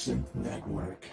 Synth Network.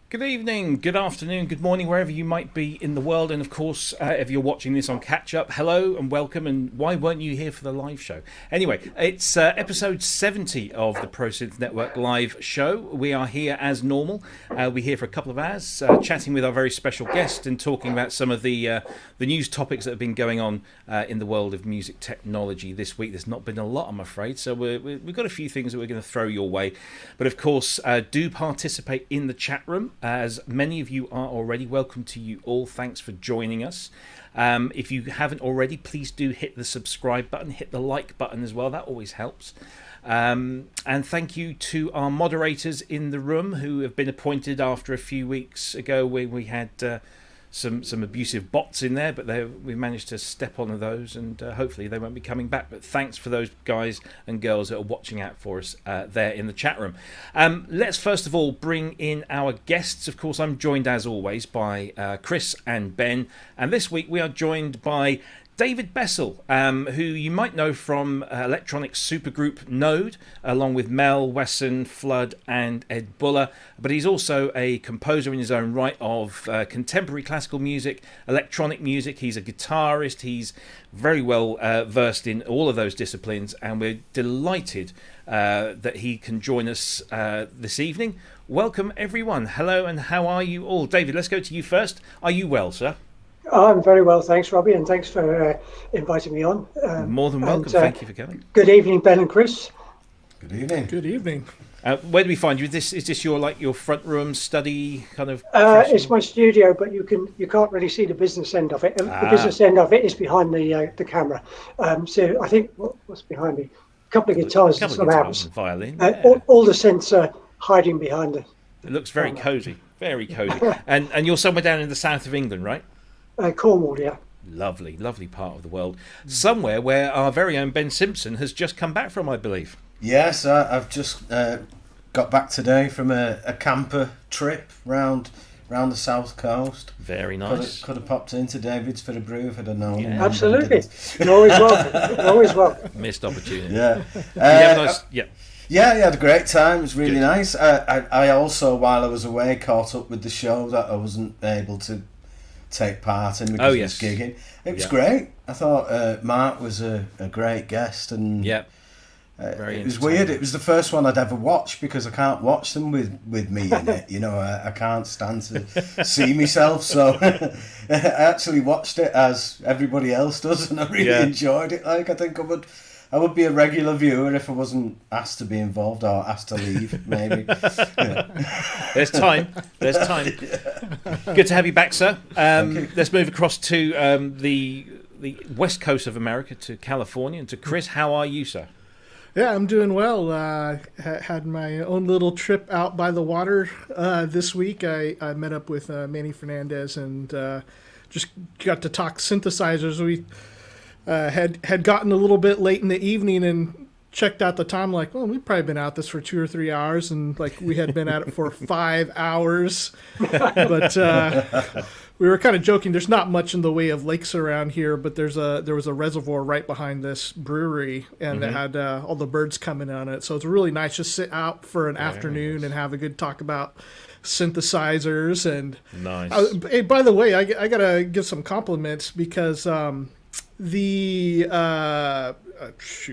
Good evening, good afternoon, good morning, wherever you might be in the world. And of course, if you're watching this on catch up, hello and welcome. And why weren't you here for the live show? Anyway, it's episode 70 of the Pro Synth Network live show. We are here as normal. We're here for a couple of hours, chatting with our very special guest and talking about some of the news topics that have been going on in the world of music technology this week. There's not been a lot, I'm afraid. So we've got a few things that we're going to throw your way. But of course, do participate in the chat room. As many of you are already, welcome to you all. Thanks for joining us. If you haven't already, please do hit the subscribe button, hit the like button as well. That always helps. And thank you to our moderators in the room who have been appointed after a few weeks ago where we had some abusive bots in there, but we managed to step on those, and hopefully they won't be coming back. But thanks for those guys and girls that are watching out for us there in the chat room. Let's first of all bring in our guests. Of course, I'm joined as always by Cryss and Ben, and this week we are joined by David Bessell, who you might know from electronic supergroup Node, along with Mel Wesson, Flood and Ed Buller. But he's also a composer in his own right of contemporary classical music, electronic music. He's a guitarist. He's very well versed in all of those disciplines. And we're delighted that he can join us this evening. Welcome, everyone. Hello, and how are you all? David, let's go to you first. Are you well, sir? I'm very well, thanks, Robbie, and thanks for inviting me on. More than welcome. Thank you for coming. Good evening, Ben and Cryss. Good evening. Good evening. Where do we find you? Is this your front room study kind of? It's my studio, but you can't really see the business end of it. The business end of it is behind the camera. So I think what's behind me? A couple of guitars and some amps. Violin. All the synths are hiding behind it. It looks very cosy. Very cosy. and you're somewhere down in the south of England, right? Cornwall, yeah. Lovely, lovely part of the world. Somewhere where our very own Ben Simpson has just come back from, I believe. Yes, I've just got back today from a camper trip round the south coast. Very nice. Could have popped into David's for a brew if I'd have known. Yeah. Absolutely. You're always welcome. You're always welcome. Missed opportunity. Yeah. Yeah, you had a great time. It was really nice. I also, while I was away, caught up with the show that I wasn't able to take part in because I was gigging. It was great. I thought Mark was a great guest, and it was weird. It was the first one I'd ever watched because I can't watch them with me in it. You know, I can't stand to see myself, so I actually watched it as everybody else does, and I really enjoyed it. Like, I think I would be a regular viewer if I wasn't asked to be involved or asked to leave, maybe. There's time. Good to have you back, sir. Let's move across to the west coast of America, to California, and to Cryss. How are you, sir? Yeah, I'm doing well. Had my own little trip out by the water this week. I met up with Manny Fernandez and just got to talk synthesizers. We had gotten a little bit late in the evening and checked out the time, like, well, we've probably been out this for 2 or 3 hours, and like we had been at it for 5 hours. But we were kind of joking. There's not much in the way of lakes around here, but there was a reservoir right behind this brewery, and it had all the birds coming on it. So it's really nice just sit out for an afternoon and have a good talk about synthesizers. And nice. Hey, by the way, I gotta give some compliments because the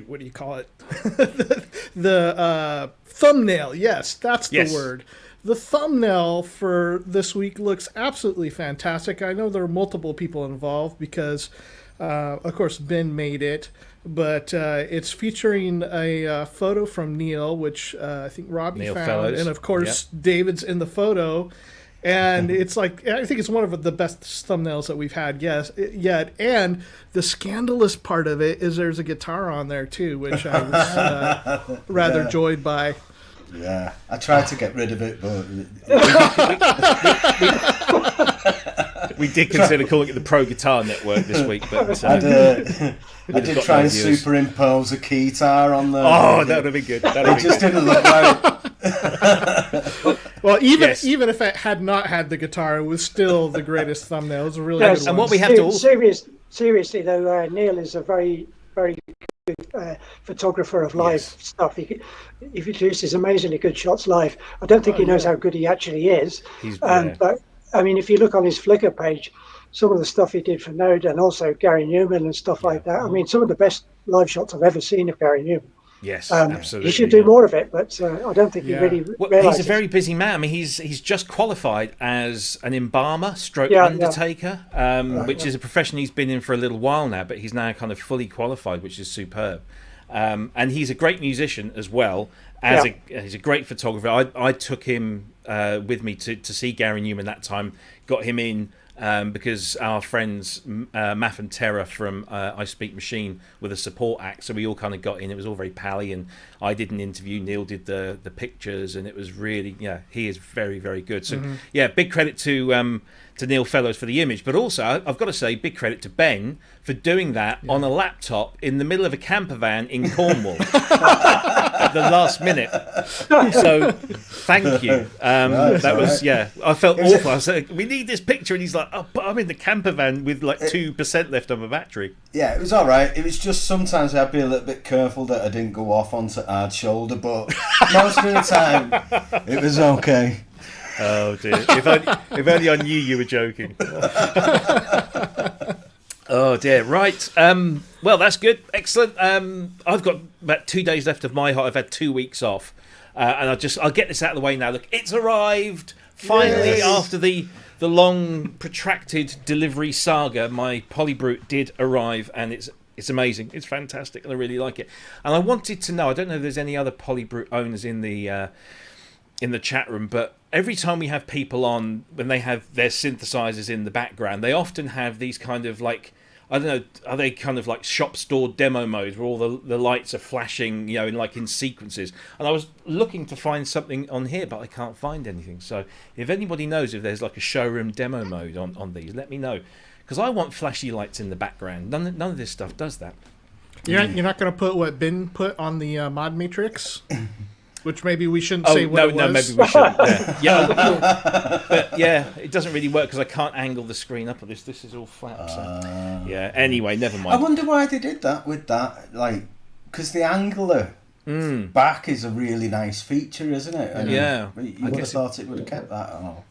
what do you call it? the thumbnail. Yes, that's the word. The thumbnail for this week looks absolutely fantastic. I know there are multiple people involved because Of course, Ben made it, but it's featuring a photo from Neil, which I think Robbie Neil found, Fellows. and of course David's in the photo. And it's like, I think it's one of the best thumbnails that we've had yet. And the scandalous part of it is there's a guitar on there too, which I was rather joyed by. Yeah, I tried to get rid of it, but we did consider calling it the Pro Guitar Network this week, but I did try and superimpose a keytar on there. Oh, that would have been good. It just didn't look right. Well, even if it had not had the guitar, it was still the greatest thumbnail. It was a really good one. And what we have to seriously though, Neil is a very, very good photographer of live stuff. He produces amazingly good shots live. I don't think he knows how good he actually is. But I mean, if you look on his Flickr page, some of the stuff he did for Node and also Gary Newman and stuff like that. I mean, some of the best live shots I've ever seen of Gary Newman. Yes, absolutely. He should do more of it, but I don't think he really realizes. He's a very busy man. I mean, he's just qualified as an embalmer stroke undertaker, which is a profession he's been in for a little while now, but he's now kind of fully qualified, which is superb. And he's a great musician as well. He's a great photographer. I took him with me to see Gary Newman that time, got him in because our friends Math and Terra from I Speak Machine were the support act, so we all kind of got in. It was all very pally, and I did an interview, Neil did the pictures, and it was really, he is very, very good. So big credit to Neil Fellows for the image, but also I've got to say big credit to Ben for doing that on a laptop in the middle of a camper van in Cornwall at the last minute. So thank you. That was I felt awful. I was like, we need this picture, and he's like, oh, but I'm in the camper van with like 2% left on my battery. Yeah, it was all right. It was just sometimes I'd be a little bit careful that I didn't go off onto hard shoulder, but most of the time it was okay. Oh dear! If only I knew you were joking. Oh dear! Right. Well, that's good. Excellent. I've got about 2 days left of my hot. I've had 2 weeks off, and I'll get this out of the way now. Look, it's arrived finally after the long protracted delivery saga. My Polybrute did arrive, and it's amazing. It's fantastic, and I really like it. And I wanted to know. I don't know if there's any other Polybrute owners in the chat room, but every time we have people on, when they have their synthesizers in the background, they often have these kind of like, I don't know, are they kind of like shop store demo modes where all the lights are flashing, in sequences? And I was looking to find something on here, but I can't find anything. So if anybody knows if there's like a showroom demo mode on these, let me know, because I want flashy lights in the background. None of this stuff does that. You're not going to put what Ben put on the mod matrix? Which maybe we shouldn't say what it was. No, maybe we shouldn't. But it doesn't really work because I can't angle the screen up on this. This is all flat. Anyway, never mind. I wonder why they did that with that, because the angular back is a really nice feature, isn't it? And you would have thought it would have kept that.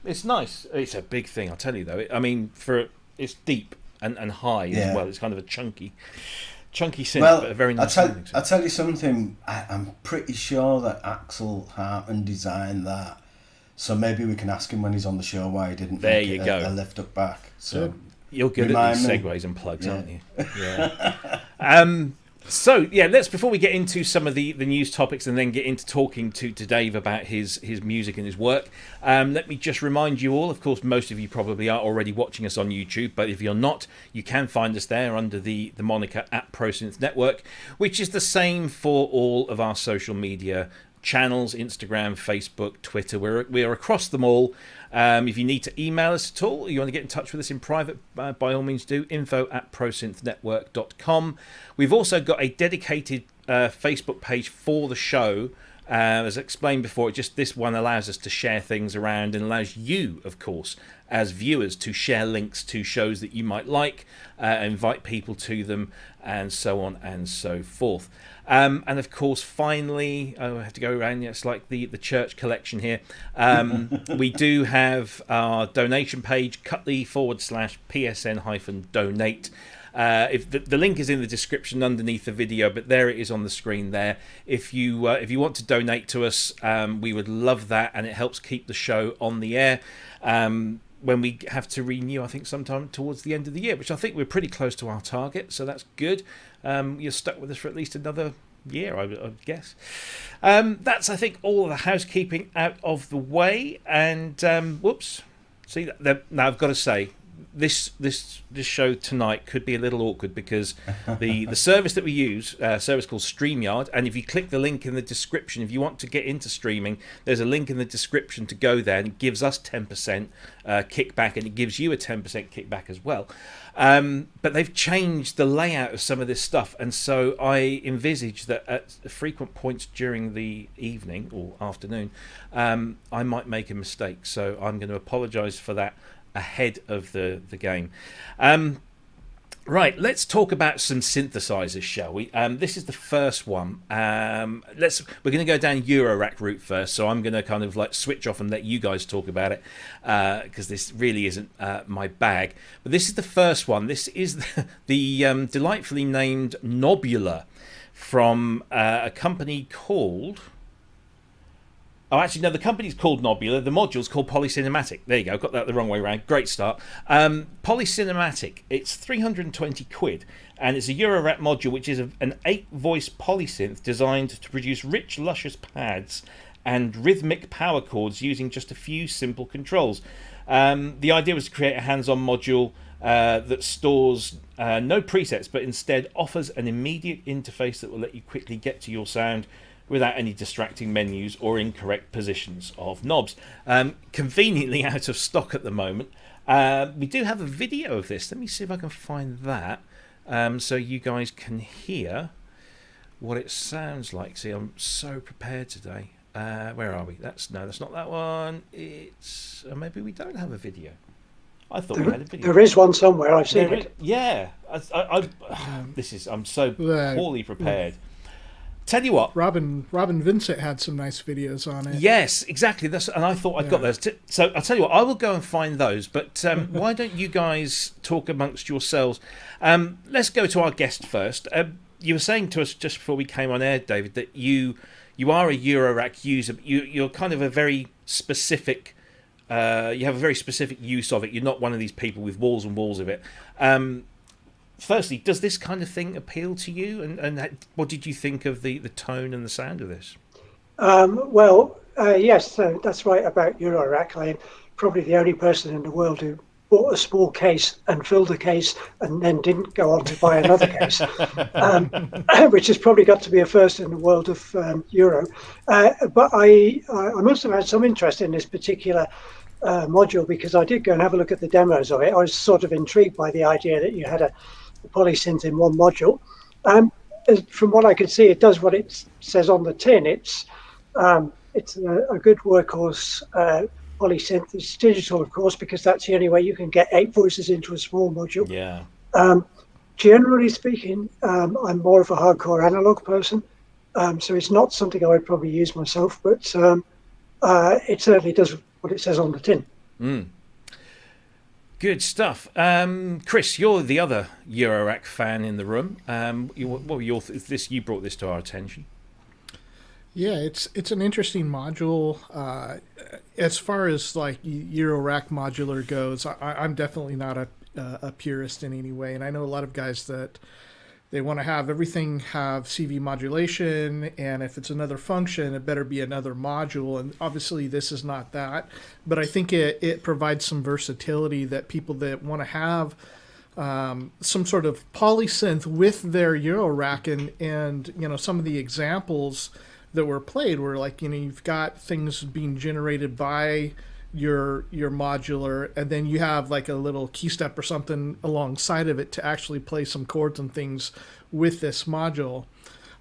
It's nice. It's a big thing, I'll tell you, though. It's deep and high as well. It's kind of a chunky synth, but a very nice sounding synth. I'll tell you something, I'm pretty sure that Axel Hartman designed that, so maybe we can ask him when he's on the show why he didn't make a lift up back. So you're good at these segues and plugs, aren't you? So let's, before we get into some of the news topics and then get into talking to Dave about his music and his work, let me just remind you all, of course most of you probably are already watching us on YouTube, but if you're not, you can find us there under the moniker @ProSynth Network, which is the same for all of our social media channels: Instagram, Facebook, Twitter. We're across them all. If you need to email us at all, or you want to get in touch with us in private, by all means do. info@prosynthnetwork.com. We've also got a dedicated Facebook page for the show. As I explained before, this one allows us to share things around and allows you, of course, as viewers, to share links to shows that you might like, invite people to them, and so on and so forth. And of course, finally, I have to go around. It's like the church collection here. We do have our donation page, cut.ly/PSN-donate. If the link is in the description underneath the video, but there it is on the screen there. If you want to donate to us, we would love that, and it helps keep the show on the air. when we have to renew, I think sometime towards the end of the year, which I think we're pretty close to our target, so that's good. You're stuck with us for at least another year, I guess. That's, I think, all the housekeeping out of the way. And whoops, see now I've got to say, this show tonight could be a little awkward because the service that we use, a service called StreamYard, and if you click the link in the description, if you want to get into streaming, there's a link in the description to go there, and it gives us 10% kickback, and it gives you a 10% kickback as well. But they've changed the layout of some of this stuff, and so I envisage that at frequent points during the evening or afternoon, I might make a mistake. So I'm going to apologise for that ahead of the game. Right, let's talk about some synthesizers, shall we? This is the first one. We're going to go down Eurorack route first, so I'm going to kind of like switch off and let you guys talk about it, because this really isn't my bag. But this is the first one. This is the delightfully named Knobula from a company called... Oh, actually, no, the company's called Knobula. The module's called Polycinematic. There you go. Got that the wrong way around. Great start. Polycinematic. It's 320 quid. And it's a Eurorack module, which is an 8-voice polysynth designed to produce rich, luscious pads and rhythmic power chords using just a few simple controls. The idea was to create a hands-on module that stores no presets, but instead offers an immediate interface that will let you quickly get to your sound without any distracting menus or incorrect positions of knobs. Conveniently out of stock at the moment. We do have a video of this. Let me see if I can find that, so you guys can hear what it sounds like. See, I'm so prepared today. Where are we? That's not that one. It's maybe we don't have a video. I thought we had a video. There is one somewhere. I've seen it. Yeah. I'm so poorly prepared. Tell you what, Robin Vincent had some nice videos on it. Yes, exactly. And I thought I'd got those. So I'll tell you what, I will go and find those. But why don't you guys talk amongst yourselves? Let's go to our guest first. You were saying to us just before we came on air, David, that you are a Eurorack user. But you're kind of a very specific. You have a very specific use of it. You're not one of these people with walls and walls of it. Firstly, does this kind of thing appeal to you? And what did you think of the tone and the sound of this? Yes, that's right about Eurorack. I'm probably the only person in the world who bought a small case and filled a case and then didn't go on to buy another case, which has probably got to be a first in the world of Euro. But I must have had some interest in this particular module because I did go and have a look at the demos of it. I was sort of intrigued by the idea that you had a polysynth in one module. From what I could see, it does what it says on the tin. It's a good workhorse polysynth. It's digital, of course, because that's the only way you can get 8 voices into a small module. Yeah. Generally speaking, I'm more of a hardcore analog person, so it's not something I would probably use myself, but it certainly does what it says on the tin. Mm. Good stuff. Cryss, you're the other Eurorack fan in the room. What were your you brought this to our attention. Yeah, it's an interesting module. As far as like Eurorack modular goes, I'm definitely not a purist in any way, and I know a lot of guys that they want to have everything have CV modulation, and if it's another function, it better be another module. And obviously, this is not that. But I think it provides some versatility that people that want to have some sort of polysynth with their Eurorack, and you know, some of the examples that were played were like, you know, you've got things being generated by your modular, and then you have like a little key step or something alongside of it to actually play some chords and things with this module.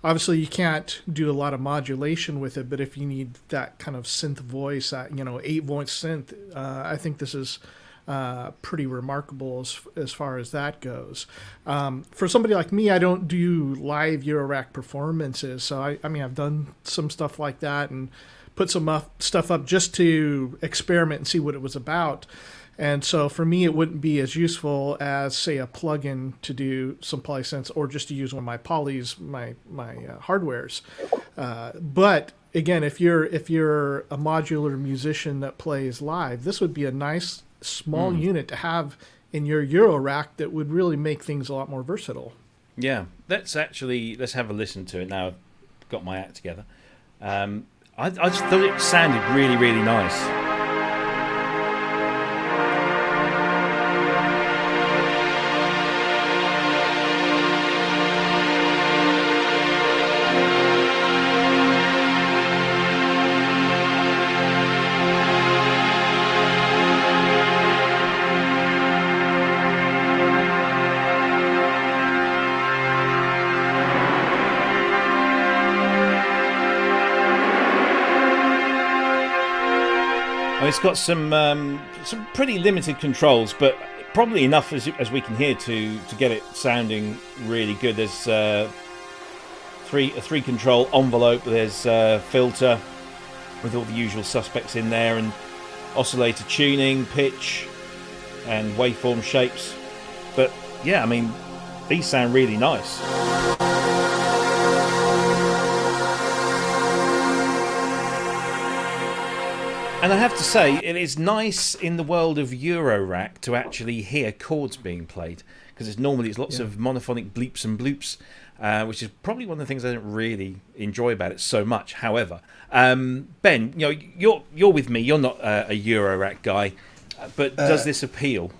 Obviously you can't do a lot of modulation with it, but if you need that kind of synth voice, 8-voice synth, I think this is pretty remarkable as far as that goes. For somebody like me, I don't do live Eurorack performances, so I mean I've done some stuff like that and put some stuff up just to experiment and see what it was about. And so for me, it wouldn't be as useful as, say, a plugin to do some polysynths or just to use one of my polys, my hardwares. But again, if you're a modular musician that plays live, this would be a nice small unit to have in your Euro rack that would really make things a lot more versatile. Yeah, let's have a listen to it now. I've got my act together. I just thought it sounded really, really nice. It's got some pretty limited controls, but probably enough as we can hear to get it sounding really good. There's a three control envelope. There's filter with all the usual suspects in there, and oscillator tuning, pitch, and waveform shapes. But yeah, I mean, these sound really nice. And I have to say, it is nice in the world of Eurorack to actually hear chords being played, because normally it's lots of monophonic bleeps and bloops, which is probably one of the things I don't really enjoy about it so much. However, Ben, you're with me. You're not a Eurorack guy, but does this appeal?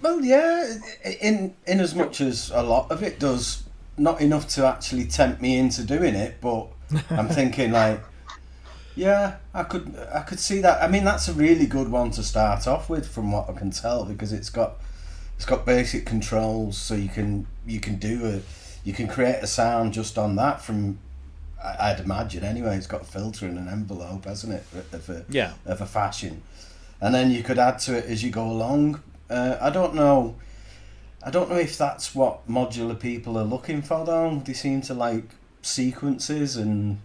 Well, yeah. In as much as a lot of it does, not enough to actually tempt me into doing it. But I'm thinking like. Yeah, I could see that. I mean, that's a really good one to start off with, from what I can tell, because it's got basic controls, so you can create a sound just on that. From I'd imagine anyway. It's got a filter and an envelope, hasn't it? Of a fashion, and then you could add to it as you go along. I don't know if that's what modular people are looking for, though. They seem to like sequences, and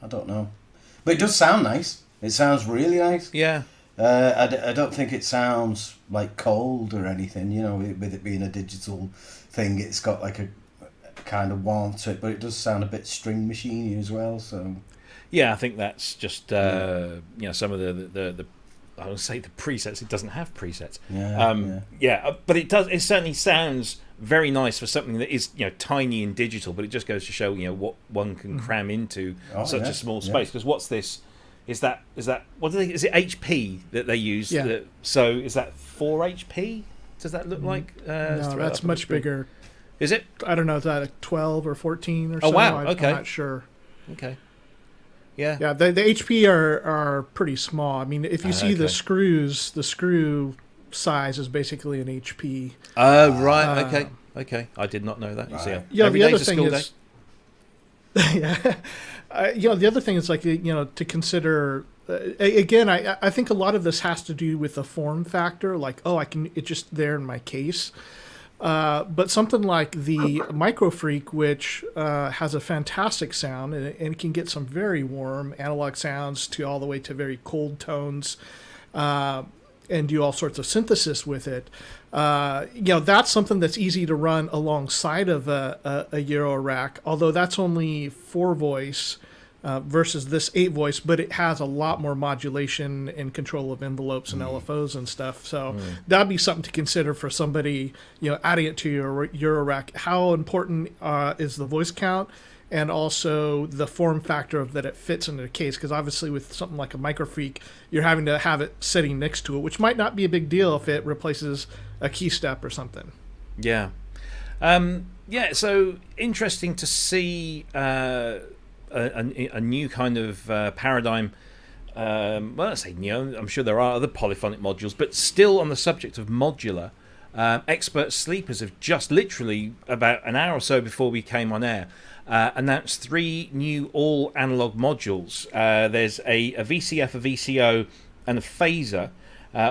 I don't know, but it does sound nice. It sounds really nice. Yeah. I don't think it sounds like cold or anything. With it being a digital thing, it's got like a kind of warmth to it, but it does sound a bit string machiney as well. So. Yeah, I think that's just some of the I would say the presets. It doesn't have presets. But it does. It certainly sounds very nice for something that is tiny and digital, but it just goes to show what one can cram into such a small space. Because what's this? Is that what do they? Is it HP that they use? Yeah. So is that 4 HP? Does that look like? No, that's much bigger. Is it? I don't know. Is that like 12 or 14 or so? Oh wow! I'm not sure. Okay. Yeah. Yeah. The HP are pretty small. I mean, if you see the screw size is basically an HP. Oh right. Okay. I did not know that. You see, the other thing is, the other thing is like to consider. Again, I think a lot of this has to do with the form factor. Like, it's just there in my case. But something like the Microfreak, which has a fantastic sound, and it can get some very warm analog sounds to all the way to very cold tones, and do all sorts of synthesis with it. That's something that's easy to run alongside of a Euro rack, although that's only 4-voice versus this 8-voice, but it has a lot more modulation and control of envelopes and LFOs and stuff. So that'd be something to consider for somebody, adding it to your Euro rack. How important is the voice count? And also the form factor of that it fits into the case, because obviously with something like a Microfreak, you're having to have it sitting next to it, which might not be a big deal if it replaces a key step or something. Yeah. So interesting to see a new kind of paradigm. Well, I say new. I'm sure there are other polyphonic modules, but still on the subject of modular, Expert Sleepers have just literally about an hour or so before we came on air announced 3 new all analog modules. There's a VCF, a VCO, and a phaser,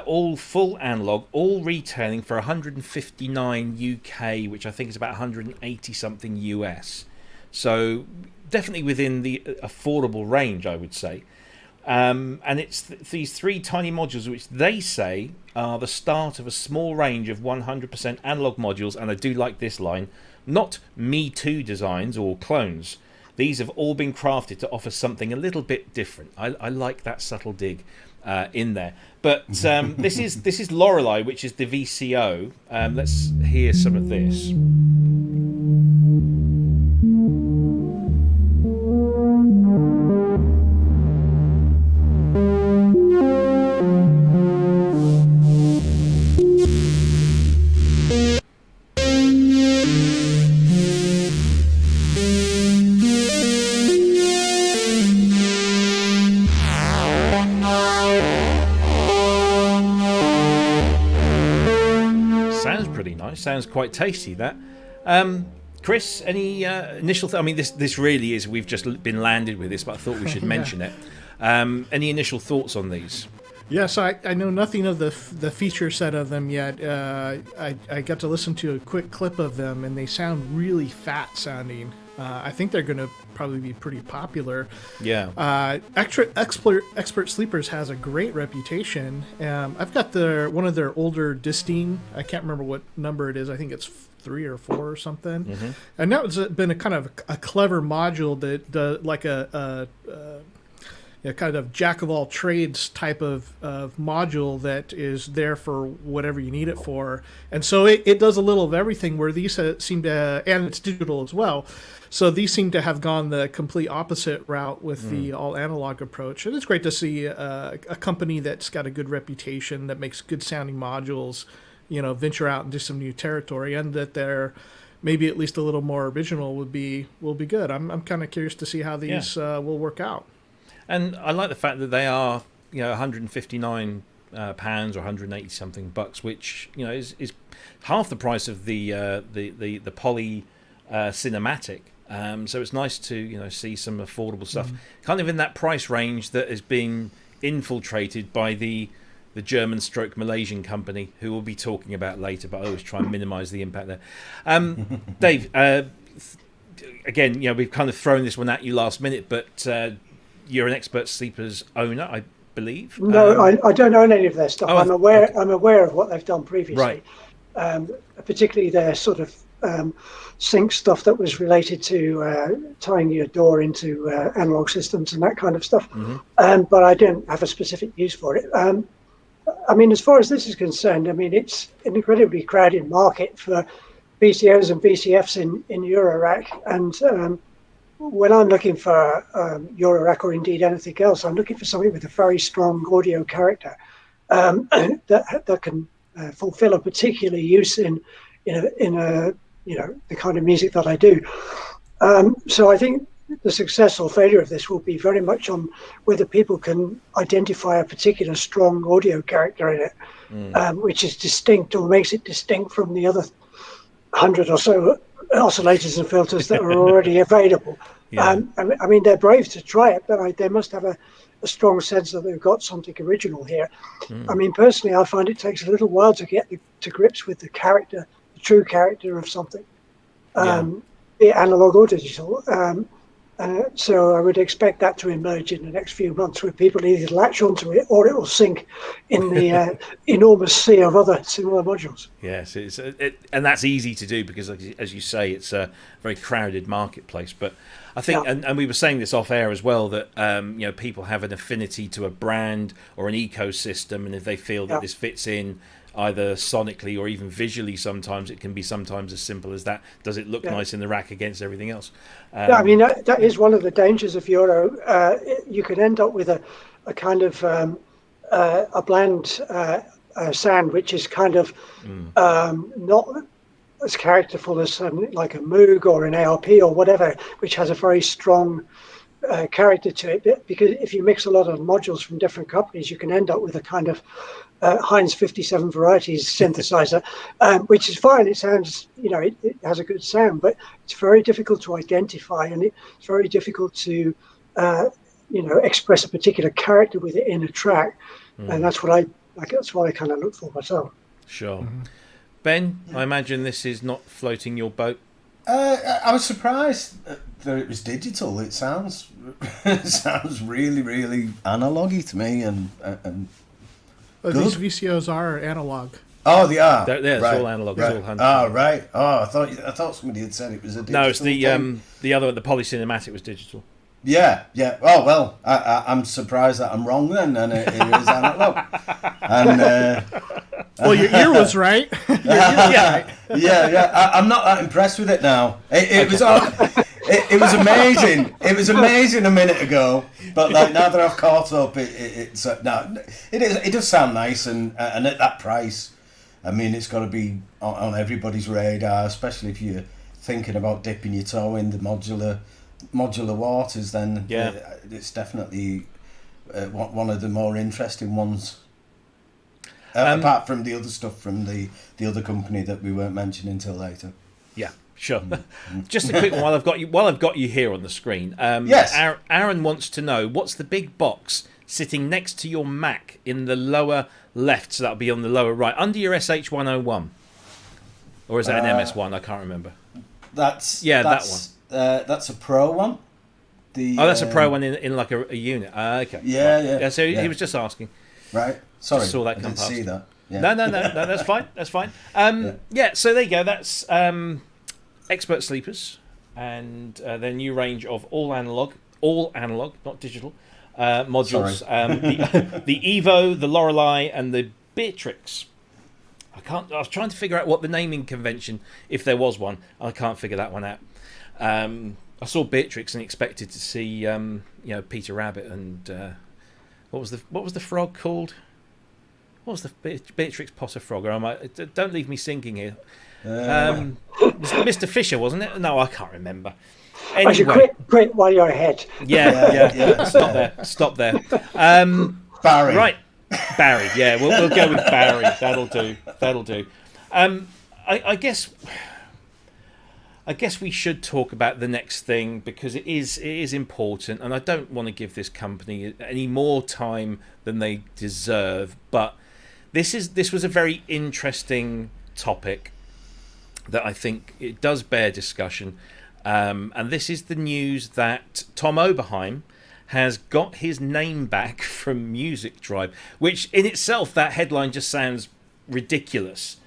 all full analog, all retailing for 159 UK, which I think is about 180 something US. So definitely within the affordable range, I would say. And it's these 3 tiny modules which they say are the start of a small range of 100% analog modules, and I do like this line, not Me Too designs or clones. These have all been crafted to offer something a little bit different. I like that subtle dig. in there. But this is Lorelei, which is the VCO. Let's hear some of this. Sounds quite tasty, that. Chris, any initial I mean, this really is, we've just been landed with this, but I thought we should mention it. Any initial thoughts on these? Yes, I know nothing of the feature set of them yet. I got to listen to a quick clip of them, and they sound really fat sounding. I think they're going to probably be pretty popular. Yeah. Expert Sleepers has a great reputation. I've got one of their older Distine. I can't remember what number it is. I think it's 3 or 4 or something. Mm-hmm. And that's been a kind of a clever module that like a kind of jack of all trades type of module that is there for whatever you need it for. And so it does a little of everything, where these seem to, and it's digital as well. So these seem to have gone the complete opposite route with the all analog approach. And it's great to see a company that's got a good reputation, that makes good sounding modules, venture out into some new territory, and that they're maybe at least a little more original will be good. I'm kind of curious to see how these will work out. And I like the fact that they are, £159 or 180 something bucks, which is half the price of the Poly Cinematic. So it's nice to see some affordable stuff, kind of in that price range that has been infiltrated by the German stroke Malaysian company, who we'll be talking about later. But I always try and minimise the impact there. Dave, again, we've kind of thrown this one at you last minute, but you're an Expert Sleepers owner, I believe. No, I don't own any of their stuff. I'm aware of what they've done previously, right. Particularly their sort of sync stuff that was related to tying your door into analog systems and that kind of stuff. Mm-hmm. But I don't have a specific use for it. I mean, as far as this is concerned, I mean, it's an incredibly crowded market for VCOs and VCFs in Eurorack, and when I'm looking for Eurorack or indeed anything else, I'm looking for something with a very strong audio character that can fulfill a particular use in a the kind of music that I do. So I think the success or failure of this will be very much on whether people can identify a particular strong audio character in it, which is distinct or makes it distinct from the other 100 or so oscillators and filters that are already available. I mean, they're brave to try it, but they must have a strong sense that they've got something original here. I mean, personally, I find it takes a little while to get to grips with the character, the true character of something, be it analog or digital. So I would expect that to emerge in the next few months, where people either latch onto it or it will sink in the enormous sea of other similar modules. Yes, and that's easy to do because, as you say, it's a very crowded marketplace. But I think, and we were saying this off air as well, that people have an affinity to a brand or an ecosystem, and if they feel that this fits in either sonically or even visually, sometimes it can be sometimes as simple as that. Does it look nice in the rack against everything else? I mean, that is one of the dangers of Euro. You could end up with a kind of a bland sound, which is kind of not as characterful as like a Moog or an ARP or whatever, which has a very strong character to it. Because if you mix a lot of modules from different companies, you can end up with a kind of Heinz 57 varieties synthesizer, which is fine. It sounds, it has a good sound, but it's very difficult to identify, and it's very difficult to, express a particular character with it in a track. And that's what I kind of look for myself. Sure. Ben, I imagine this is not floating your boat. I was surprised that it was digital. It sounds really, really analogy to me, and these VCOs are analog. Oh, they are. It's all analog. Right. It's all 100%. Oh, right. Oh, I thought somebody had said it was a digital. No, it's the other. The Poly Cinematic was digital. Yeah. Oh well, I'm surprised that I'm wrong then, and it is analog. And well, your ear was right. Yeah. I'm not that impressed with it now. It was amazing. It was amazing a minute ago, but like now that I've caught up, it does sound nice, and at that price, I mean, it's got to be on everybody's radar, especially if you're thinking about dipping your toe in the modular waters. Then it's definitely one of the more interesting ones. Apart from the other stuff from the other company that we weren't mentioning until later. Yeah, sure. Just a quick one while I've got you here on the screen. Yes. Aaron wants to know, what's the big box sitting next to your Mac in the lower left, so that'll be on the lower right, under your SH101? Or is that an MS1? I can't remember. That's that one. That's a Pro one. That's a Pro one in like a unit. Okay. Yeah. So he was just asking. Right. Sorry, just saw that I come didn't past. see that. Yeah. No, that's fine. That's fine. So there you go. That's Expert Sleepers and their new range of all analog, not digital, modules. The Evo, the Lorelei, and the Beatrix. I was trying to figure out what the naming convention, if there was one. I can't figure that one out. I saw Beatrix and expected to see, Peter Rabbit and what was the frog called? What was the Beatrix Potter frog? Or don't leave me sinking here. Mr. Fisher, wasn't it? No, I can't remember. Anyway, actually, quit while you're ahead. Yeah. Stop there. Barry. Right, Barry. Yeah, we'll go with Barry. That'll do. I guess we should talk about the next thing, because it is important, and I don't want to give this company any more time than they deserve. But this was a very interesting topic that I think it does bear discussion. And this is the news that Tom Oberheim has got his name back from Music Tribe, which in itself, that headline just sounds ridiculous.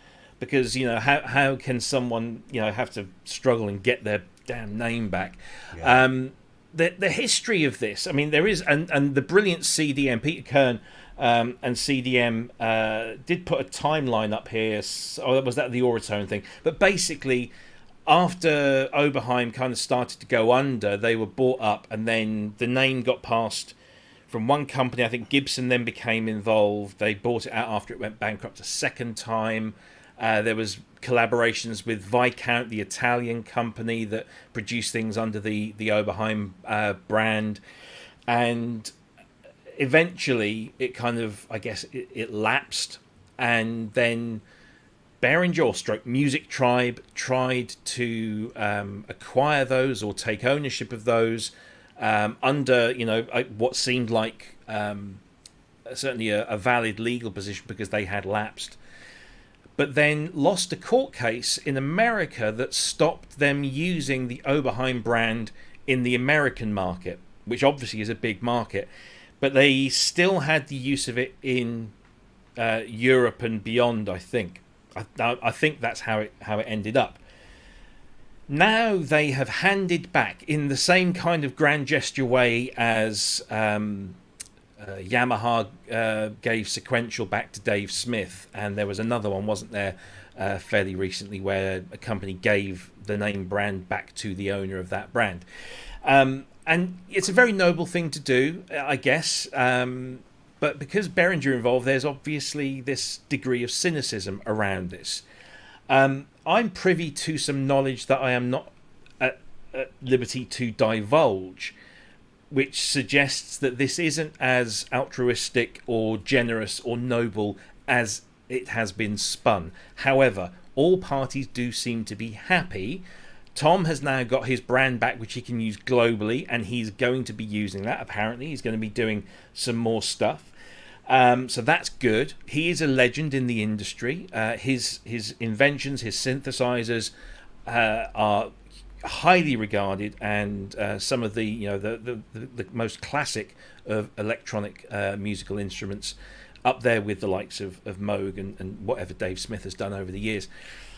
Because, how can someone, have to struggle and get their damn name back? Yeah. The history of this, I mean, there is, and the brilliant CDM, Peter Kern and CDM did put a timeline up here. Or was that the Auratone thing? But basically, after Oberheim kind of started to go under, they were bought up, and then the name got passed from one company. I think Gibson then became involved. They bought it out after it went bankrupt a second time. There was collaborations with Viscount, the Italian company that produced things under the Oberheim brand, and eventually it kind of, I guess, it lapsed, and then Behringer stroke Music Tribe tried to acquire those or take ownership of those under what seemed like certainly a valid legal position, because they had lapsed. But then lost a court case in America that stopped them using the Oberheim brand in the American market, which obviously is a big market. But they still had the use of it in Europe and beyond, I think. I think that's how it ended up. Now they have handed back, in the same kind of grand gesture way as Yamaha gave Sequential back to Dave Smith, and there was another one, wasn't there, fairly recently, where a company gave the name brand back to the owner of that brand. And it's a very noble thing to do, I guess, but because Behringer involved, there's obviously this degree of cynicism around this. I'm privy to some knowledge that I am not at liberty to divulge, which suggests that this isn't as altruistic or generous or noble as it has been spun. However, all parties do seem to be happy. Tom has now got his brand back, which he can use globally, and he's going to be using that, apparently. He's going to be doing some more stuff. So that's good. He is a legend in the industry. His inventions, his synthesizers are highly regarded, and some of the most classic of electronic musical instruments, up there with the likes of Moog and whatever Dave Smith has done over the years.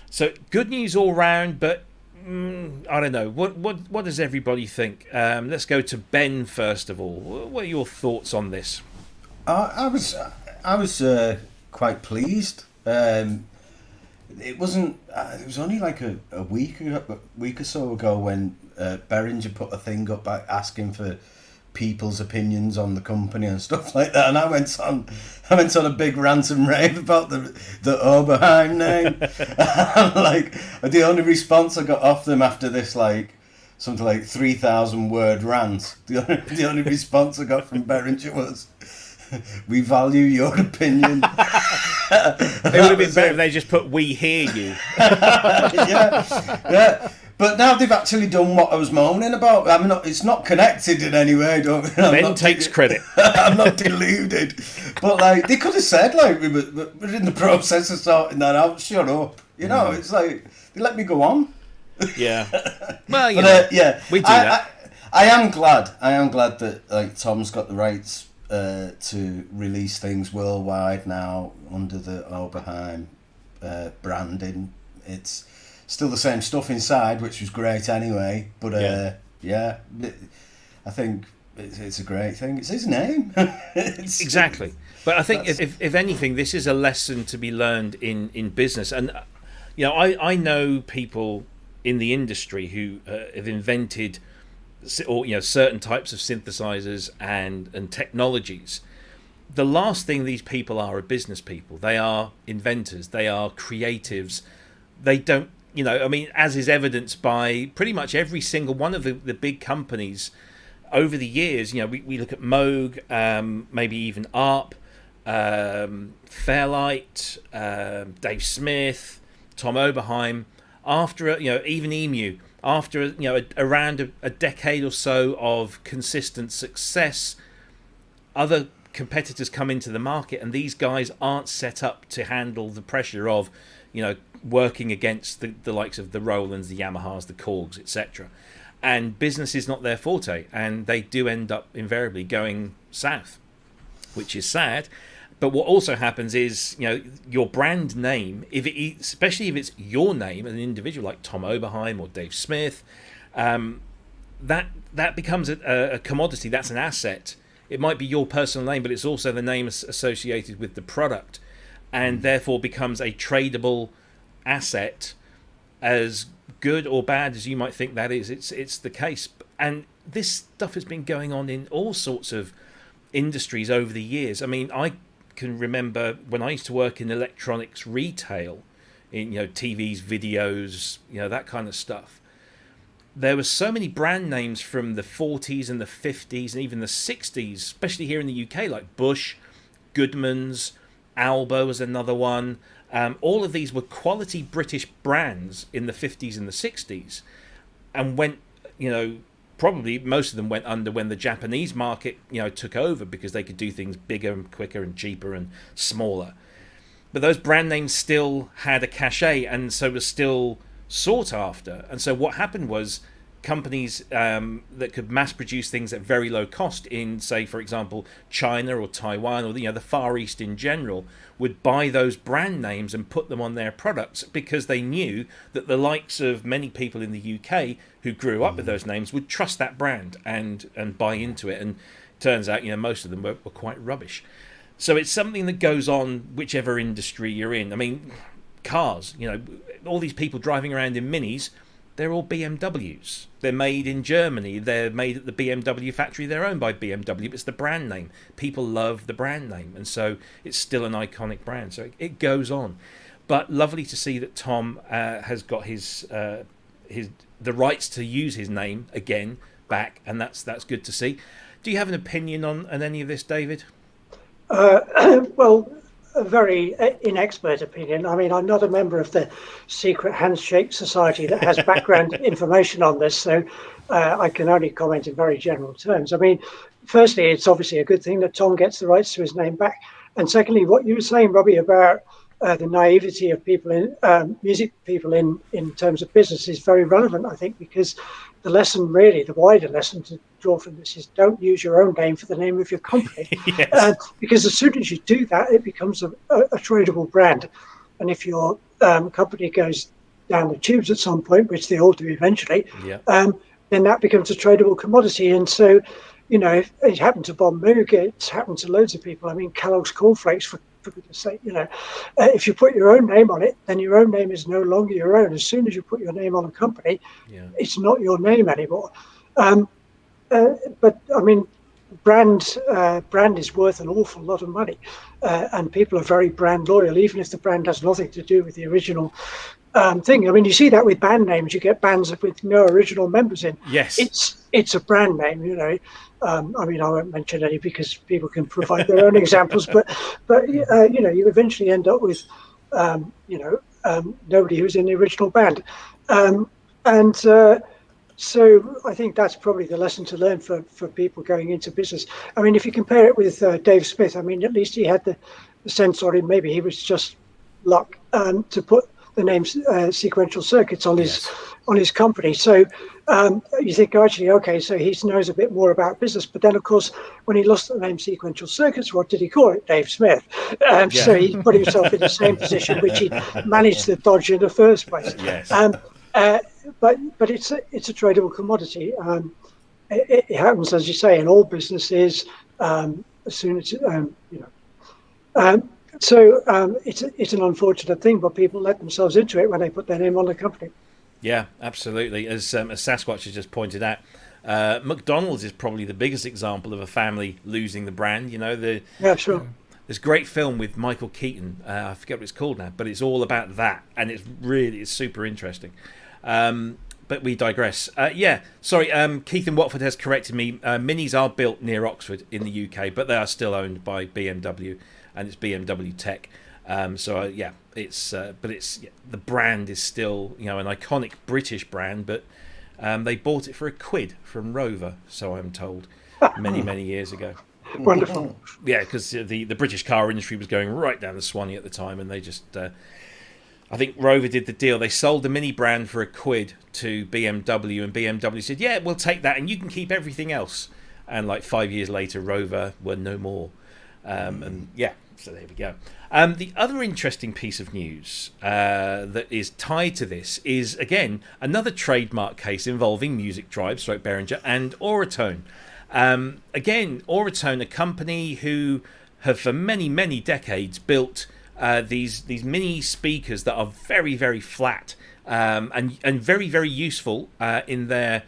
So good news all round, but I don't know. What does everybody think? Let's go to Ben first of all. What are your thoughts on this? I was quite pleased. It wasn't. It was only like a week or so ago when Behringer put a thing up asking for people's opinions on the company and stuff like that, and I went on a big rant and rave about the Oberheim name. And like the only response I got off them after this, like something like 3,000 word rant, the only response I got from Behringer was, "We value your opinion." It would have been better if they just put "We hear you." yeah. But now they've actually done what I was moaning about. It's not connected in any way. Ben takes credit. I'm not deluded. But like they could have said, like we're in the process of sorting that out. Shut up. It's like they let me go on. Yeah. Well, we do that. I am glad that like Tom's got the rights to release things worldwide now under the Oberheim branding. It's still the same stuff inside, which was great anyway. But I think it's a great thing. It's his name. Exactly. But I think if anything, this is a lesson to be learned in business. And I know people in the industry who have invented certain types of synthesizers and technologies. The last thing these people are business people. They are inventors. They are creatives. They don't. As is evidenced by pretty much every single one of the big companies over the years. We look at Moog, maybe even ARP, Fairlight, Dave Smith, Tom Oberheim. After even EMU, after around a decade or so of consistent success, other competitors come into the market, and these guys aren't set up to handle the pressure of working against the likes of the Rolands, the Yamahas, the Korgs, etc. And business is not their forte, and they do end up invariably going south, which is sad. But what also happens is, your brand name, especially if it's your name, an individual like Tom Oberheim or Dave Smith, that becomes a commodity. That's an asset. It might be your personal name, but it's also the name associated with the product, and therefore becomes a tradable asset. As good or bad as you might think that is, it's the case. And this stuff has been going on in all sorts of industries over the years. I can remember when I used to work in electronics retail, in TVs, videos, that kind of stuff. There were so many brand names from the 40s and the 50s and even the 60s, especially here in the UK, like Bush, Goodman's, Alba was another one. All of these were quality British brands in the 50s and the 60s, and went, probably most of them went under when the Japanese market, took over, because they could do things bigger and quicker and cheaper and smaller. But those brand names still had a cachet, and so were still sought after. And so what happened was companies that could mass produce things at very low cost in, say, for example, China or Taiwan or the Far East in general, would buy those brand names and put them on their products, because they knew that the likes of many people in the UK who grew up with those names would trust that brand and buy into it. And it turns out, most of them were quite rubbish. So it's something that goes on whichever industry you're in. Cars, all these people driving around in Minis, they're all BMWs. They're made in Germany. They're made at the BMW factory. They're owned by BMW. But it's the brand name. People love the brand name. And so it's still an iconic brand. So it goes on. But lovely to see that Tom has got the rights to use his name again back. And that's good to see. Do you have an opinion on any of this, David? Well, a very inexpert opinion. I'm not a member of the secret handshake society that has background information on this, so I can only comment in very general terms. Firstly, it's obviously a good thing that Tom gets the rights to his name back. And secondly, what you were saying, Robbie, about the naivety of people in music people in terms of business is very relevant, I think, because the lesson, really, the wider lesson to draw from this is don't use your own name for the name of your company. Yes. Because as soon as you do that, it becomes a tradable brand. And if your company goes down the tubes at some point, which they all do eventually, yeah. Then that becomes a tradable commodity. And so, it happened to Bob Moog, it's happened to loads of people. I mean, Kellogg's cornflakes, for goodness sake, if you put your own name on it, then your own name is no longer your own. As soon as you put your name on a company, it's not your name anymore. But I mean, brand is worth an awful lot of money, and people are very brand loyal, even if the brand has nothing to do with the original thing. I mean, you see that with band names. You get bands with no original members in. Yes, it's a brand name. I mean, I won't mention any because people can provide their own examples. But you eventually end up with nobody who's in the original band, So I think that's probably the lesson to learn for people going into business. I mean, if you compare it with Dave Smith, I mean, at least he had the sense, or maybe he was just luck, to put the name Sequential Circuits on his company. So you think, actually, okay, so he knows a bit more about business. But then, of course, when he lost the name Sequential Circuits, what did he call it? Dave Smith. So he put himself in the same position which he managed to dodge in the first place. Yes. But it's a tradable commodity. It happens, as you say, in all businesses. As soon as it's an unfortunate thing, but people let themselves into it when they put their name on the company. Yeah, absolutely. As Sasquatch has just pointed out, McDonald's is probably the biggest example of a family losing the brand. Yeah, sure. There's a great film with Michael Keaton. I forget what it's called now, but it's all about that, and it's super interesting. But we digress. Sorry, Keith in Watford has corrected me. Minis are built near Oxford in the UK, but they are still owned by BMW, and it's BMW Tech. The brand is still an iconic British brand, but they bought it for £1 from Rover, so I'm told, many years ago. Wonderful. Yeah, because the British car industry was going right down the Swanee at the time, and they just. I think Rover did the deal. They sold the Mini brand for £1 to BMW, and BMW said, "Yeah, we'll take that, and you can keep everything else." And like 5 years later, Rover were no more. So there we go. The other interesting piece of news that is tied to this is, again, another trademark case involving Music Tribe, Behringer, and Auratone. Again, Auratone, a company who have for many decades built these mini speakers that are very, very flat and very, very useful in their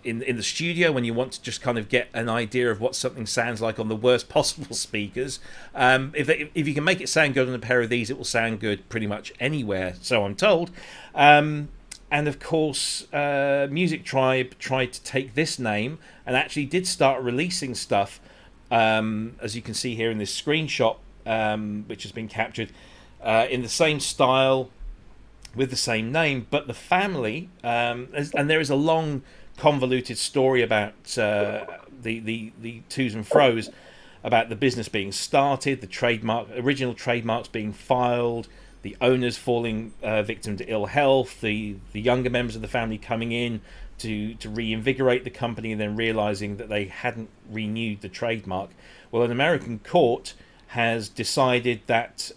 in the studio when you want to just kind of get an idea of what something sounds like on the worst possible speakers. If you can make it sound good on a pair of these, it will sound good pretty much anywhere, so I'm told. And of course, Music Tribe tried to take this name and actually did start releasing stuff, as you can see here in this screenshot, which has been captured, in the same style with the same name, but the family, and there is a long convoluted story about the to's and fro's about the business being started, the original trademarks being filed, the owners falling victim to ill health, the younger members of the family coming in to reinvigorate the company and then realizing that they hadn't renewed the trademark. Well, an American court has decided that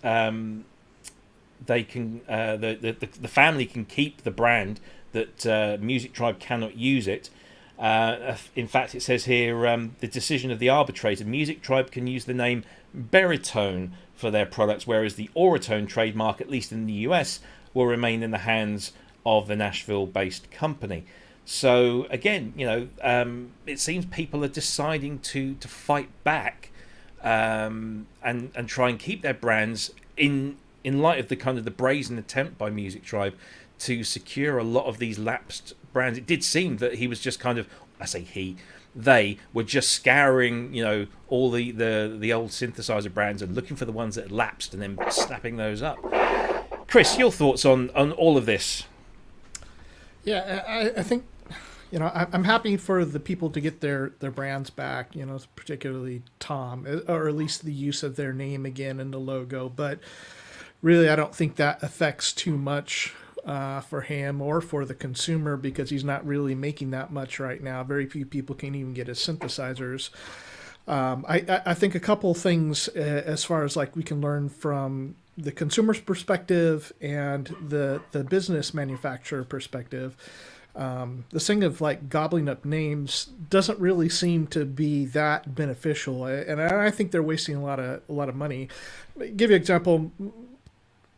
they can the family can keep the brand, that Music Tribe cannot use it. In fact, it says here, the decision of the arbitrator, Music Tribe can use the name Baritone for their products, whereas the Auratone trademark, at least in the US, will remain in the hands of the Nashville-based company. So again, it seems people are deciding to fight back and try and keep their brands in light of the kind of the brazen attempt by Music Tribe to secure a lot of these lapsed brands. It did seem that he was just kind of, they were just scouring, all the old synthesizer brands and looking for the ones that had lapsed and then snapping those up. Cryss, your thoughts on all of this? Yeah, I think, I'm happy for the people to get their brands back, particularly Tom, or at least the use of their name again in the logo. But really, I don't think that affects too much for him or for the consumer, because he's not really making that much right now. Very few people can even get his synthesizers. I think a couple things as far as like we can learn from the consumer's perspective and the business manufacturer perspective, this thing of like gobbling up names doesn't really seem to be that beneficial, and I think they're wasting a lot of money. Give you an example.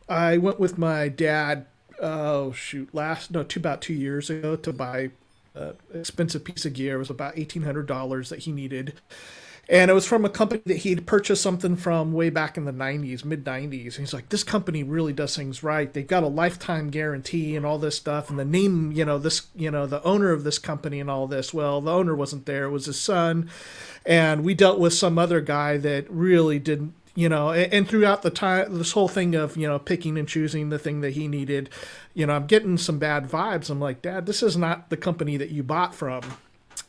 I went with my dad. About 2 years ago to buy an expensive piece of gear. It was about $1,800 that he needed. And it was from a company that he'd purchased something from way back in the 90s, mid-90s. And he's like, this company really does things right. They've got a lifetime guarantee and all this stuff. And the name, the owner of this company and all this. Well, the owner wasn't there. It was his son. And we dealt with some other guy that really didn't, and throughout the time, this whole thing of, picking and choosing the thing that he needed, I'm getting some bad vibes. I'm like, Dad, this is not the company that you bought from.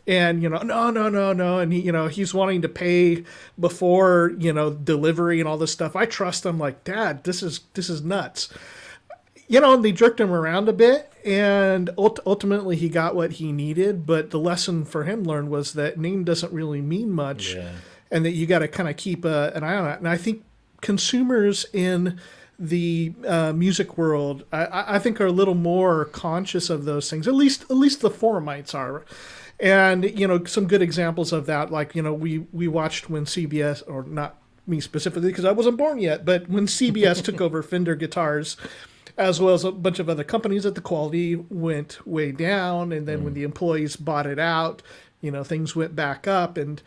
And, no. And he's wanting to pay before, delivery and all this stuff. I trust him. Like, Dad, this is nuts. And they jerked him around a bit, and ultimately he got what he needed. But the lesson for him learned was that name doesn't really mean much. Yeah. And that you got to kind of keep an eye on it. And I think consumers in the music world, I think, are a little more conscious of those things. At least the forumites are. And some good examples of that, like we watched when CBS, or not me specifically because I wasn't born yet, but when CBS took over Fender guitars, as well as a bunch of other companies, that the quality went way down, and then when the employees bought it out, things went back up, and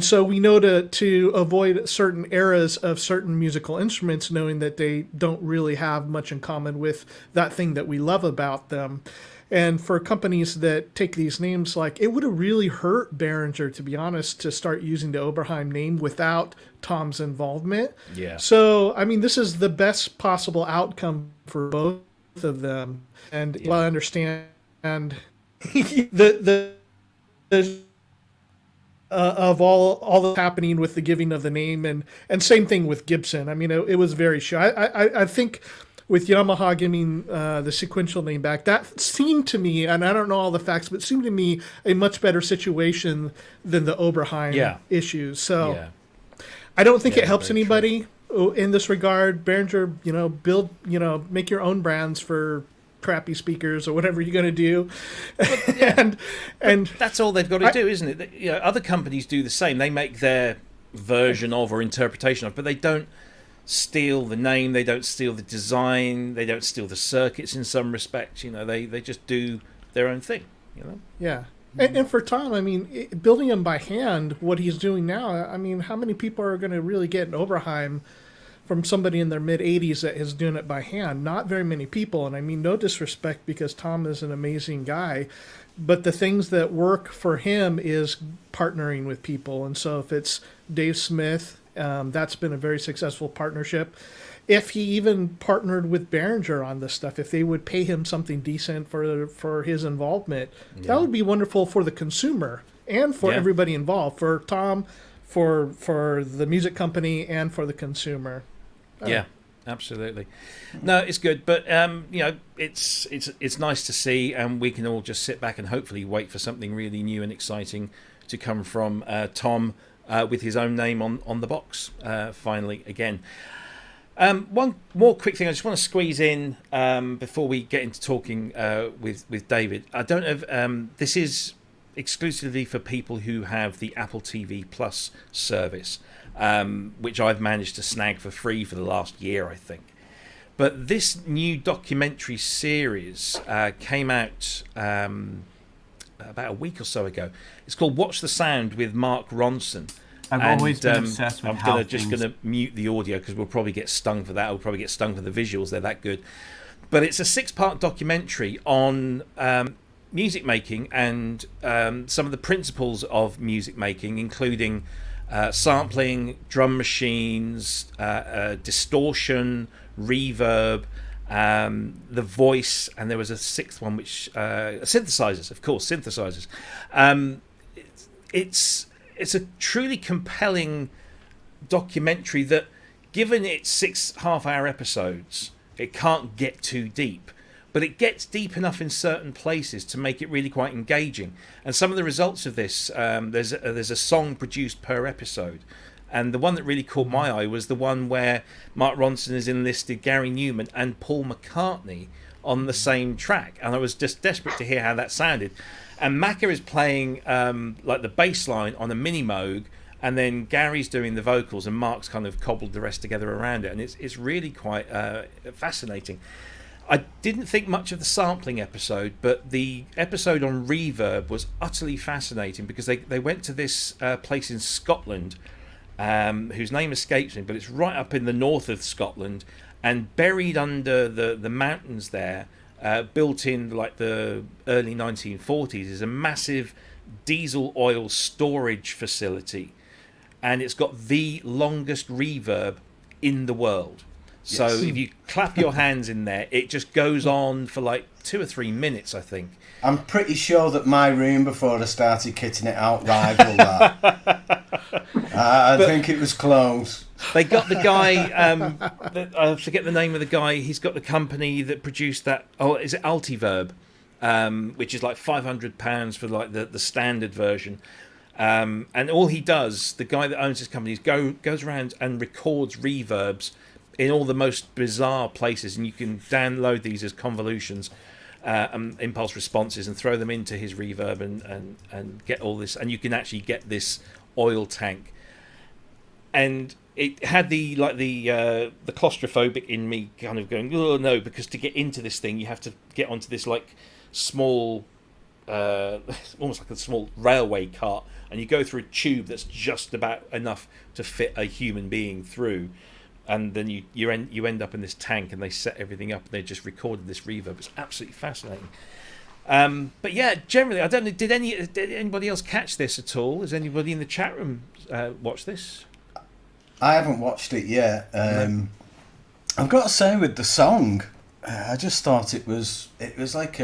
so we know to avoid certain eras of certain musical instruments, knowing that they don't really have much in common with that thing that we love about them. And for companies that take these names, like, it would have really hurt Behringer, to be honest, to start using the Oberheim name without Tom's involvement. Yeah. So, I mean, this is the best possible outcome for both of them. And I understand the of all that's happening with the giving of the name, and same thing with Gibson. I mean, it was very shy. I think with Yamaha giving the sequential name back, that seemed to me, and I don't know all the facts, but it seemed to me a much better situation than the Oberheim issues. So I don't think it helps anybody in this regard. Behringer, build, make your own brands for crappy speakers or whatever you're going to do. and that's all they've got to do, isn't it? Other companies do the same. They make their version of or interpretation of, but they don't steal the name, they don't steal the design, they don't steal the circuits in some respects. They just do their own thing. Yeah. And for Tom, I mean, building him by hand, what he's doing now, I mean, how many people are going to really get an Oberheim from somebody in their mid-80s that is doing it by hand? Not very many people. And I mean, no disrespect, because Tom is an amazing guy, but the things that work for him is partnering with people. And so if it's Dave Smith, that's been a very successful partnership. If he even partnered with Behringer on this stuff, if they would pay him something decent for his involvement, that would be wonderful for the consumer and for everybody involved, for Tom, for the music company, and for the consumer. Yeah, absolutely. No, it's good, but it's nice to see, and we can all just sit back and hopefully wait for something really new and exciting to come from Tom with his own name on the box finally again. One more quick thing I just want to squeeze in before we get into talking with David. I don't know if this is exclusively for people who have the Apple TV Plus service, which I've managed to snag for free for the last year, I think. But this new documentary series came out about a week or so ago. It's called Watch the Sound with Mark Ronson. I've always been obsessed with I'm just going to mute the audio because we'll probably get stung for that. We'll probably get stung for the visuals. They're that good. But it's a 6-part documentary on music making and some of the principles of music making, including sampling, drum machines, distortion, reverb, the voice, and there was a 6th one, which synthesizers, of course, synthesizers. It's a truly compelling documentary that, given its 6 half-hour episodes, it can't get too deep. But it gets deep enough in certain places to make it really quite engaging. And some of the results of this, there's a song produced per episode. And the one that really caught my eye was the one where Mark Ronson has enlisted Gary Newman and Paul McCartney on the same track, and I was just desperate to hear how that sounded. And Macca is playing like the bass line on a Minimoog, and then Gary's doing the vocals, and Mark's kind of cobbled the rest together around it, and it's really quite fascinating. I didn't think much of the sampling episode, but the episode on Reverb was utterly fascinating because they went to this place in Scotland, whose name escapes me, but it's right up in the north of Scotland, and buried under the mountains there, built in like the early 1940s, is a massive diesel oil storage facility, and it's got the longest reverb in the world. So if you clap your hands in there, it just goes on for like 2 or 3 minutes, I think. I'm pretty sure that my room before I started kitting it out rivaled that. I think it was close. They got the guy, I forget the name of the guy, he's got the company that produced that, is it Altiverb, which is like £500 for like the standard version. And all he does, the guy that owns this company, goes around and records reverbs in all the most bizarre places, and you can download these as convolutions, impulse responses, and throw them into his reverb and get all this, and you can actually get this oil tank. And it had the claustrophobic in me kind of going, oh no, because to get into this thing you have to get onto this like small almost like a small railway cart, and you go through a tube that's just about enough to fit a human being through, and then you end up in this tank, and they set everything up, and they just recorded this reverb. It's absolutely fascinating. But yeah, generally, I don't know, did anybody else catch this at all? Has anybody in the chat room watched this? I haven't watched it yet. I've got to say, with the song, I just thought it was like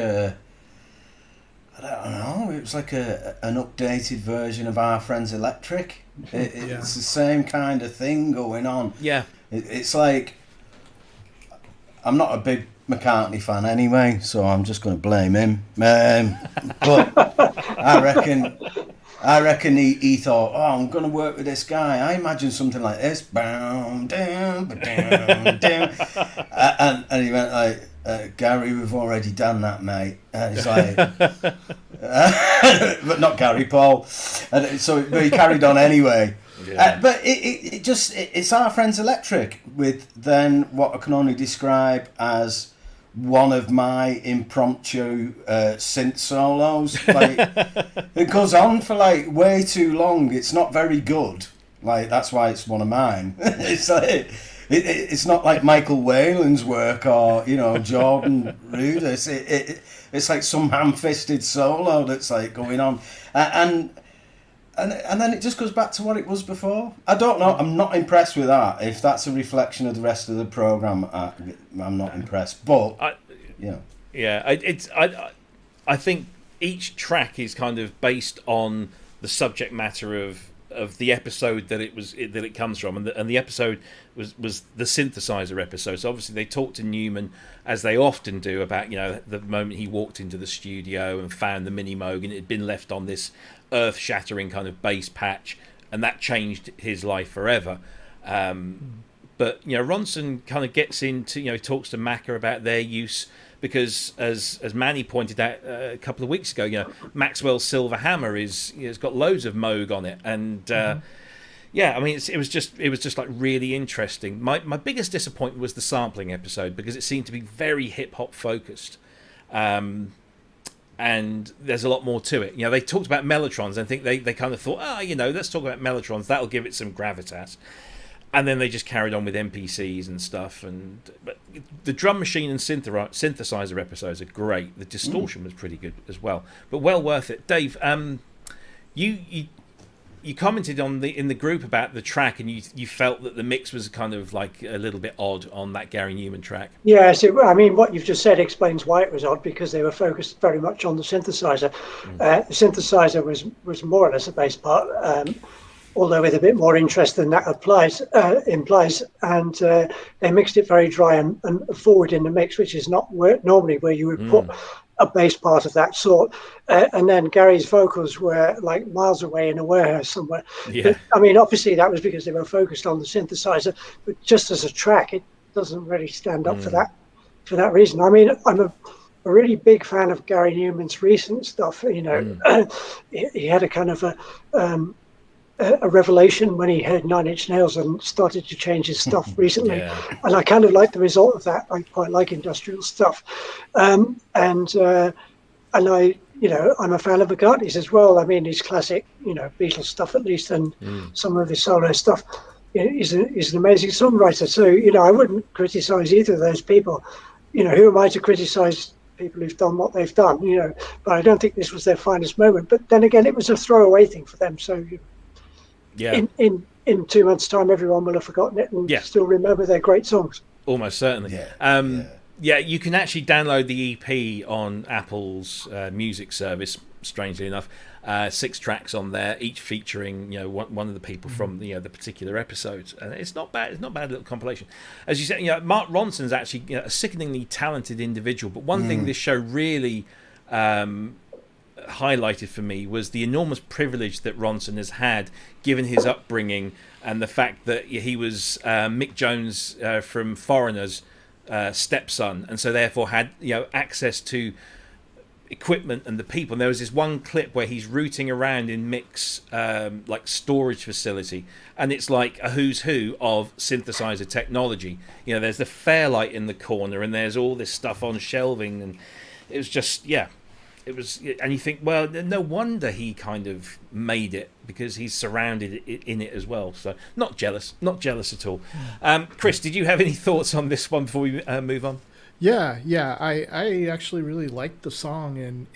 I don't know, it was like an updated version of Our Friends Electric. It's the same kind of thing going on. Yeah. It's like, I'm not a big McCartney fan anyway, so I'm just going to blame him. But I reckon he thought, I'm going to work with this guy. I imagine something like this. And he went like, Gary, we've already done that, mate. And he's like, but not Gary, Paul. And so but he carried on anyway. Yeah. But it's Our Friends Electric with then what I can only describe as one of my impromptu synth solos. Like, it goes on for like way too long. It's not very good. Like, that's why it's one of mine. It's like it's not like Michael Whalen's work or Jordan Rudess. It's like some ham-fisted solo that's like going on, and then it just goes back to what it was before. I don't know. I'm not impressed with that. If that's a reflection of the rest of the program, I'm not impressed. But I think each track is kind of based on the subject matter of the episode that it comes from, and the episode was the synthesizer episode. So obviously they talked to Newman, as they often do, about the moment he walked into the studio and found the Minimoog, and it had been left on this earth-shattering kind of bass patch, and that changed his life forever. But Ronson kind of gets into talks to Macca about their use, because as Manny pointed out a couple of weeks ago, Maxwell's Silver Hammer it's got loads of Moog on it, and I mean it was just like really interesting. My biggest disappointment was the sampling episode, because it seemed to be very hip hop focused. And there's a lot more to it. They talked about mellotrons. I think they kind of thought, let's talk about mellotrons. That'll give it some gravitas. And then they just carried on with MPCs and stuff. But the drum machine and synthesizer episodes are great. The distortion was pretty good as well, but well worth it. Dave, you commented in the group about the track, and you felt that the mix was kind of like a little bit odd on that Gary Newman track. Yeah, so I mean, what you've just said explains why it was odd, because they were focused very much on the synthesizer. The synthesizer was more or less a bass part, although with a bit more interest than that implies, and they mixed it very dry and forward in the mix, which is not normally where you would put a bass part of that sort, and then Gary's vocals were like miles away in a warehouse somewhere. Yeah. But, I mean, obviously that was because they were focused on the synthesizer, but just as a track, it doesn't really stand up for that reason. I mean, I'm a really big fan of Gary Newman's recent stuff. You know, he had a kind of a revelation when he heard Nine Inch Nails and started to change his stuff recently. And I kind of like the result of that. I quite like industrial stuff. And I, you know, I'm a fan of McCartney's as well. I mean, his classic, you know, Beatles stuff at least, and some of his solo stuff. He's an amazing songwriter. So, you know, I wouldn't criticize either of those people. You know, who am I to criticize people who've done what they've done, you know? But I don't think this was their finest moment. But then again, it was a throwaway thing for them. So, in 2 months' time, everyone will have forgotten it and still remember their great songs. Almost certainly. Yeah, you can actually download the EP on Apple's music service. Strangely enough, 6 tracks on there, each featuring, you know, one of the people from the particular episodes, and it's not bad. It's not a bad little compilation. As you said, you know, Mark Ronson's actually, you know, a sickeningly talented individual. But one thing this show really highlighted for me was the enormous privilege that Ronson has had, given his upbringing and the fact that he was Mick Jones from Foreigners' stepson, and so therefore had, you know, access to equipment and the people. And there was this one clip where he's rooting around in Mick's like storage facility, and it's like a who's who of synthesizer technology. You know, there's the Fairlight in the corner, and there's all this stuff on shelving, and it was just it was. And you think, well, no wonder he kind of made it, because he's surrounded in it as well. So not jealous at all. Cryss, did you have any thoughts on this one before we move on? Yeah. I actually really liked the song, and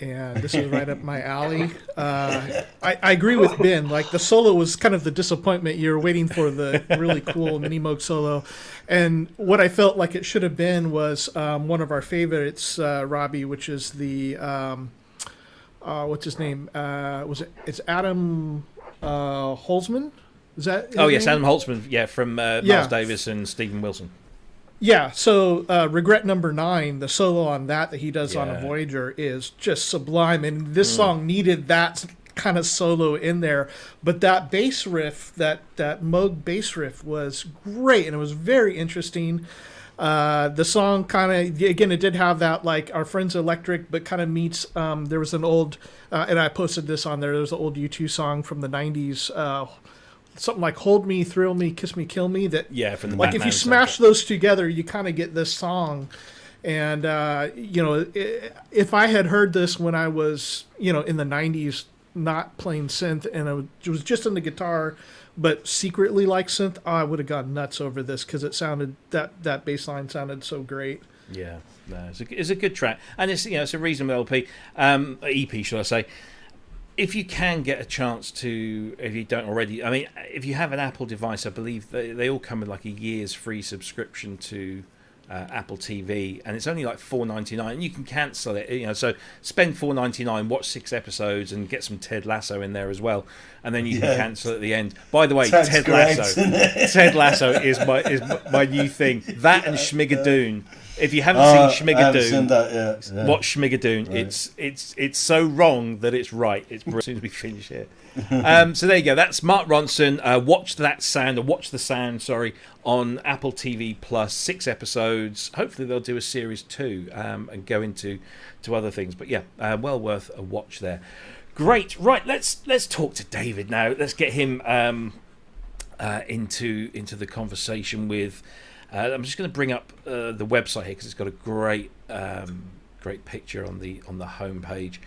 this is right up my alley. I agree with Ben. Like, the solo was kind of the disappointment. You're waiting for the really cool Minimoog solo, and what I felt like it should have been was one of our favorites, Robbie, which is the what's his name? It's Adam Holzman? Is that his name? Adam Holtzman, from Miles Davis and Stephen Wilson. Yeah, so Regret Number 9, the solo on that he does on a Voyager is just sublime, and this song needed that kind of solo in there. But that bass riff, that Moog bass riff, was great, and it was very interesting. The song kind of, again, it did have that, like, Our Friends Electric, but kind of meets, there was an old, and I posted this on there, there was an old U2 song from the 90s, something like Hold Me, Thrill Me, Kiss Me, Kill Me, that, from the like, Batman if you smash those together, you kind of get this song. And you know, if I had heard this when I was, you know, in the 90s, not playing synth, and it was just on the guitar but secretly like synth, I would have gone nuts over this, because it sounded, that bass line sounded so great. It's a good track, and it's, you know, it's a reasonable EP, should I say. If you can get a chance to, if you don't already, I mean, if you have an Apple device, I believe they all come with like a year's free subscription to Apple TV, and it's only like $4.99, and you can cancel it. You know, so spend $4.99, watch 6 episodes, and get some Ted Lasso in there as well, and then you can cancel at the end. By the way, Ted Lasso is my new thing. That and Schmigadoon. If you haven't seen Schmigadoon, watch Schmigadoon. Right. It's so wrong that it's right. It's as soon as we finish here. So there you go. That's Mark Ronson. Watch the sound. On Apple TV Plus, 6 episodes. Hopefully they'll do a series 2 and go into other things. But well worth a watch there. Great. Right. Let's talk to David now. Let's get him into the conversation with. I'm just going to bring up the website here, because it's got a great picture on the homepage.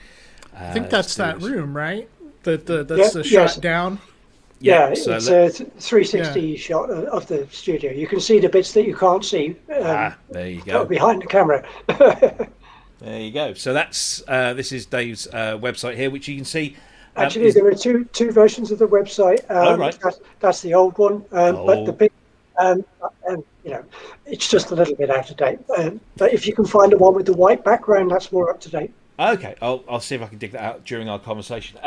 I think that's that room, right? That's the shot down. It's a 360 shot of the studio. You can see the bits that you can't see. There you go. Behind the camera. There you go. So that's this is Dave's website here, which you can see. Actually, there are two versions of the website. Right. That's the old one, but the big. You know, it's just a little bit out of date. But if you can find the one with the white background, that's more up to date. Okay, I'll see if I can dig that out during our conversation.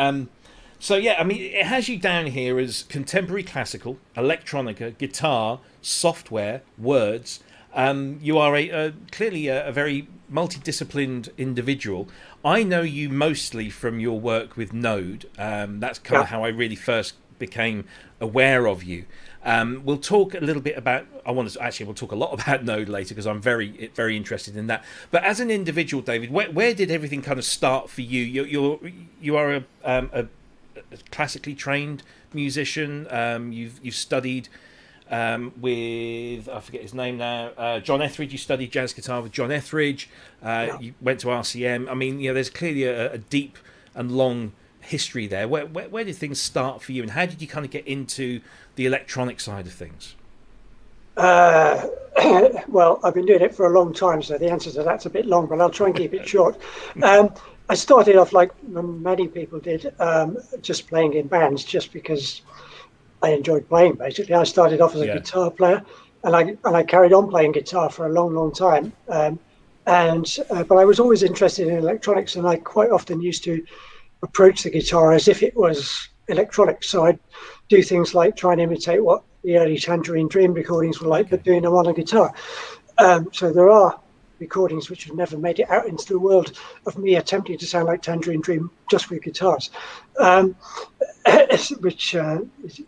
So I mean, it has you down here as contemporary classical, electronica, guitar, software, words, You are clearly a very multidisciplined individual. I know you mostly from your work with Node. That's kind of how I really first became aware of you. We'll talk a little bit about. We'll talk a lot about Node later because I'm very, very interested in that. But as an individual, David, where did everything kind of start for you? You are a classically trained musician. You've studied with, I forget his name now, John Etheridge. You studied jazz guitar with John Etheridge. You went to RCM. I mean, there's clearly a deep and long history there. Where did things start for you, and how did you kind of get into the electronic side of things? Well, I've been doing it for a long time, so the answer to that's a bit long, but I'll try and keep it short. I started off like many people did, just playing in bands, just because I enjoyed playing. Basically, I started off as a guitar player, and I carried on playing guitar for a long, long time. But I was always interested in electronics, and I quite often used to approach the guitar as if it was electronic. So I'd do things like try and imitate what the early Tangerine Dream recordings were like, but doing them on a guitar. So there are recordings which have never made it out into the world of me attempting to sound like Tangerine Dream just with guitars, which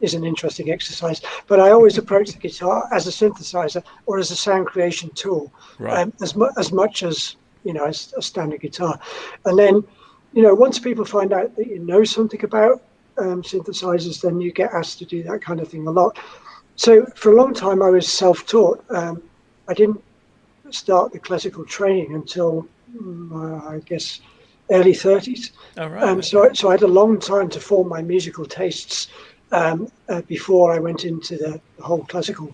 is an interesting exercise. But I always approach the guitar as a synthesizer or as a sound creation tool, as much as as a standard guitar. And then once people find out that you know something about synthesizers, then you get asked to do that kind of thing a lot. So for a long time I was self-taught. I didn't start the classical training until I guess early 30s. So I had a long time to form my musical tastes before I went into the whole classical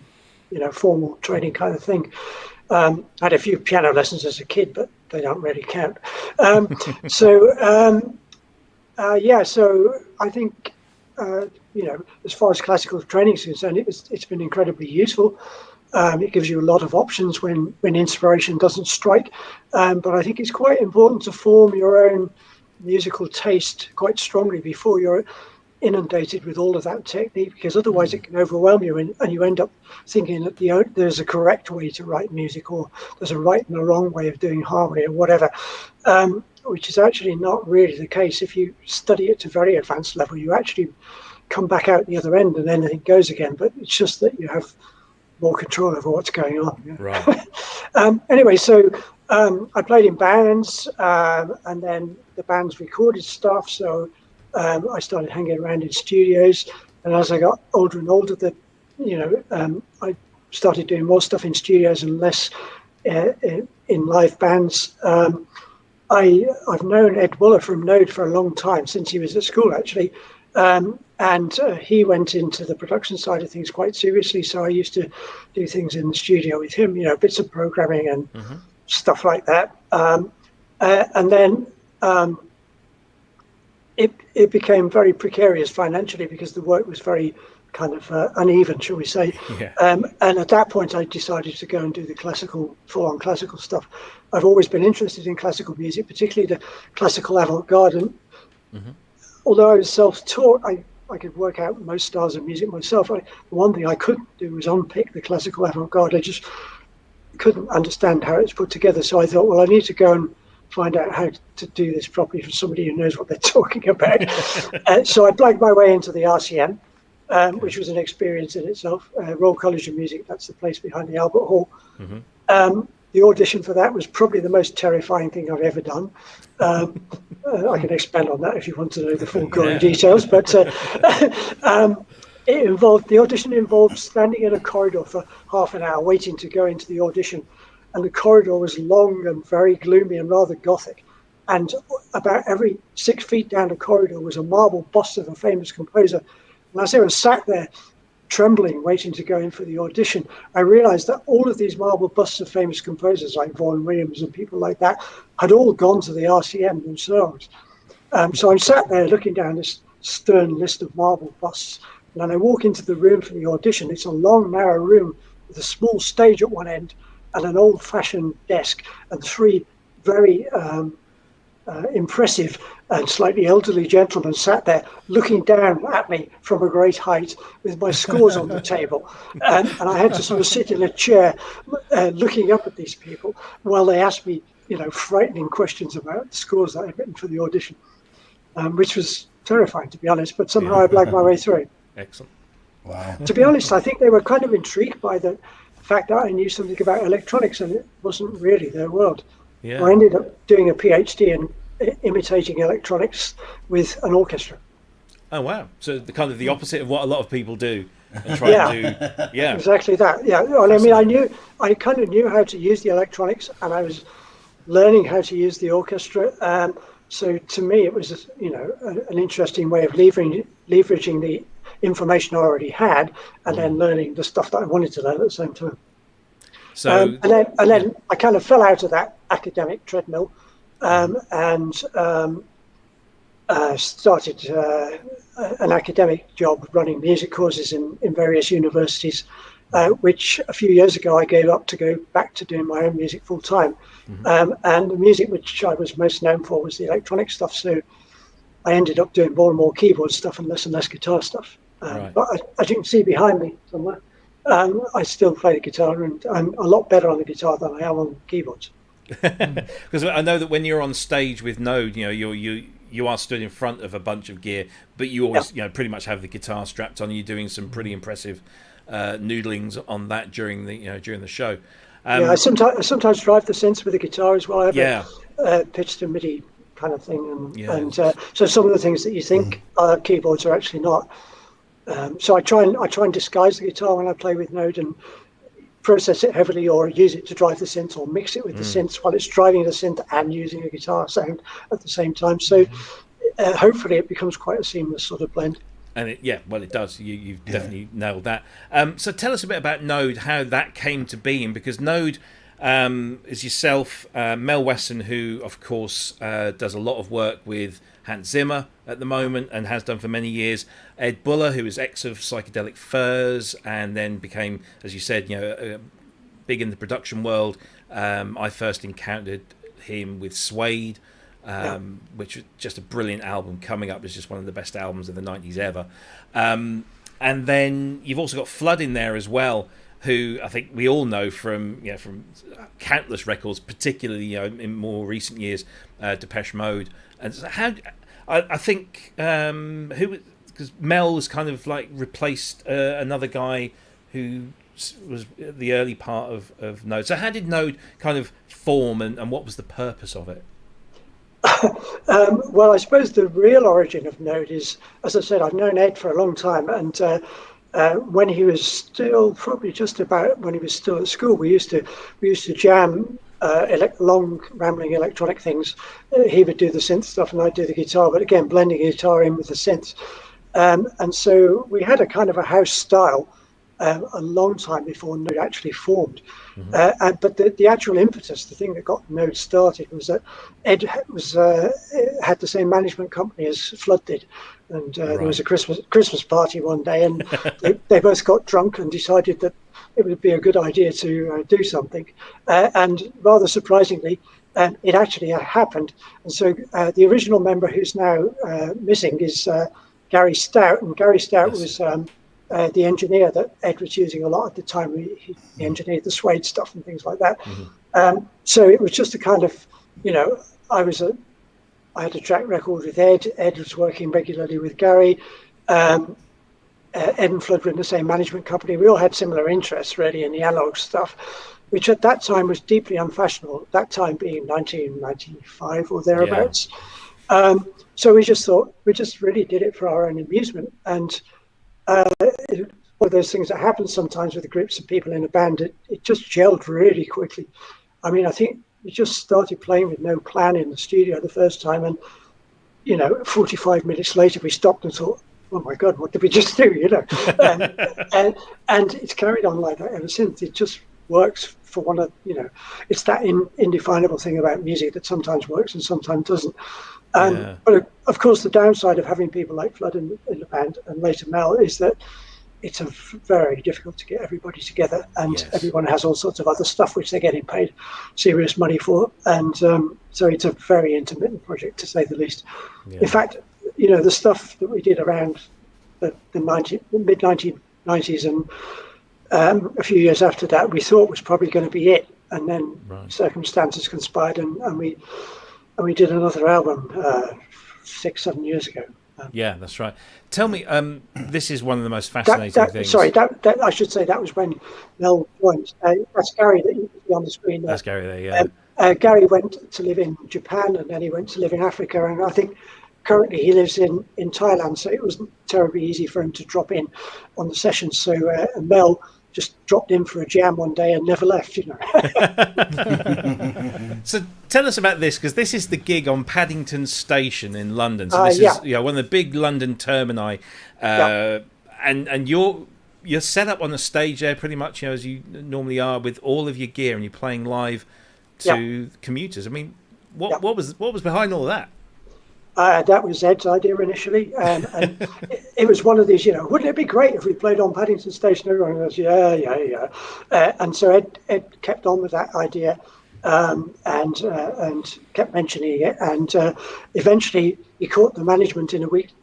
formal training kind of thing. I had a few piano lessons as a kid, but they don't really count. So I think as far as classical training is concerned, it's been incredibly useful. It gives you a lot of options when inspiration doesn't strike. But I think it's quite important to form your own musical taste quite strongly before you're inundated with all of that technique, because otherwise it can overwhelm you and you end up thinking that there's a correct way to write music, or there's a right and a wrong way of doing harmony or whatever, which is actually not really the case. If you study it to very advanced level, you actually come back out the other end and anything goes again, but it's just that you have more control over what's going on. Right. Anyway, so I played in bands, and then the bands recorded stuff, so I started hanging around in studios, and as I got older and older, I started doing more stuff in studios and less in live bands. I've known Ed Buller from Node for a long time, since he was at school actually, and he went into the production side of things quite seriously, so I used to do things in the studio with him, bits of programming and stuff like that. And then it became very precarious financially because the work was very kind of uneven, shall we say. And at that point I decided to go and do the full-on classical stuff. I've always been interested in classical music, particularly the classical avant-garde, and although I was self-taught, I could work out most styles of music myself. The one thing I couldn't do was unpick the classical avant-garde. I just couldn't understand how it's put together, so I thought, well, I need to go and find out how to do this properly from somebody who knows what they're talking about. So I blagged my way into the RCM, which was an experience in itself. Royal College of Music, that's the place behind the Albert Hall. The audition for that was probably the most terrifying thing I've ever done. I can expand on that if you want to know the full gory details, but the audition involved standing in a corridor for half an hour waiting to go into the audition. And the corridor was long and very gloomy and rather gothic. And about every 6 feet down the corridor was a marble bust of a famous composer. And as I was sat there trembling, waiting to go in for the audition, I realized that all of these marble busts of famous composers like Vaughan Williams and people like that had all gone to the RCM themselves. So I'm sat there looking down this stern list of marble busts. And then I walk into the room for the audition. It's a long, narrow room with a small stage at one end and an old-fashioned desk and three very impressive and slightly elderly gentleman sat there looking down at me from a great height with my scores on the table. And I had to sort of sit in a chair looking up at these people while they asked me, frightening questions about the scores that I'd written for the audition, which was terrifying, to be honest, but somehow I blagged my way through it. Excellent. Wow. To be honest, I think they were kind of intrigued by the fact that I knew something about electronics, and it wasn't really their world. Yeah. I ended up doing a PhD in imitating electronics with an orchestra. Oh wow! So the kind of the opposite of what a lot of people do, and try to do. Exactly that. Yeah. Well, I mean, I kind of knew how to use the electronics, and I was learning how to use the orchestra. So to me, it was an interesting way of leveraging the information I already had, and then learning the stuff that I wanted to learn at the same time. So and then I kind of fell out of that academic treadmill, and started an academic job running music courses in various universities, which a few years ago I gave up to go back to doing my own music full time. And the music which I was most known for was the electronic stuff. So I ended up doing more and more keyboard stuff and less guitar stuff. Right. But as you can see behind me somewhere, I still play the guitar, and I'm a lot better on the guitar than I am on keyboards. Because I know that when you're on stage with Node, you are stood in front of a bunch of gear, but you always pretty much have the guitar strapped on. You're doing some pretty impressive noodlings on that during the show. I sometimes drive the synths with the guitar as well. I have a pitch to MIDI kind of thing, and so some of the things that you think are keyboards are actually not. So I try and disguise the guitar when I play with Node and process it heavily, or use it to drive the synth, or mix it with the synths while it's driving the synth and using a guitar sound at the same time. So hopefully it becomes quite a seamless sort of blend. And it does. You've definitely nailed that. So tell us a bit about Node, how that came to being, because Node is yourself, Mel Wesson, who of course does a lot of work with Hans Zimmer at the moment and has done for many years. Ed Buller, who is ex of Psychedelic Furs and then became, as you said, big in the production world. I first encountered him with Suede, which was just a brilliant album. Coming Up is just one of the best albums of the 90s ever. And then you've also got Flood in there as well, who I think we all know from countless records, particularly in more recent years, Depeche Mode. And so I think because Mel was kind of like replaced another guy who was the early part of Node. So how did Node kind of form, and what was the purpose of it? Well, I suppose the real origin of Node is, as I said, I've known Ed for a long time, and when he was still probably just about when he was still at school, we used to jam long rambling electronic things. He would do the synth stuff and I'd do the guitar, but again blending guitar in with the synths, and so we had a kind of a house style a long time before Node actually formed. But the actual impetus, the thing that got Node started, was that Ed had the same management company as Flood did, and there was a Christmas party one day, and they both got drunk and decided that it would be a good idea to do something, and rather surprisingly, it actually happened. And so the original member, who's now missing, is Gary Stout, and Gary Stout was the engineer that Ed was using a lot at the time. He engineered the Suede stuff and things like that. So it was just a kind of, I had a track record with Ed. Ed was working regularly with Gary. Ed and Flood were in the same management company. We all had similar interests, really, in the analog stuff, which at that time was deeply unfashionable, at that time being 1995 or thereabouts. So we just thought, we just really did it for our own amusement. And one of those things that happens sometimes with groups of people in a band, it just gelled really quickly. I mean, I think we just started playing with no plan in the studio the first time, and 45 minutes later we stopped and thought, oh my God, what did we just do? And it's carried on like that ever since. It just works for one of it's that indefinable thing about music that sometimes works and sometimes doesn't. But of course, the downside of having people like Flood in the band and later Mel is that it's very difficult to get everybody together, and Yes. everyone has all sorts of other stuff which they're getting paid serious money for, and so it's a very intermittent project, to say the least. Yeah. In fact, the stuff that we did around the mid 1990s and a few years after that, we thought was probably going to be it, and then circumstances conspired, and we did another album 6-7 years ago. Yeah, that's right. Tell me, this is one of the most fascinating things. Sorry, that I should say that was when Mel joined. That's Gary that you can see on the screen there. That's Gary there, yeah. Gary went to live in Japan, and then he went to live in Africa, and I think currently he lives in Thailand, so it wasn't terribly easy for him to drop in on the sessions. So Mel just dropped in for a jam one day and never left, So tell us about this, because this is the gig on Paddington Station in London. So this is one of the big London termini, and you're set up on the stage there pretty much as you normally are, with all of your gear, and you're playing live to commuters. I mean, what was behind all that? That was Ed's idea initially, and it was one of these, wouldn't it be great if we played on Paddington Station? Everyone goes, yeah. And so Ed kept on with that idea, and kept mentioning it, and eventually he caught the management in a weak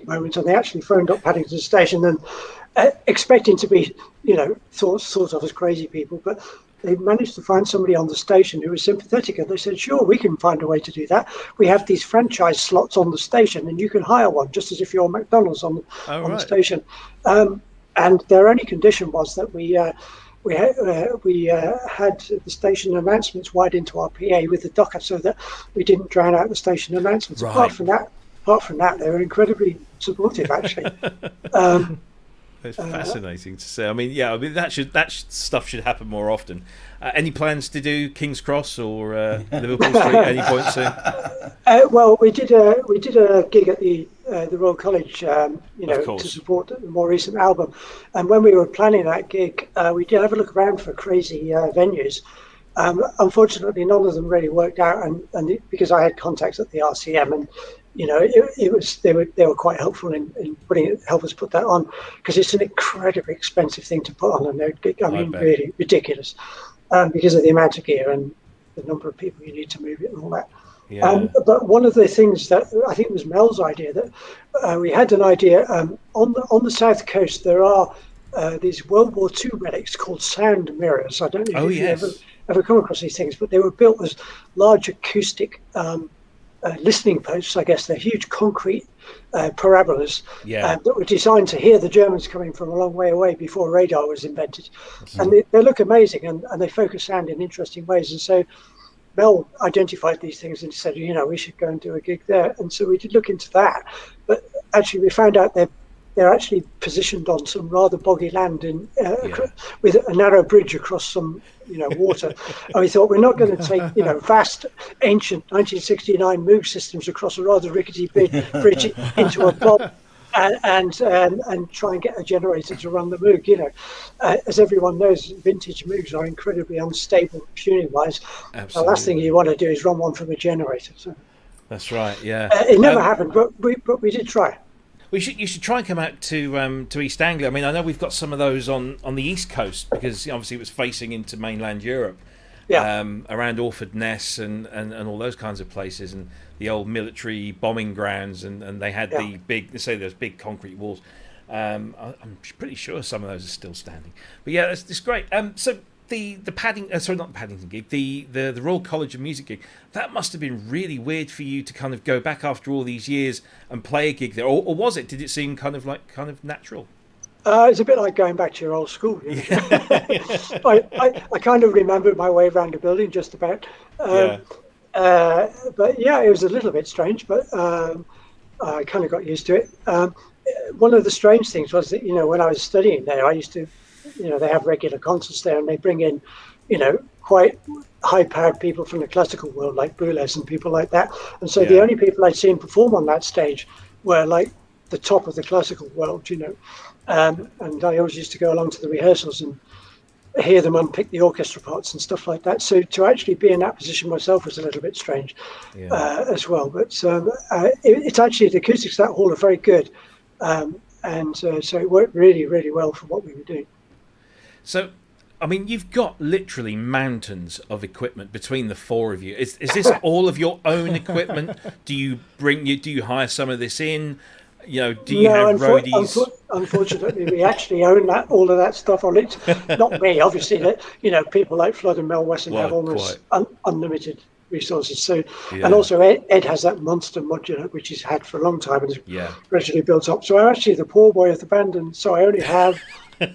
moment, and they actually phoned up Paddington Station and expecting to be, thought of as crazy people, but they managed to find somebody on the station who was sympathetic, and they said, sure, we can find a way to do that. We have these franchise slots on the station, and you can hire one just as if you're McDonald's on the station. And their only condition was that we had the station announcements wide into our PA with the docker, so that we didn't drown out the station announcements. Right. Apart from that, they were incredibly supportive, actually. It's fascinating to see. I mean, that stuff should happen more often. Any plans to do King's Cross or Liverpool Street at any point soon? Well, we did a gig at the Royal College, to support the more recent album. And when we were planning that gig, we did have a look around for crazy venues. Unfortunately, none of them really worked out, and because I had contacts at the RCM, and they were quite helpful in help us put that on, because it's an incredibly expensive thing to put on, and really ridiculous, because of the amount of gear and the number of people you need to move it and all that. Yeah. But one of the things that I think was Mel's idea, that we had an idea on the south coast. There are these World War II relics called sound mirrors. I don't know if you've ever come across these things, but they were built as large acoustic listening posts. I guess they're huge concrete parabolas that were designed to hear the Germans coming from a long way away before radar was invented. And they look amazing, and they focus sound in interesting ways. And so Mel identified these things and said, we should go and do a gig there. And so we did look into that, but actually we found out they're actually positioned on some rather boggy land with a narrow bridge across some water. And we thought, we're not going to take vast ancient 1969 Moog systems across a rather rickety bridge into a bob and try and get a generator to run the Moog. As everyone knows, vintage Moogs are incredibly unstable tuning wise. The last thing you want to do is run one from a generator. So that's right. Yeah, it never happened, but we did try. You should try and come out to East Anglia. I mean, I know we've got some of those on the East Coast, because obviously it was facing into mainland Europe, around Orford Ness and all those kinds of places, and the old military bombing grounds, and they had those big concrete walls. I'm pretty sure some of those are still standing. But yeah, it's great. So the Paddington gig, the Royal College of Music gig, that must have been really weird for you to kind of go back after all these years and play a gig there, or was it? Did it seem kind of natural? It's a bit like going back to your old school. I kind of remembered my way around the building just about. But it was a little bit strange, but I kind of got used to it. One of the strange things was that, when I was studying there, I used to, they have regular concerts there, and they bring in, quite high-powered people from the classical world, like Boulez and people like that. And so the only people I'd seen perform on that stage were like the top of the classical world, and I always used to go along to the rehearsals and hear them unpick the orchestra parts and stuff like that. So to actually be in that position myself was a little bit strange as well. But it's actually, the acoustics of that hall are very good. and so it worked really, really well for what we were doing. So, I mean, you've got literally mountains of equipment between the four of you. Is this all of your own equipment? Do you hire some of this in? Do you have roadies? Unfortunately, we actually own all of that stuff on it. Not me, obviously. People like Flood and Mel Wesson have almost unlimited resources. So, and also Ed has that monster modular which he's had for a long time and has gradually built up. So I'm actually the poor boy of the band, and so I only have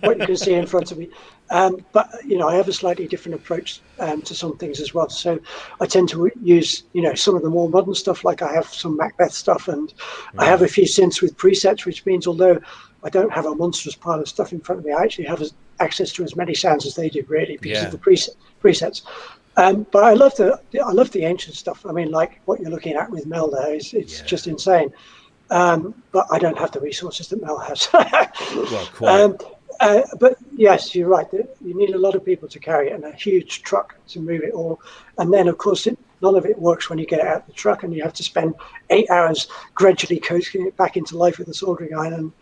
what you can see in front of me. But I have a slightly different approach to some things as well. So I tend to use some of the more modern stuff, like I have some Macbeth stuff, and I have a few synths with presets, which means although I don't have a monstrous pile of stuff in front of me, I actually have access to as many sounds as they do, really, because of the presets. But I love the ancient stuff. I mean, like what you're looking at with Mel there, it's just insane. But I don't have the resources that Mel has. Well, quite. But yes, you're right. You need a lot of people to carry it and a huge truck to move it all. And then, of course, none of it works when you get it out of the truck, and you have to spend 8 hours gradually coaxing it back into life with a soldering iron and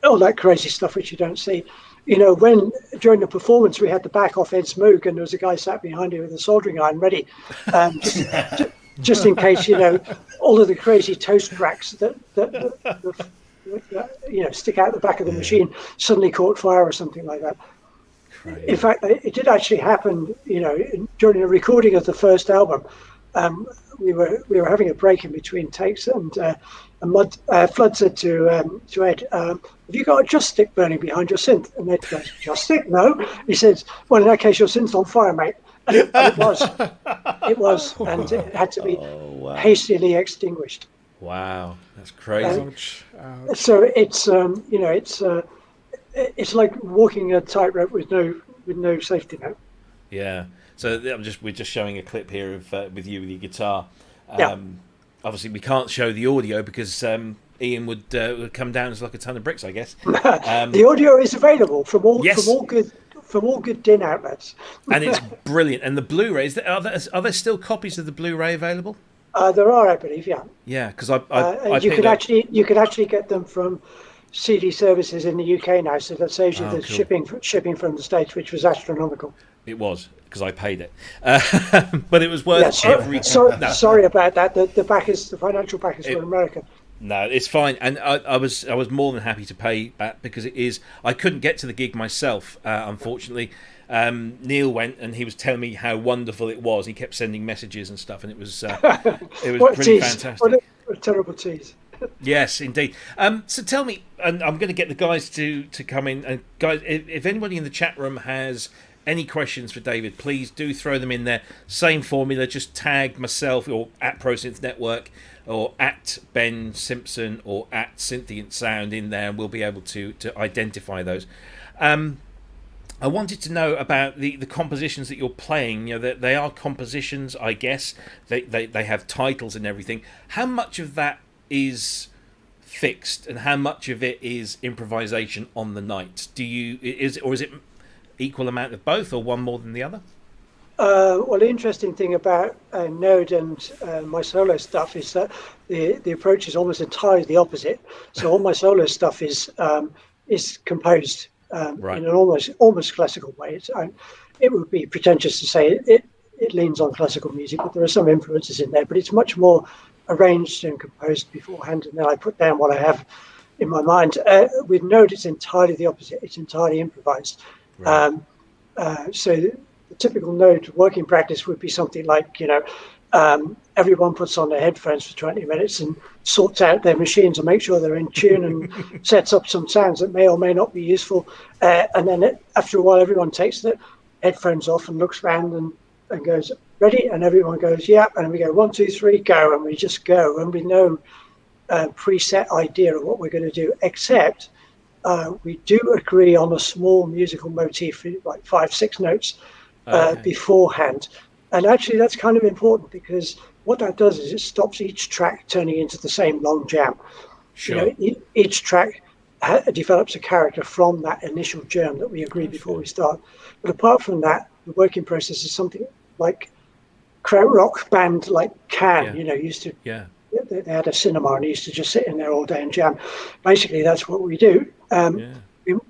all that crazy stuff which you don't see. When during the performance we had the back off Ed's Moog, and there was a guy sat behind him with a soldering iron ready, just in case all of the crazy toast racks that stick out the back of the machine suddenly caught fire or something like that. Crazy. In fact, it did actually happen. During the recording of the first album, we were having a break in between takes, and Flood said to Ed, "Have you got a just stick burning behind your synth?" And Ed goes, "Just stick? No." He says, "Well, in that case, your synth's on fire, mate." And it was, and it had to be hastily extinguished. Wow, that's crazy. So it's like walking a tightrope with no safety net. Yeah. So we're just showing a clip here of with you with your guitar. Obviously, we can't show the audio because Ian would come down as like a ton of bricks, I guess. The audio is available from all good DIN outlets, and it's brilliant. And the Blu-rays, are there still copies of the Blu-ray available? There are, I believe, yeah. Yeah, because you could actually get them from CD services in the UK now, so that saves you the shipping from the States, which was astronomical. It was, because I paid it, but it was worth every. Sorry about that. The financial back is for America. No, it's fine, and I was more than happy to pay that because it is. I couldn't get to the gig myself, unfortunately. Neil went and he was telling me how wonderful it was. He kept sending messages and stuff, and it was pretty fantastic. What a terrible tease. Yes, indeed. So tell me, and I'm going to get the guys to come in. And guys, if anybody in the chat room has any questions for David, please do throw them in there. Same formula, just tag myself or at Synth Network or at Ben Simpson or at Synthient Sound in there, and we'll be able to identify those. I wanted to know about the compositions that you're playing. They are compositions, I guess. They have titles and everything. How much of that is fixed, and how much of it is improvisation on the night? Is it equal amount of both, or one more than the other? Well, the interesting thing about Node and my solo stuff is that the approach is almost entirely the opposite. So all my solo stuff is composed in an almost classical way. It would be pretentious to say it leans on classical music, but there are some influences in there. But it's much more arranged and composed beforehand, and then I put down what I have in my mind. With Node, it's entirely the opposite. It's entirely improvised. Right. So the typical Node working practice would be something like, everyone puts on their headphones for 20 minutes and sorts out their machines and makes sure they're in tune and sets up some sounds that may or may not be useful. And then after a while, everyone takes the headphones off and looks around and goes, ready? And everyone goes, yeah. And we go, 1, 2, 3, go. And we just go. And with no preset idea of what we're going to do, except we do agree on a small musical motif, like 5, 6 notes beforehand. And actually, that's kind of important because what that does is it stops each track turning into the same long jam. Sure. Each track develops a character from that initial germ that we agree before we start. But apart from that, the working process is something like krautrock band like Can, used to they had a cinema and used to just sit in there all day and jam. Basically, that's what we do.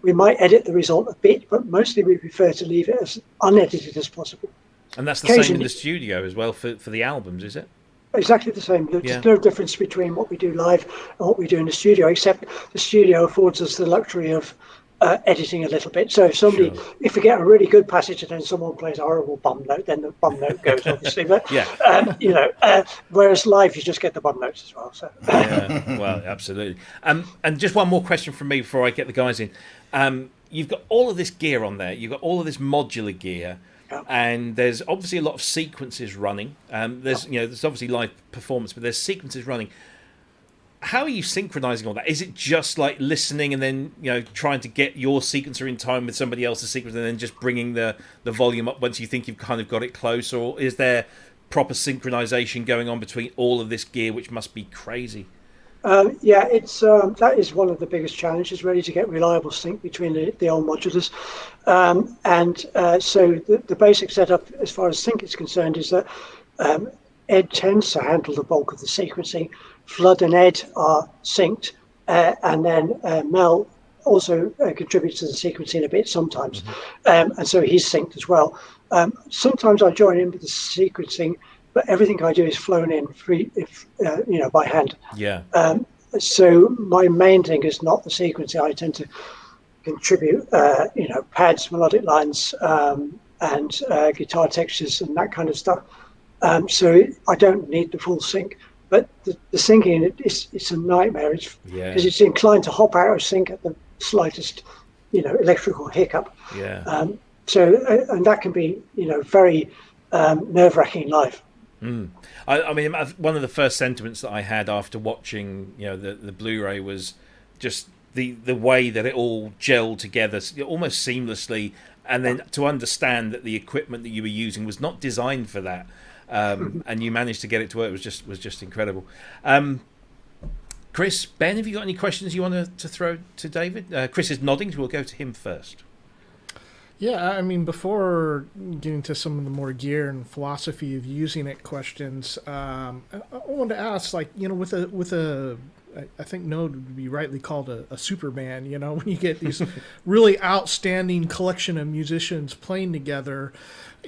We might edit the result a bit, but mostly we prefer to leave it as unedited as possible. And that's the same in the studio as well for the albums, is it? Exactly the same. There's no difference between what we do live and what we do in the studio, except the studio affords us the luxury of editing a little bit. So if we get a really good passage and then someone plays a horrible bum note, then the bum note goes, obviously. But whereas live you just get the bum notes as well. So well, absolutely. And just one more question from me before I get the guys in. You've got all of this gear on there. You've got all of this modular gear. And there's obviously a lot of sequences running. There's obviously live performance, but there's sequences running. How are you synchronizing all that? Is it just like listening and then trying to get your sequencer in time with somebody else's sequence and then just bringing the volume up once you think you've kind of got it close, or is there proper synchronization going on between all of this gear, which must be crazy? It's that is one of the biggest challenges, really, to get reliable sync between the old modulars. So the basic setup, as far as sync is concerned, is that Ed tends to handle the bulk of the sequencing. Flood and Ed are synced, and then Mel also contributes to the sequencing a bit sometimes, and so he's synced as well. Sometimes I join in with the sequencing, but everything I do is flown in by hand. So my main thing is not the sequencing. I tend to contribute, pads, melodic lines, and guitar textures and that kind of stuff. So I don't need the full sync. But the syncing, it's a nightmare. Because it's inclined to hop out of sync at the slightest, electrical hiccup. So and that can be, very nerve-wracking live. I mean, one of the first sentiments that I had after watching, the Blu-ray was just the way that it all gelled together, almost seamlessly, and then to understand that the equipment that you were using was not designed for that, and you managed to get it to work was just incredible. Cryss, Ben, have you got any questions you want to throw to David? Cryss is nodding, so we'll go to him first. Yeah, I mean, before getting to some of the more gear and philosophy of using it questions, I wanted to ask, with a I think Node would be rightly called a super band, when you get these really outstanding collection of musicians playing together,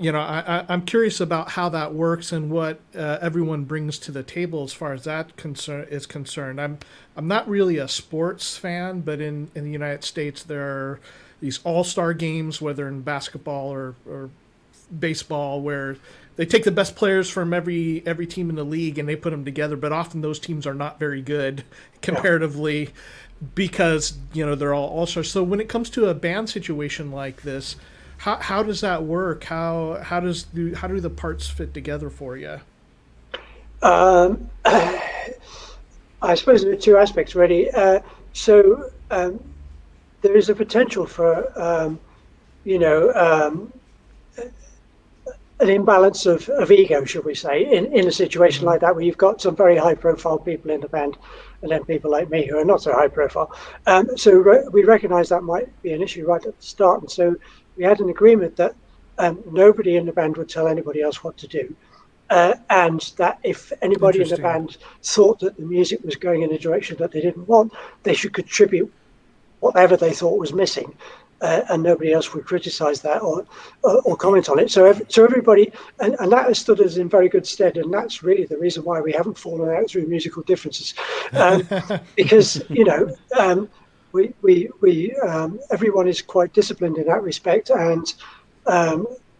I'm curious about how that works and what everyone brings to the table as far as that is concerned. I'm not really a sports fan, but in the United States there are these all-star games, whether in basketball or baseball, where they take the best players from every team in the league and they put them together, but often those teams are not very good comparatively because they're all-stars. So when it comes to a band situation like this, how does that work? How do the parts fit together for you? I suppose there are two aspects, really. There is a potential for an imbalance of ego, should we say, in a situation like that, where you've got some very high profile people in the band and then people like me who are not so high profile. So we recognize that might be an issue right at the start, and so we had an agreement that nobody in the band would tell anybody else what to do, and that if anybody in the band thought that the music was going in a direction that they didn't want, they should contribute whatever they thought was missing, and nobody else would criticize that or comment on it. So everybody, and that has stood us in very good stead, and that's really the reason why we haven't fallen out through musical differences, because we everyone is quite disciplined in that respect, and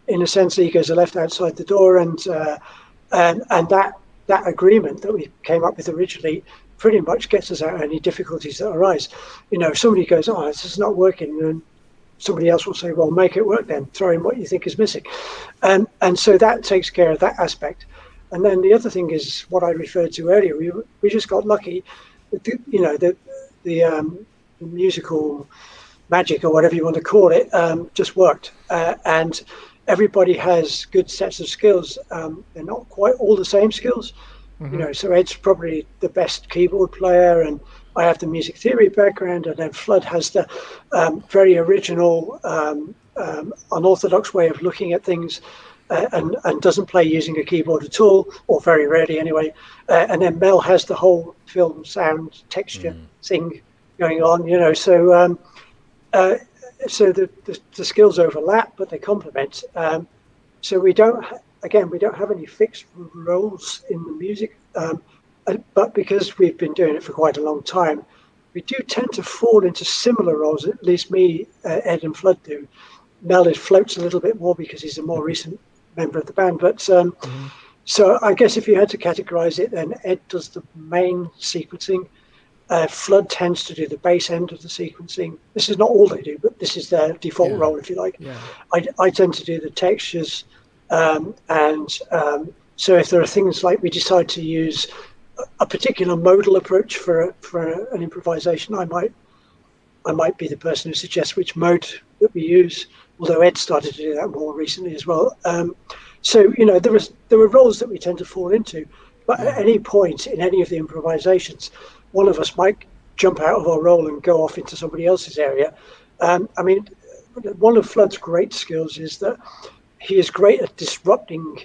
in a sense egos are left outside the door, and that agreement that we came up with originally pretty much gets us out of any difficulties that arise. If somebody goes, "Oh, this is not working," and somebody else will say, "Well, make it work then. Throw in what you think is missing," and so that takes care of that aspect. And then the other thing is what I referred to earlier. We just got lucky. The musical magic, or whatever you want to call it, just worked, and everybody has good sets of skills. They're not quite all the same skills. So Ed's probably the best keyboard player, and I have the music theory background, and then Flood has the very original, unorthodox way of looking at things. and doesn't play using a keyboard at all, or very rarely anyway. And then Mel has the whole film sound texture thing going on, so the skills overlap, but they complement. So we don't have any fixed roles in the music, but because we've been doing it for quite a long time, we do tend to fall into similar roles. At least me, Ed, and Flood do. Mel floats a little bit more because he's a more recent member of the band. But so I guess if you had to categorize it, then Ed does the main sequencing. Flood tends to do the bass end of the sequencing. This is not all they do, but this is their default role, if you like. Yeah. I tend to do the textures, so if there are things like we decide to use a particular modal approach for an improvisation, I might be the person who suggests which mode that we use. Although Ed started to do that more recently as well. So there are roles that we tend to fall into, but at any point in any of the improvisations, one of us might jump out of our role and go off into somebody else's area. One of Flood's great skills is that he is great at disrupting,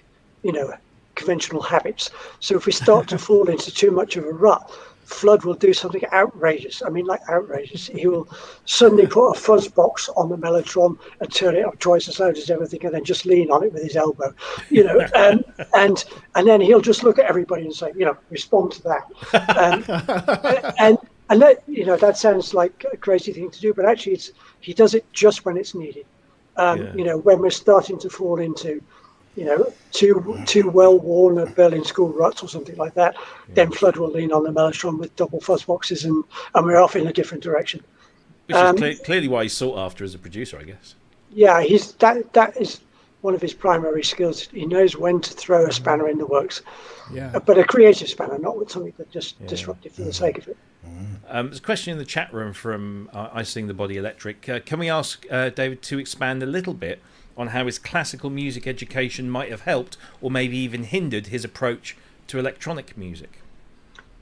conventional habits. So if we start to fall into too much of a rut, Flood will do something outrageous. Outrageous. He will suddenly put a fuzz box on the mellotron and turn it up twice as loud as everything, and then just lean on it with his elbow, and then he'll just look at everybody and say, respond to that. And that, that sounds like a crazy thing to do, but actually he does it just when it's needed. When we're starting to fall into too well-worn Berlin school ruts or something like that, then Flood will lean on the mellotron with double fuzz boxes, and we're off in a different direction. Which is clearly why he's sought after as a producer, I guess. Yeah, that is one of his primary skills. He knows when to throw a spanner in the works, but a creative spanner, not something that's just disruptive for the sake of it. There's a question in the chat room from I Sing the Body Electric. Can we ask David to expand a little bit on how his classical music education might have helped or maybe even hindered his approach to electronic music?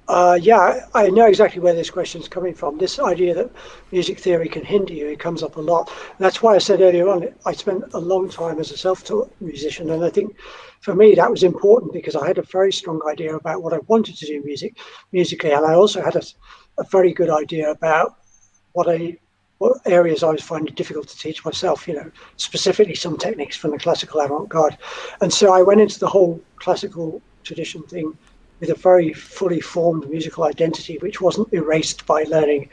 I know exactly where this question's coming from. This idea that music theory can hinder you, it comes up a lot. That's why I said earlier on, I spent a long time as a self-taught musician, and I think for me that was important because I had a very strong idea about what I wanted to do musically, and I also had a very good idea about what areas I was finding difficult to teach myself, specifically some techniques from the classical avant-garde. And so I went into the whole classical tradition thing with a very fully formed musical identity, which wasn't erased by learning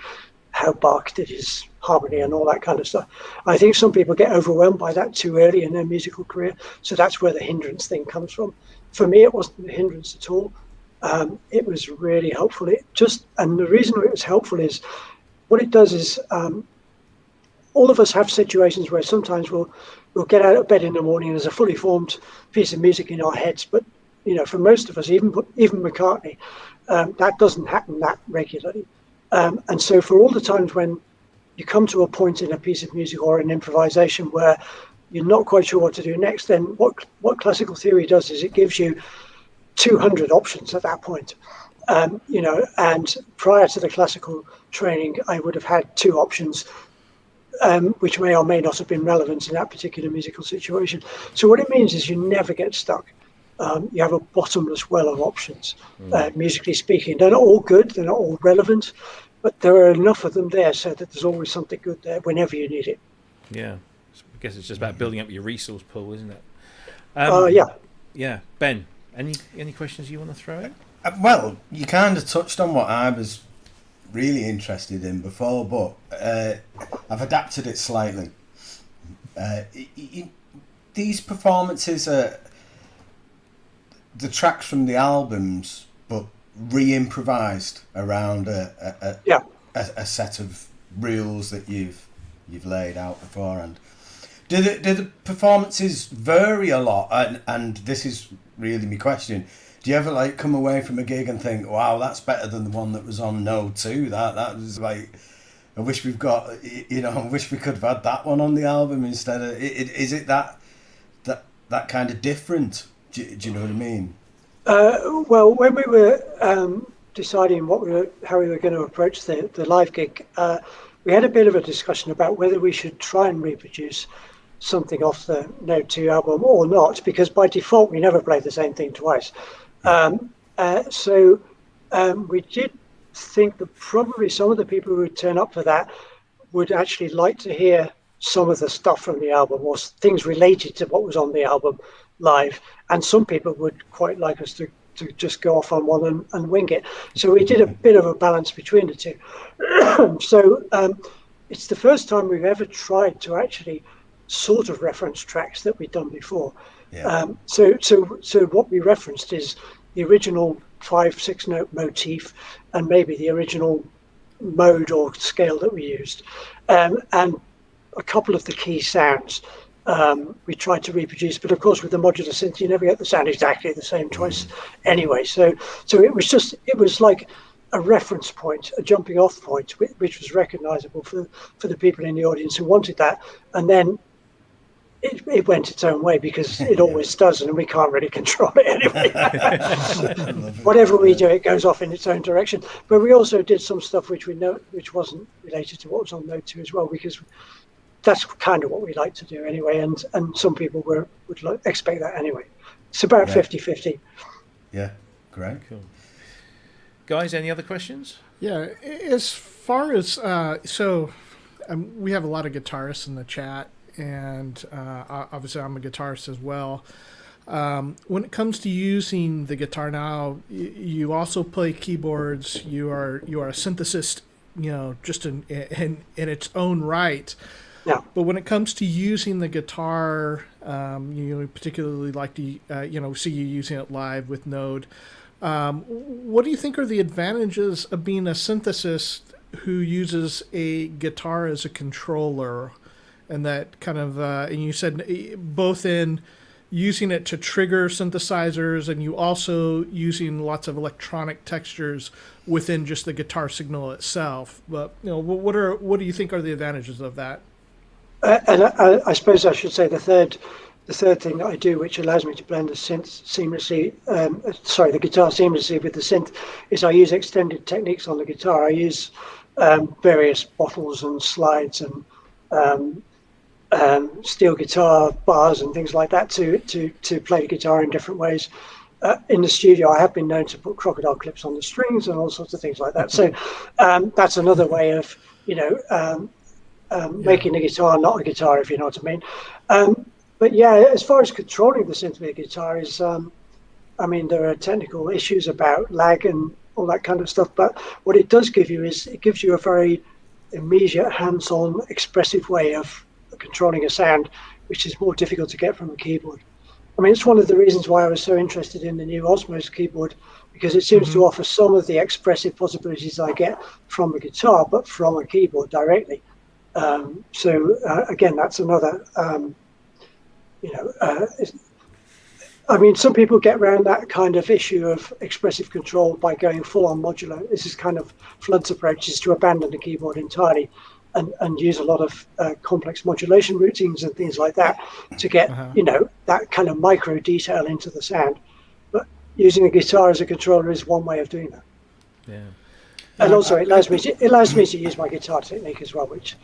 how Bach did his harmony and all that kind of stuff. I think some people get overwhelmed by that too early in their musical career, so that's where the hindrance thing comes from. For me, it wasn't a hindrance at all. It was really helpful. And the reason it was helpful is what it does is all of us have situations where sometimes we'll get out of bed in the morning and there's a fully formed piece of music in our heads, but for most of us, even McCartney, that doesn't happen that regularly. And so for all the times when you come to a point in a piece of music or an improvisation where you're not quite sure what to do next, then what classical theory does is it gives you 200 options at that point. And prior to the classical training, I would have had 2 options, which may or may not have been relevant in that particular musical situation. So what it means is you never get stuck. You have a bottomless well of options, musically speaking. They're not all good, they're not all relevant, but there are enough of them there so that there's always something good there whenever you need it. Yeah, I guess it's just about building up your resource pool, isn't it? Yeah, Ben, any questions you want to throw in? Well, you kind of touched on what I was really interested in before, but I've adapted it slightly. These performances are the tracks from the albums, but re-improvised around a set of rules that you've laid out beforehand. Do the performances vary a lot? And this is really my question. Do you ever come away from a gig and think, wow, that's better than the one that was on No 2? That was I wish we've got, I wish we could have had that one on the album instead of. Is it that kind of different? Do you know what I mean? Well, when we were deciding how we were going to approach the live gig, we had a bit of a discussion about whether we should try and reproduce something off the Node 2 album or not, because by default we never play the same thing twice. So we did think that probably some of the people who would turn up for that would actually like to hear some of the stuff from the album or things related to what was on the album live, and some people would quite like us to just go off on one and wing it. So we did a bit of a balance between the two. So it's the first time we've ever tried to actually sort of reference tracks that we've done before. So what we referenced is the original 5/6 note motif and maybe the original mode or scale that we used, and a couple of the key sounds we tried to reproduce. But of course, with the modular synth, you never get the sound exactly the same twice anyway. So it was like a reference point, a jumping off point, which was recognizable for the people in the audience who wanted that. And then it went its own way, because it always does, and we can't really control it anyway. Whatever we do, it goes off in its own direction. But we also did some stuff which wasn't related to what was on Node 2 as well, because that's kind of what we like to do anyway, and some people would expect that anyway. It's about 50-50. Yeah, great. Cool. Guys, any other questions? Yeah, as far as we have a lot of guitarists in the chat, and obviously I'm a guitarist as well. When it comes to using the guitar now, you also play keyboards. You are a synthesist, just in its own right. Yeah. But when it comes to using the guitar, particularly like to see you using it live with Node. What do you think are the advantages of being a synthesist who uses a guitar as a controller? And that kind of, and you said both in using it to trigger synthesizers, and you also using lots of electronic textures within just the guitar signal itself. But what do you think are the advantages of that? And I suppose I should say the third thing that I do, which allows me to blend the synth seamlessly, the guitar seamlessly with the synth, is I use extended techniques on the guitar. I use various bottles and slides and steel guitar bars and things like that to play the guitar in different ways. In the studio, I have been known to put crocodile clips on the strings and all sorts of things like that. So that's another way of making the guitar not a guitar, if you know what I mean. But yeah, as far as controlling the synth with a guitar is, there are technical issues about lag and all that kind of stuff. But what it does give you is it gives you a very immediate, hands-on, expressive way of controlling a sound, which is more difficult to get from a keyboard. It's one of the reasons why I was so interested in the new Osmos keyboard, because it seems to offer some of the expressive possibilities I get from a guitar, but from a keyboard directly. Again, that's another, some people get around that kind of issue of expressive control by going full on modular. This is kind of Flood's approach, is to abandon the keyboard entirely and use a lot of complex modulation routines and things like that to get, that kind of micro detail into the sound. But using a guitar as a controller is one way of doing that. Yeah. And also it allows me to use my guitar technique as well, which,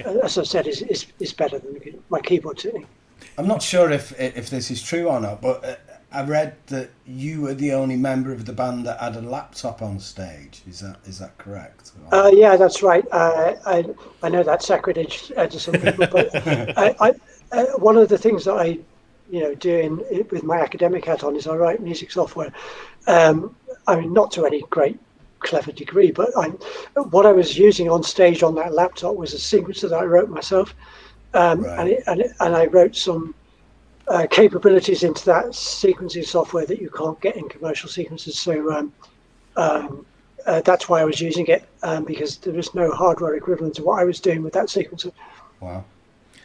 as I said, is better than my keyboard technique. I'm not sure if this is true or not, but I read that you were the only member of the band that had a laptop on stage. Is that correct? Yeah, that's right. I know that's sacrilege to some people, but one of the things that I do with my academic hat on is I write music software. Not to any great clever degree, but what I was using on stage on that laptop was a sequencer that I wrote myself, right. and I wrote some capabilities into that sequencing software that you can't get in commercial sequencers. So that's why I was using it, because there was no hardware equivalent to what I was doing with that sequencer. Wow.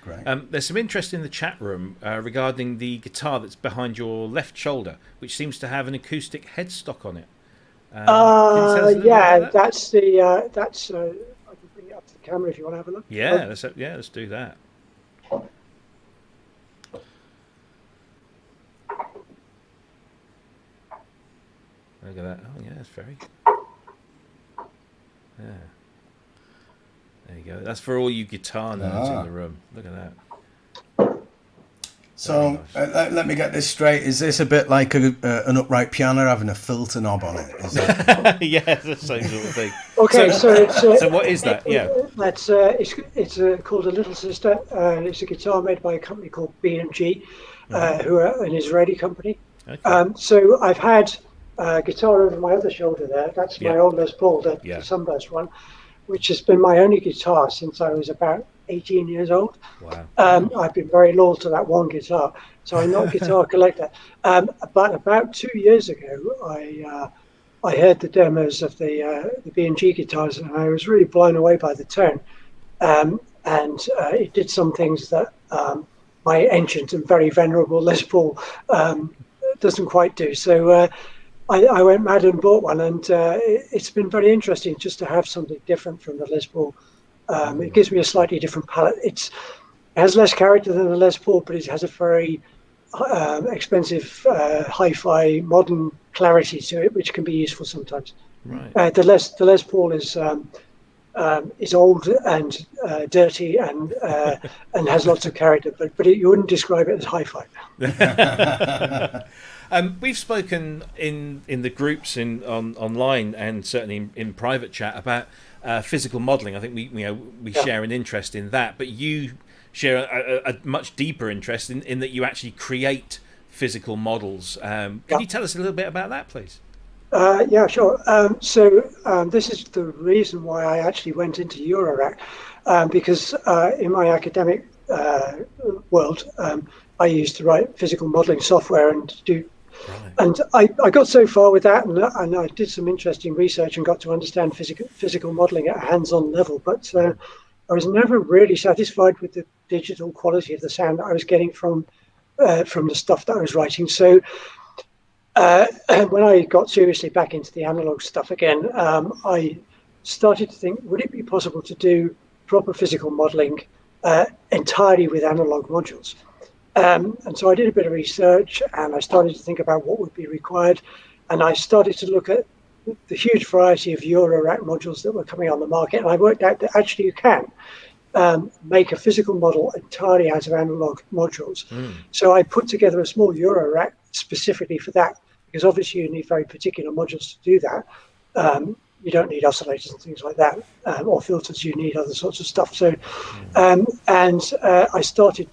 Great. There's some interest in the chat room regarding the guitar that's behind your left shoulder, which seems to have an acoustic headstock on it. That's the that's. I can bring it up to the camera if you want to have a look. Yeah, let's do that. Look at that. Oh yeah, that's very. Yeah. There you go. That's for all you guitar nerds in the room. Look at that. So let me get this straight. Is this a bit like an upright piano having a filter knob on it? Is that... Yeah, the same sort of thing. Okay, so it's so what is that? Yeah, that's it's called a Little Sister. It's a guitar made by a company called B&G, who are an Israeli company. Okay. So I've had a guitar over my other shoulder there. That's my old Les Paul, the Sunburst one, which has been my only guitar since I was about 18 years old. Wow. I've been very loyal to that one guitar, so I'm not a guitar collector. But about 2 years ago, I heard the demos of the B&G guitars, and I was really blown away by the tone. And it did some things that my ancient and very venerable Les Paul doesn't quite do. So I went mad and bought one, and it's been very interesting just to have something different from the Les Paul. It gives me a slightly different palette. It has less character than the Les Paul, but it has a very expensive, hi-fi, modern clarity to it, which can be useful sometimes. Right. The Les Paul is old and dirty and has lots of character, but you wouldn't describe it as hi-fi. We've spoken in the groups online and certainly in private chat about physical modelling. I think we share an interest in that, but you share a much deeper interest in that you actually create physical models. Can you tell us a little bit about that, please? Yeah, sure. So this is the reason why I actually went into Eurorack, because in my academic world, I used to write physical modelling software and do. Right. And I got so far with that, and I did some interesting research and got to understand physical modelling at a hands-on level. But I was never really satisfied with the digital quality of the sound that I was getting from the stuff that I was writing. So when I got seriously back into the analog stuff again, I started to think, would it be possible to do proper physical modelling entirely with analog modules? And so I did a bit of research, and I started to think about what would be required, and I started to look at the huge variety of Eurorack modules that were coming on the market, and I worked out that actually you can make a physical model entirely out of analog modules. So I put together a small Eurorack specifically for that, because obviously you need very particular modules to do that. You don't need oscillators and things like that, or filters. You need other sorts of stuff. So, I started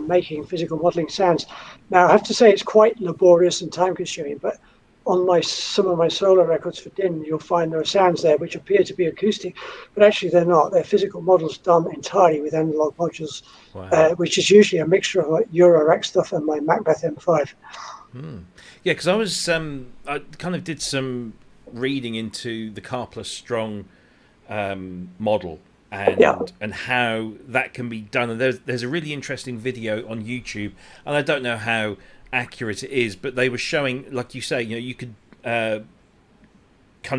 making physical modeling sounds. Now, I have to say it's quite laborious and time-consuming, but on some of my solo records for DIN, you'll find there are sounds there which appear to be acoustic, but actually they're not. They're physical models done entirely with analog modules, which is usually a mixture of like Eurorack stuff and my Macbeth M5. Yeah, because I kind of did some reading into the Car Plus Strong model and how that can be done. And there's a really interesting video on YouTube, and I don't know how accurate it is, but they were showing, like you say, you could kind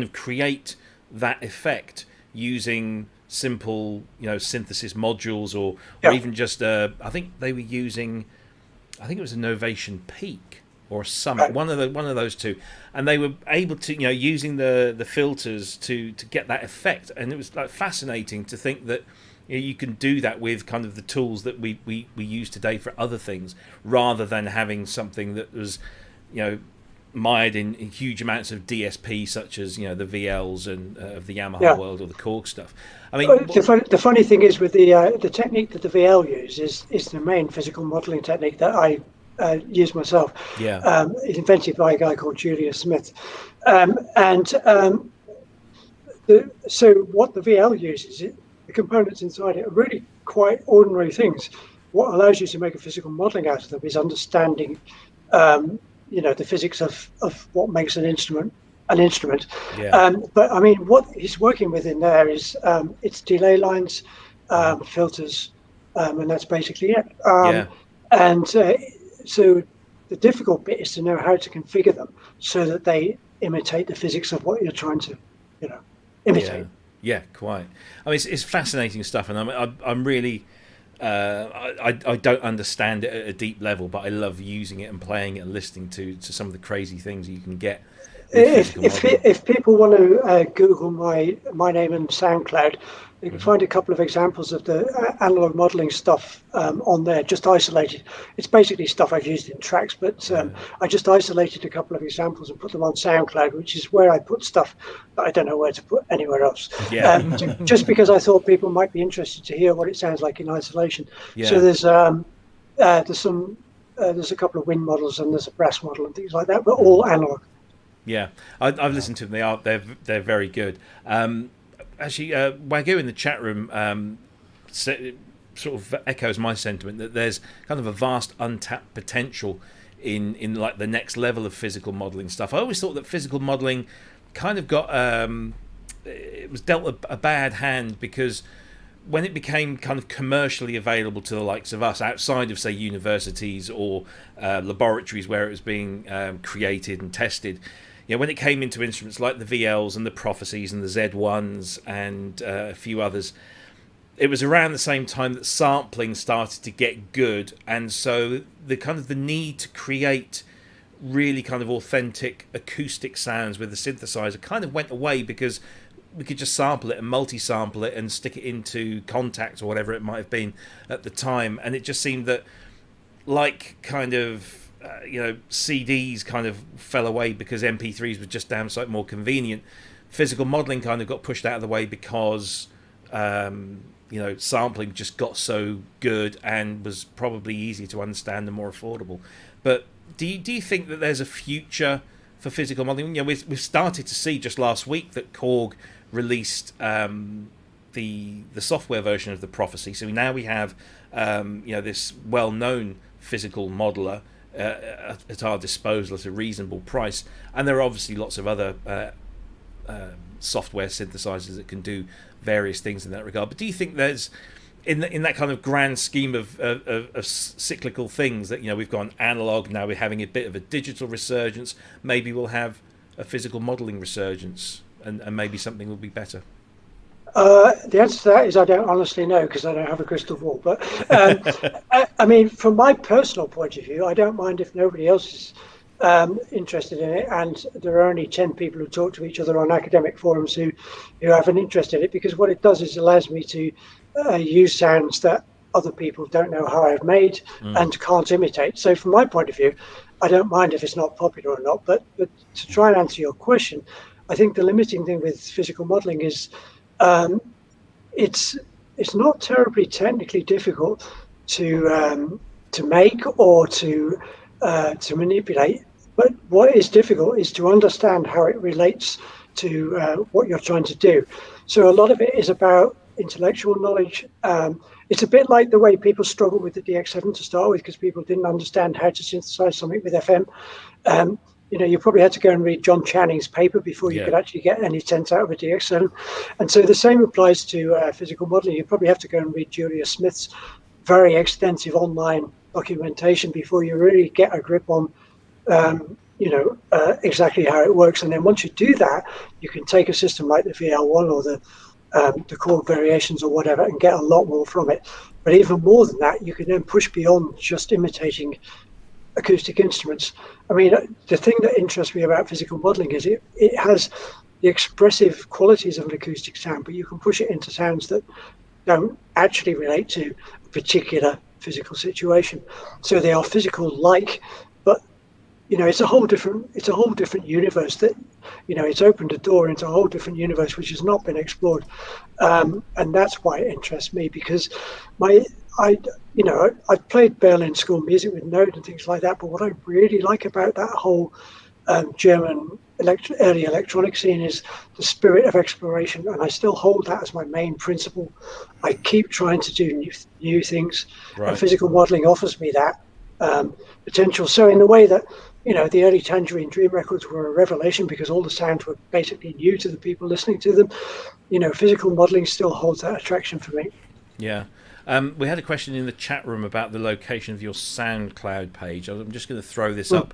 of create that effect using simple, synthesis modules or even just I think they were using, I think it was a Novation Peak or a Summit, one of those two, and they were able to, using the filters to get that effect, and it was like fascinating to think that you can do that with kind of the tools that we use today for other things, rather than having something that was, mired in huge amounts of DSP, such as the VLs and of the Yamaha world or the Korg stuff. I mean, the funny thing is with the technique that the VL uses is the main physical modelling technique that I use myself. It's invented by a guy called Julius Smith, so what the VL uses, the components inside it are really quite ordinary things. What allows you to make a physical modelling out of them is understanding, the physics of what makes an instrument an instrument. But I mean, what he's working with in there is it's delay lines, filters, and that's basically it. And so the difficult bit is to know how to configure them so that they imitate the physics of what you're trying to, imitate. Yeah, quite. I mean, it's fascinating stuff, and I'm really, I don't understand it at a deep level, but I love using it and playing it and listening to some of the crazy things you can get If people want to Google my name and SoundCloud, you can find a couple of examples of the analog modeling stuff on there, just isolated. It's basically stuff I've used in tracks, but I just isolated a couple of examples and put them on SoundCloud, which is where I put stuff that I don't know where to put anywhere else. Yeah. Just because I thought people might be interested to hear what it sounds like in isolation. Yeah. So there's a couple of wind models and there's a brass model and things like that, but all analog. Yeah, I've listened to them. They're very good. Actually, Wagyu in the chat room sort of echoes my sentiment that there's kind of a vast untapped potential in like the next level of physical modelling stuff. I always thought that physical modelling kind of got it was dealt a bad hand, because when it became kind of commercially available to the likes of us outside of, say, universities or laboratories where it was being created and tested, when it came into instruments like the VLs and the Prophecies and the Z1s and a few others, it was around the same time that sampling started to get good, and so the need to create really kind of authentic acoustic sounds with the synthesizer kind of went away, because we could just sample it and multi-sample it and stick it into Contact or whatever it might have been at the time, and it just seemed that, like, kind of CDs kind of fell away because MP3s were just damn sight more convenient. Physical modelling kind of got pushed out of the way because sampling just got so good and was probably easier to understand and more affordable. But do you think that there's a future for physical modelling? We've started to see just last week that Korg released the software version of the Prophecy, so now we have this well-known physical modeler at our disposal at a reasonable price, and there are obviously lots of other software synthesizers that can do various things in that regard. But do you think there's, in that kind of grand scheme of cyclical things, that we've gone analog, now we're having a bit of a digital resurgence, maybe we'll have a physical modelling resurgence, and maybe something will be better? The answer to that is I don't honestly know, because I don't have a crystal ball. But I mean, from my personal point of view, I don't mind if nobody else is interested in it, and there are only 10 people who talk to each other on academic forums who have an interest in it, because what it does is allows me to use sounds that other people don't know how I've made and can't imitate. So from my point of view, I don't mind if it's not popular or not. But to try and answer your question, I think the limiting thing with physical modelling is it's not terribly technically difficult to make or to manipulate, but what is difficult is to understand how it relates to what you're trying to do. So a lot of it is about intellectual knowledge. It's a bit like the way people struggle with the DX7 to start with, because people didn't understand how to synthesize something with FM. You probably had to go and read John Channing's paper before you could actually get any sense out of a DX7. And so the same applies to physical modeling. You probably have to go and read Julia Smith's very extensive online documentation before you really get a grip on, exactly how it works. And then once you do that, you can take a system like the VL1 or the Korg variations or whatever and get a lot more from it. But even more than that, you can then push beyond just imitating acoustic instruments. I mean, the thing that interests me about physical modeling is it has the expressive qualities of an acoustic sound, but you can push it into sounds that don't actually relate to a particular physical situation. So they are physical like, but it's a whole different universe that it's opened a door into a whole different universe which has not been explored, and that's why it interests me, because I've played Berlin school music with Node and things like that, but what I really like about that whole German early electronic scene is the spirit of exploration, and I still hold that as my main principle. I keep trying to do new things, right. And physical modeling offers me that potential. So in the way that the early Tangerine Dream records were a revelation because all the sounds were basically new to the people listening to them, physical modeling still holds that attraction for me. Yeah. We had a question in the chat room about the location of your SoundCloud page. I'm just going to throw this up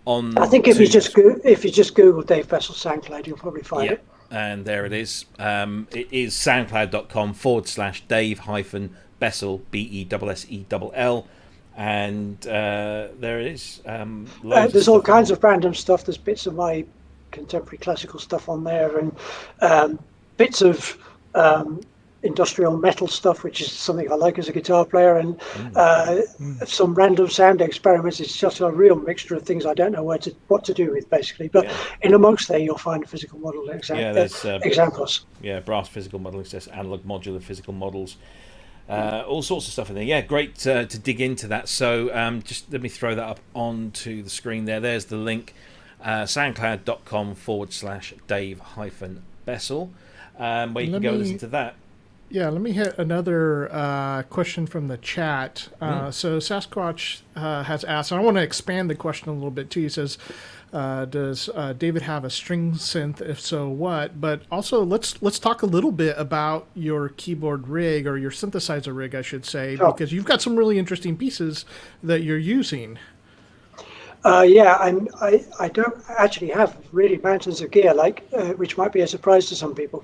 on. I think if you just Google Dave Bessell SoundCloud, you'll probably find it. And there it is. It is soundcloud.com/Dave-Bessell Bessell, and there it is. There's all kinds of random stuff. There's bits of my contemporary classical stuff on there, and bits of industrial metal stuff, which is something I like as a guitar player, and some random sound experiments. It's just a real mixture of things I don't know what to do with, basically. But in amongst there, you'll find physical model examples. Yeah, brass physical models, there's analog modular physical models. All sorts of stuff in there. Yeah, great to dig into that. So just let me throw that up onto the screen there. There's the link, soundcloud.com/Dave-Bessell, where you can go listen to that. Yeah, let me hit another question from the chat. So Sasquatch has asked, and I want to expand the question a little bit too. He says, does David have a string synth? If so, what? But also, let's talk a little bit about your keyboard rig, or your synthesizer rig, I should say, because you've got some really interesting pieces that you're using. I don't actually have really mountains of gear, which might be a surprise to some people.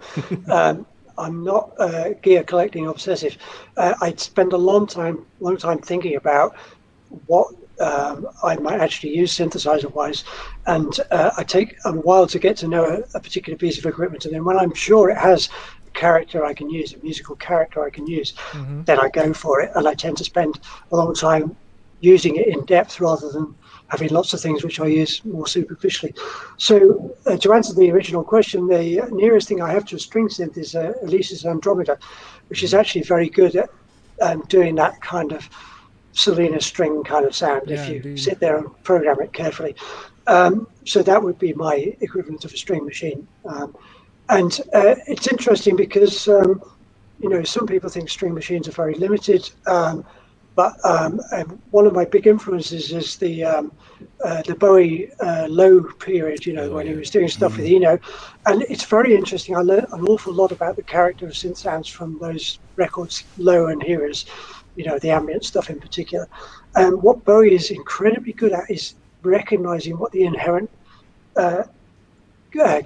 I'm not gear collecting obsessive. I'd spend a long time thinking about what I might actually use synthesizer wise, and I take a while to get to know a particular piece of equipment, and then when I'm sure it has a character I can use, a musical character I can use, then I go for it, and I tend to spend a long time using it in depth rather than having lots of things which I use more superficially. So to answer the original question, the nearest thing I have to a string synth is Elise's Andromeda, which is actually very good at doing that kind of Selena string kind of sound if you sit there and program it carefully. So that would be my equivalent of a string machine. And it's interesting because, some people think string machines are very limited. But one of my big influences is the Bowie low period, when he was doing stuff with Eno. And it's very interesting. I learned an awful lot about the character of synth sounds from those records, Low and Heroes, the ambient stuff in particular. And what Bowie is incredibly good at is recognizing what the inherent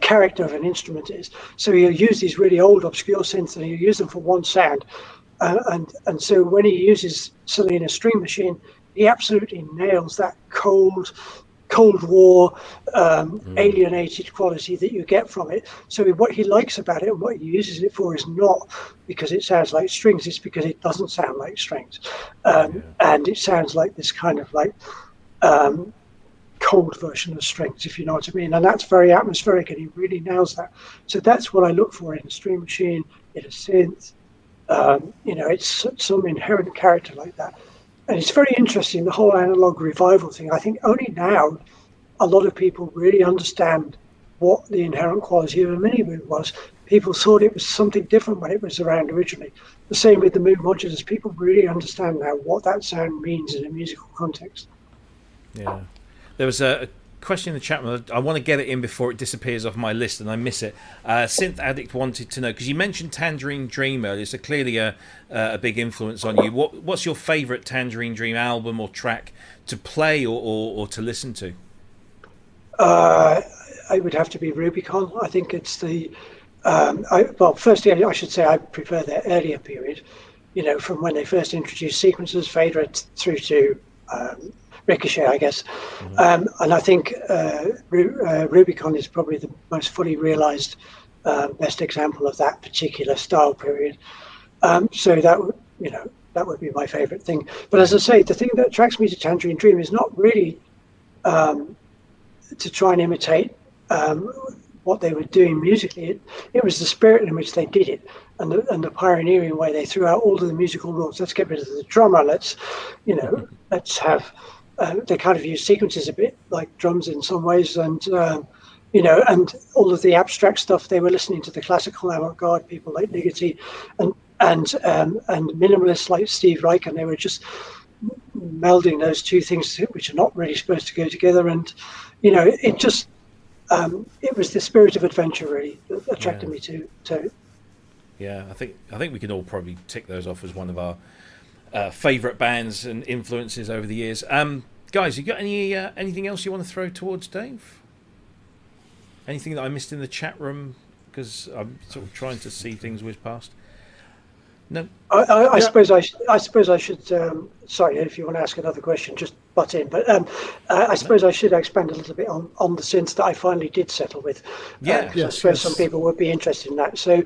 character of an instrument is. So he'll use these really old, obscure synths, and he'll use them for one sound. And so when he uses Selena String Machine, he absolutely nails that Cold War alienated quality that you get from it. So what he likes about it and what he uses it for is not because it sounds like strings, it's because it doesn't sound like strings. And it sounds like this kind of cold version of strings, if you know what I mean. And that's very atmospheric, and he really nails that. So that's what I look for in a string machine, in a synth. It's some inherent character like that. And it's very interesting, the whole analog revival thing. I think only now a lot of people really understand what the inherent quality of a Minimoog was. People thought it was something different when it was around originally. The same with the Moog modulars. People really understand now what that sound means in a musical context. Yeah. There was a question in the chat room. I want to get it in before it disappears off my list and I miss it. Synth Addict wanted to know, because you mentioned Tangerine Dream earlier, so clearly a big influence on you. What's your favourite Tangerine Dream album or track to play or to listen to? It would have to be Rubicon. I think it's the firstly I should say I prefer their earlier period, from when they first introduced sequencers, fader through to Ricochet, I guess. And I think Rubicon is probably the most fully realized best example of that particular style period. So that would be my favorite thing. But as I say, the thing that attracts me to Tangerine Dream is not really to try and imitate what they were doing musically. It was the spirit in which they did it, and the pioneering way they threw out all of the musical rules. Let's get rid of the drummer. Let's have. They kind of use sequences a bit like drums in some ways, and and all of the abstract stuff. They were listening to the classical avant-garde people like Ligeti, and minimalists like Steve Reich, and they were just melding those two things, which are not really supposed to go together. And it just it was the spirit of adventure really that attracted me to it. Yeah, I think we can all probably tick those off as one of our favourite bands and influences over the years. Guys, you got anything else you want to throw towards Dave? Anything that I missed in the chat room? Because I'm sort of trying to see things whiz past. No. I suppose I should. Sorry, if you want to ask another question, just butt in. But I suppose I should expand a little bit on the synths that I finally did settle with. I suppose some people would be interested in that. So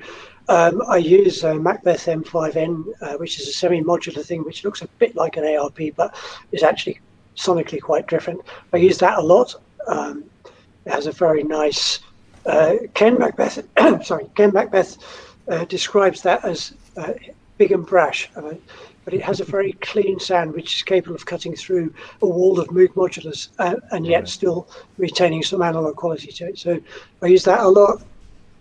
I use Macbeth M5N, which is a semi-modular thing, which looks a bit like an ARP, but is actually sonically quite different. I use that a lot. It has a very nice Ken Macbeth. Ken Macbeth describes that as big and brash, but it has a very clean sound, which is capable of cutting through a wall of Moog modulars and yet still retaining some analog quality to it. So I use that a lot.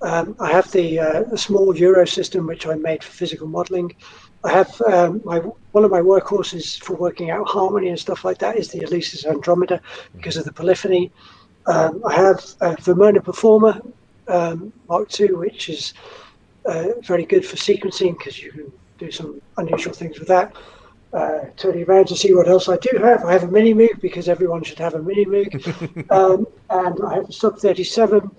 I have the small Euro system, which I made for physical modeling. I have one of my workhorses for working out harmony and stuff like that is the Alesis Andromeda because of the polyphony. I have a Vermona Performer Mark II, which is very good for sequencing because you can do some unusual things with that. Turning around to see what else I do have. I have a Minimoog because everyone should have a Minimoog. And I have a Sub 37,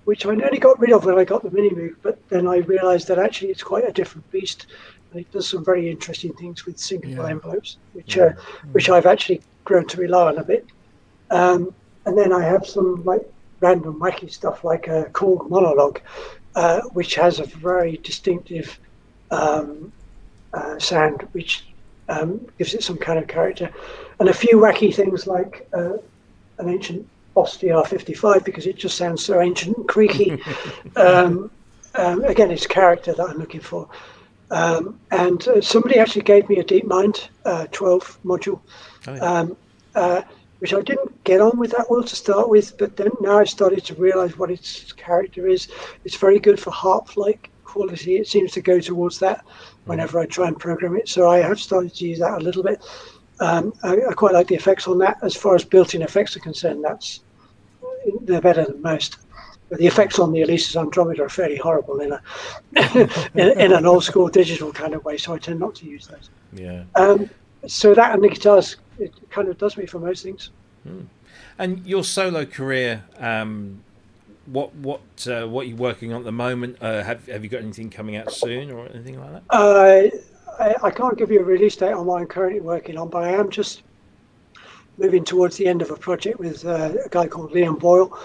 which I nearly got rid of when I got the Minimoog, but then I realized that actually it's quite a different beast. And it does some very interesting things with syncable envelopes, which I've actually grown to rely on a bit. And then I have some like random wacky stuff like a Korg Monologue, which has a very distinctive sound, which gives it some kind of character, and a few wacky things like an ancient Boss DR55 because it just sounds so ancient and creaky. Again, it's character that I'm looking for. And somebody actually gave me a DeepMind 12 module, which I didn't get on with that well to start with, but then now I started to realize what its character is. It's very good for harp-like quality. It seems to go towards that whenever I try and program it. So I have started to use that a little bit. I quite like the effects on that. As far as built-in effects are concerned, they're better than most. But the effects on the Alesis Andromeda are fairly horrible in in an old-school digital kind of way, so I tend not to use those. Yeah. So that and the guitars, it kind of does me for most things. And your solo career, what are you working on at the moment? Have you got anything coming out soon or anything like that? I can't give you a release date on what I'm currently working on, but I am just moving towards the end of a project with a guy called Liam Boyle,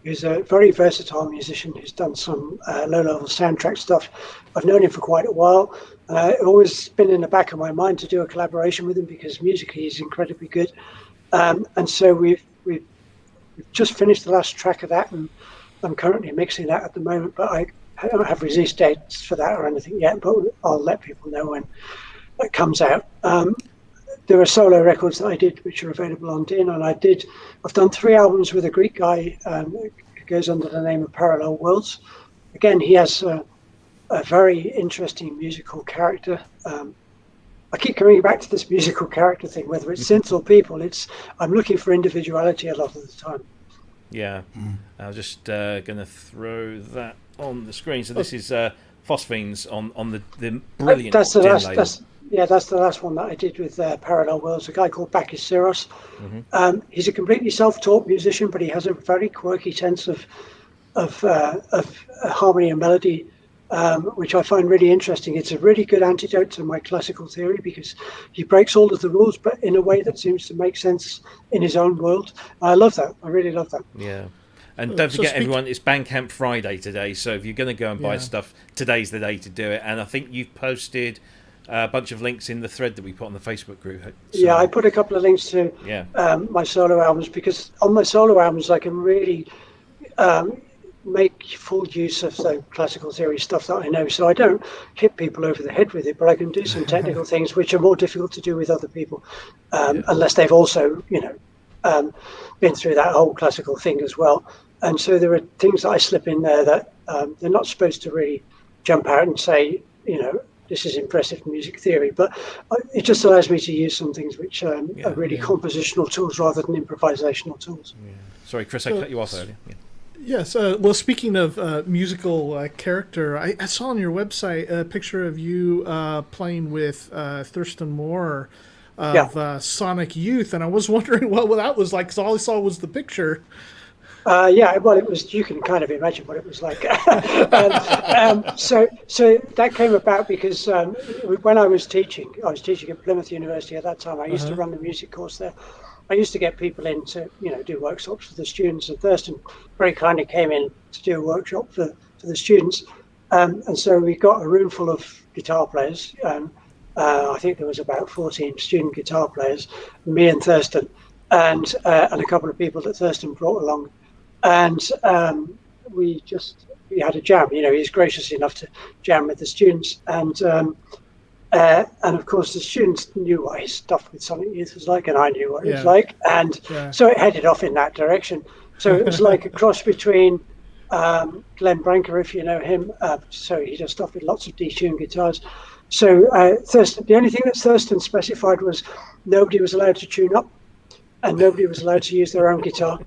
who's a very versatile musician who's done some low-level soundtrack stuff. I've known him for quite a while. It's always been in the back of my mind to do a collaboration with him because musically he's incredibly good. And so we've just finished the last track of that, and I'm currently mixing that at the moment, but I don't have release dates for that or anything yet, but I'll let people know when that comes out. There are solo records that I did which are available on DIN, and I've done 3 albums with a Greek guy who goes under the name of Parallel Worlds. Again, he has a very interesting musical character. I keep coming back to this musical character thing, whether it's synths or people. I'm looking for individuality a lot of the time. Yeah, I'm just going to throw that on the screen. So this is Phosphenes on the brilliant that's the DIN last. That's the last one that I did with Parallel Worlds. A guy called Bakis Syros. He's a completely self-taught musician, but he has a very quirky sense of harmony and melody, which I find really interesting. It's a really good antidote to my classical theory because he breaks all of the rules, but in a way that seems to make sense in his own world. I love that. I really love that. Yeah. And don't forget, everyone, it's Bandcamp Friday today, so if you're going to go and buy stuff, today's the day to do it. And I think you've posted a bunch of links in the thread that we put on the Facebook group. So, yeah, I put a couple of links to my solo albums because on my solo albums I can really make full use of the classical theory stuff that I know. So I don't hit people over the head with it, but I can do some technical things which are more difficult to do with other people, unless they've also, been through that whole classical thing as well. And so there are things that I slip in there that they're not supposed to really jump out and say, this is impressive music theory, but it just allows me to use some things which are really compositional tools rather than improvisational tools. Yeah. Sorry, Chris, I cut you off earlier. Yeah. Yes. Well, speaking of musical character, I saw on your website a picture of you playing with Thurston Moore of Sonic Youth, and I was wondering what that was like because all I saw was the picture. Yeah, well, it was. You can kind of imagine what it was like. So that came about because when I was teaching at Plymouth University at that time. I used to run the music course there. I used to get people in to do workshops for the students, and Thurston very kindly came in to do a workshop for the students. And so we got a room full of guitar players. I think there was about 14 student guitar players, me and Thurston, and a couple of people that Thurston brought along. And we had a jam. He was gracious enough to jam with the students, and of course the students knew what his stuff with Sonic Youth was like, and I knew what it was like, and so it headed off in that direction. So it was like a cross between Glenn Branca, if you know him. So he does stuff with lots of detuned guitars. So Thurston, the only thing that Thurston specified was nobody was allowed to tune up, and nobody was allowed to use their own guitar.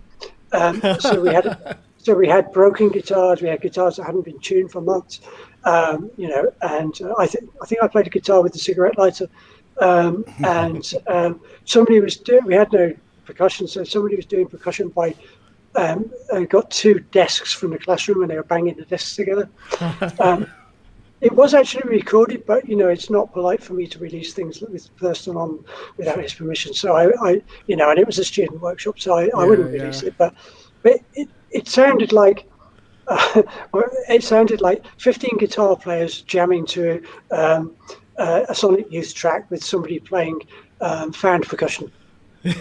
So we had broken guitars. We had guitars that hadn't been tuned for months, and I think I played a guitar with a cigarette lighter, and somebody was doing. We had no percussion, so somebody was doing percussion by. Got 2 desks from the classroom, and they were banging the desks together. It was actually recorded, but it's not polite for me to release things with Thurston on without his permission. So I and it was a student workshop, so I wouldn't release it. But it sounded like 15 guitar players jamming to a Sonic Youth track with somebody playing found percussion. It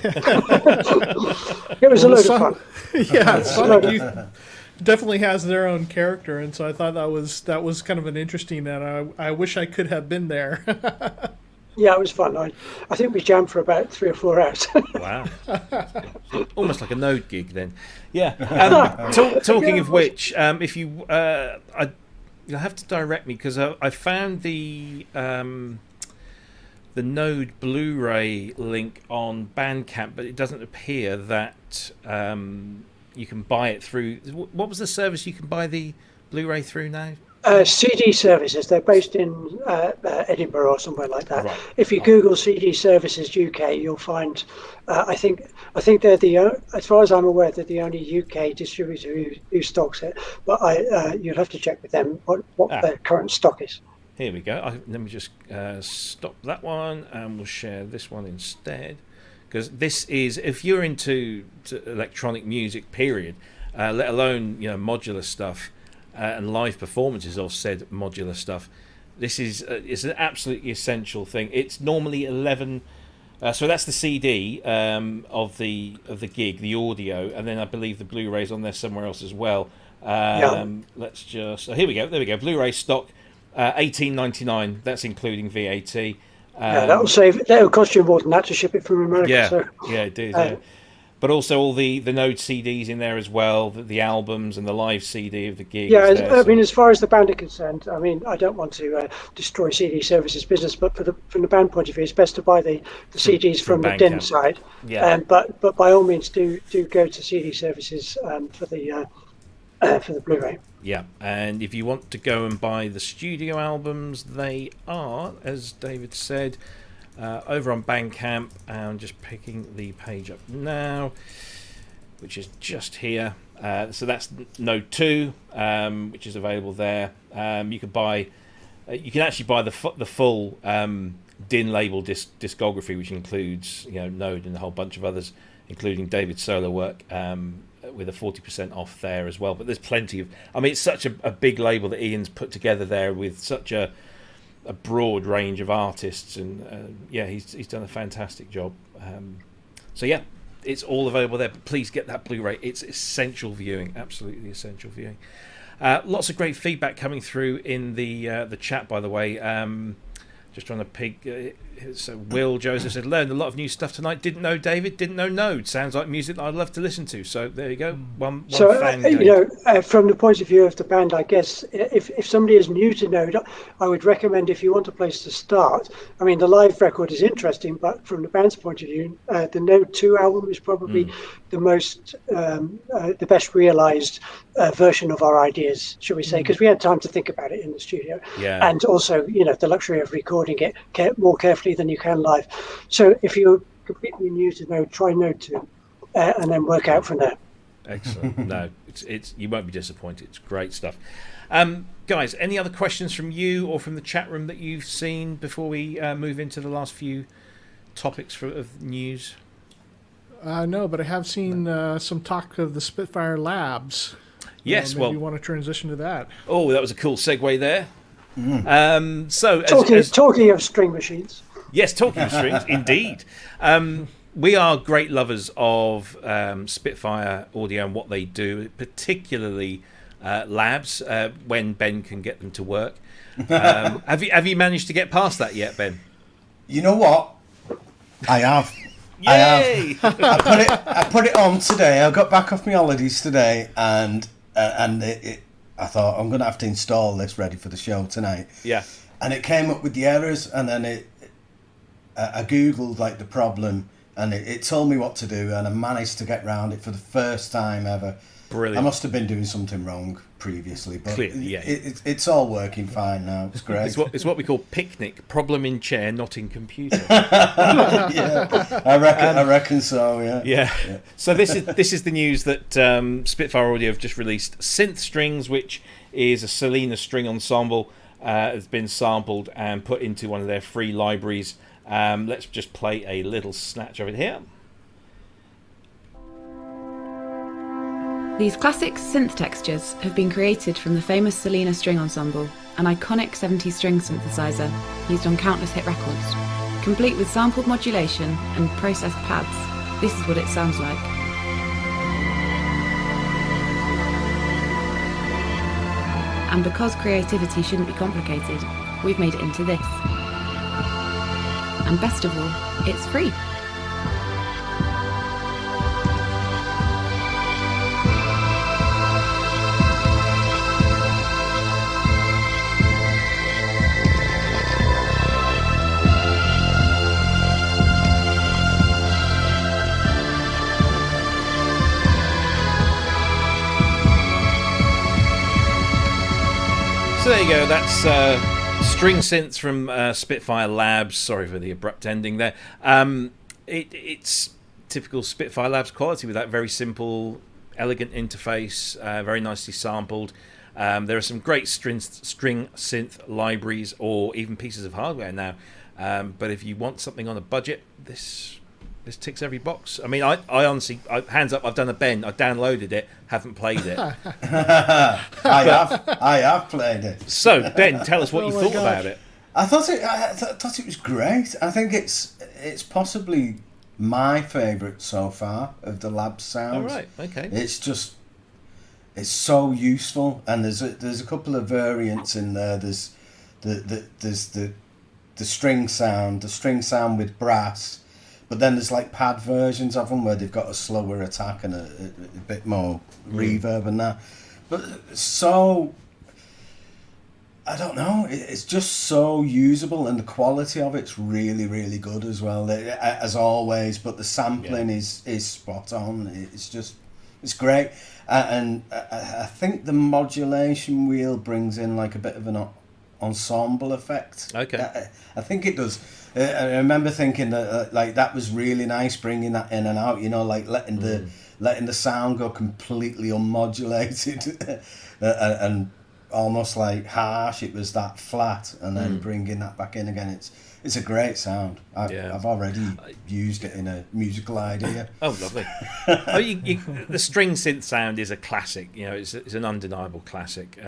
was a load of fun. Yeah, Sonic Youth definitely has their own character, and so I thought that was kind of an interesting. And I wish I could have been there. Yeah, it was fun. I think we jammed for about 3 or 4 hours. Wow, almost like a Node gig then. Yeah. Talking of which, if you, you'll have to direct me because I found the Node Blu-ray link on Bandcamp, but it doesn't appear that you can buy it through. What was the service you can buy the Blu-ray through now? CD Services. They're based in Edinburgh or somewhere like that. Right. If you Google CD Services UK, you'll find. I think they're as far as I'm aware, they're the only UK distributor who stocks it. But you'll have to check with them what their current stock is. Here we go. Let me just stop that one, and we'll share this one instead. Because this is, if you're into electronic music, period, let alone modular stuff and live performances of said modular stuff, this is it's an absolutely essential thing. It's normally 11. So that's the CD of the gig, the audio, and then I believe the Blu-ray's on there somewhere else as well. Let's just. Here we go. There we go. Blu-ray stock. $18.99. That's including VAT. That'll cost you more than that to ship it from America. Yeah, it does. Yeah. But also all the Node CDs in there as well, the albums and the live CD of the gig. Yeah, I mean, as far as the band are concerned, I mean, I don't want to destroy CD Services business, but from the band point of view, it's best to buy the CDs from the DIN side. Yeah. But by all means, do go to CD Services for the Blu-ray. Yeah, and if you want to go and buy the studio albums, they are, as David said, over on Bandcamp. I'm just picking the page up now, which is just here. So that's Node 2, which is available there. You can actually buy the full DIN label discography, which includes Node and a whole bunch of others, including David's solo work. With a 40% off there as well, but there's plenty of. I mean, it's such a big label that Ian's put together there with such a broad range of artists, and he's done a fantastic job. So yeah, it's all available there. But please get that Blu-ray; it's essential viewing, absolutely essential viewing. Lots of great feedback coming through in the chat, by the way. Just trying to pick. So Will Joseph said, learned a lot of new stuff tonight. Didn't know David, didn't know Node. Sounds like music that I'd love to listen to. So there you go. One fan. From the point of view of the band, I guess if somebody is new to Node, I would recommend, if you want a place to start. I mean, the live record is interesting, but from the band's point of view, the Node 2 album is probably the most, the best realized version of our ideas, shall we say? Because we had time to think about it in the studio, and also, the luxury of recording it more carefully than you can live. So if you're completely new to Node, try Node 2 and then work out from there. Excellent. No, it's you won't be disappointed. It's great stuff. Guys, any other questions from you or from the chat room that you've seen before we move into the last few topics of news? No, but I have seen some talk of the Spitfire Labs. Yes, maybe you want to transition to that. Oh, that was a cool segue there. So, talking of string machines. Yes, talking of strings, indeed. We are great lovers of Spitfire audio and what they do, particularly labs when Ben can get them to work. Have you managed to get past that yet, Ben? You know what? I have. Yay! I put it on today. I got back off my holidays today, and I thought I'm going to have to install this ready for the show tonight. Yeah. And it came up with the errors, and then I googled like the problem, and it told me what to do, and I managed to get round it for the first time ever. Brilliant. I must have been doing something wrong previously, but yeah. It's all working fine now. It's great. It's what we call picnic. Problem in chair, not in computer. Yeah, I reckon so. Yeah. So this is the news that Spitfire Audio have just released Synth Strings, which is a Selena string ensemble. Has been sampled and put into one of their free libraries. Let's just play a little snatch of it here. These classic synth textures have been created from the famous Selena string ensemble, an iconic 70s string synthesizer used on countless hit records. Complete with sampled modulation and processed pads, this is what it sounds like. And because creativity shouldn't be complicated, we've made it into this. And best of all, it's free. So there you go, that's string synths from Spitfire Labs. Sorry for the abrupt ending there. It's typical Spitfire Labs quality with that very simple, elegant interface, very nicely sampled. There are some great string synth libraries or even pieces of hardware now. But if you want something on a budget, this ticks every box. I mean, I honestly, hands up, I've done a Ben. I downloaded it, haven't played it. I have played it. So, Ben, tell us what you thought about it. I thought it was great. I think it's possibly my favourite so far of the lab sounds. All right, okay. It's so useful, and there's a couple of variants in there. There's the string sound with brass. But then there's like pad versions of them where they've got a slower attack and a bit more reverb and that. But so, I don't know, it's just so usable, and the quality of it's really, really good as well, as always. But the sampling is spot on. It's great. And I think the modulation wheel brings in like a bit of an ensemble effect. Okay. I think it does. I remember thinking that like that was really nice, bringing that in and out. You know, like letting the sound go completely unmodulated and almost like harsh. It was that flat, and then bringing that back in again. It's a great sound. I've already used it in a musical idea. Oh, lovely. The string synth sound is a classic. You know, it's an undeniable classic.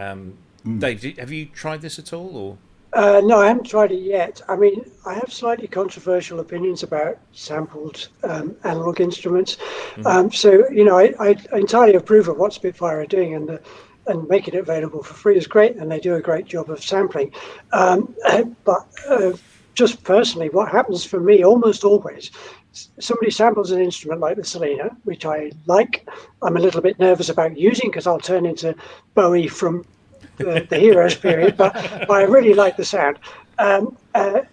Dave, have you tried this at all, or? No, I haven't tried it yet. I mean, I have slightly controversial opinions about sampled analog instruments. So, you know, I entirely approve of what Spitfire are doing, and making it available for free is great, and they do a great job of sampling. But just personally, what happens for me almost always, somebody samples an instrument like the Selena, which I like. I'm a little bit nervous about using because I'll turn into Bowie from the Heroes period, but I really like the sound. But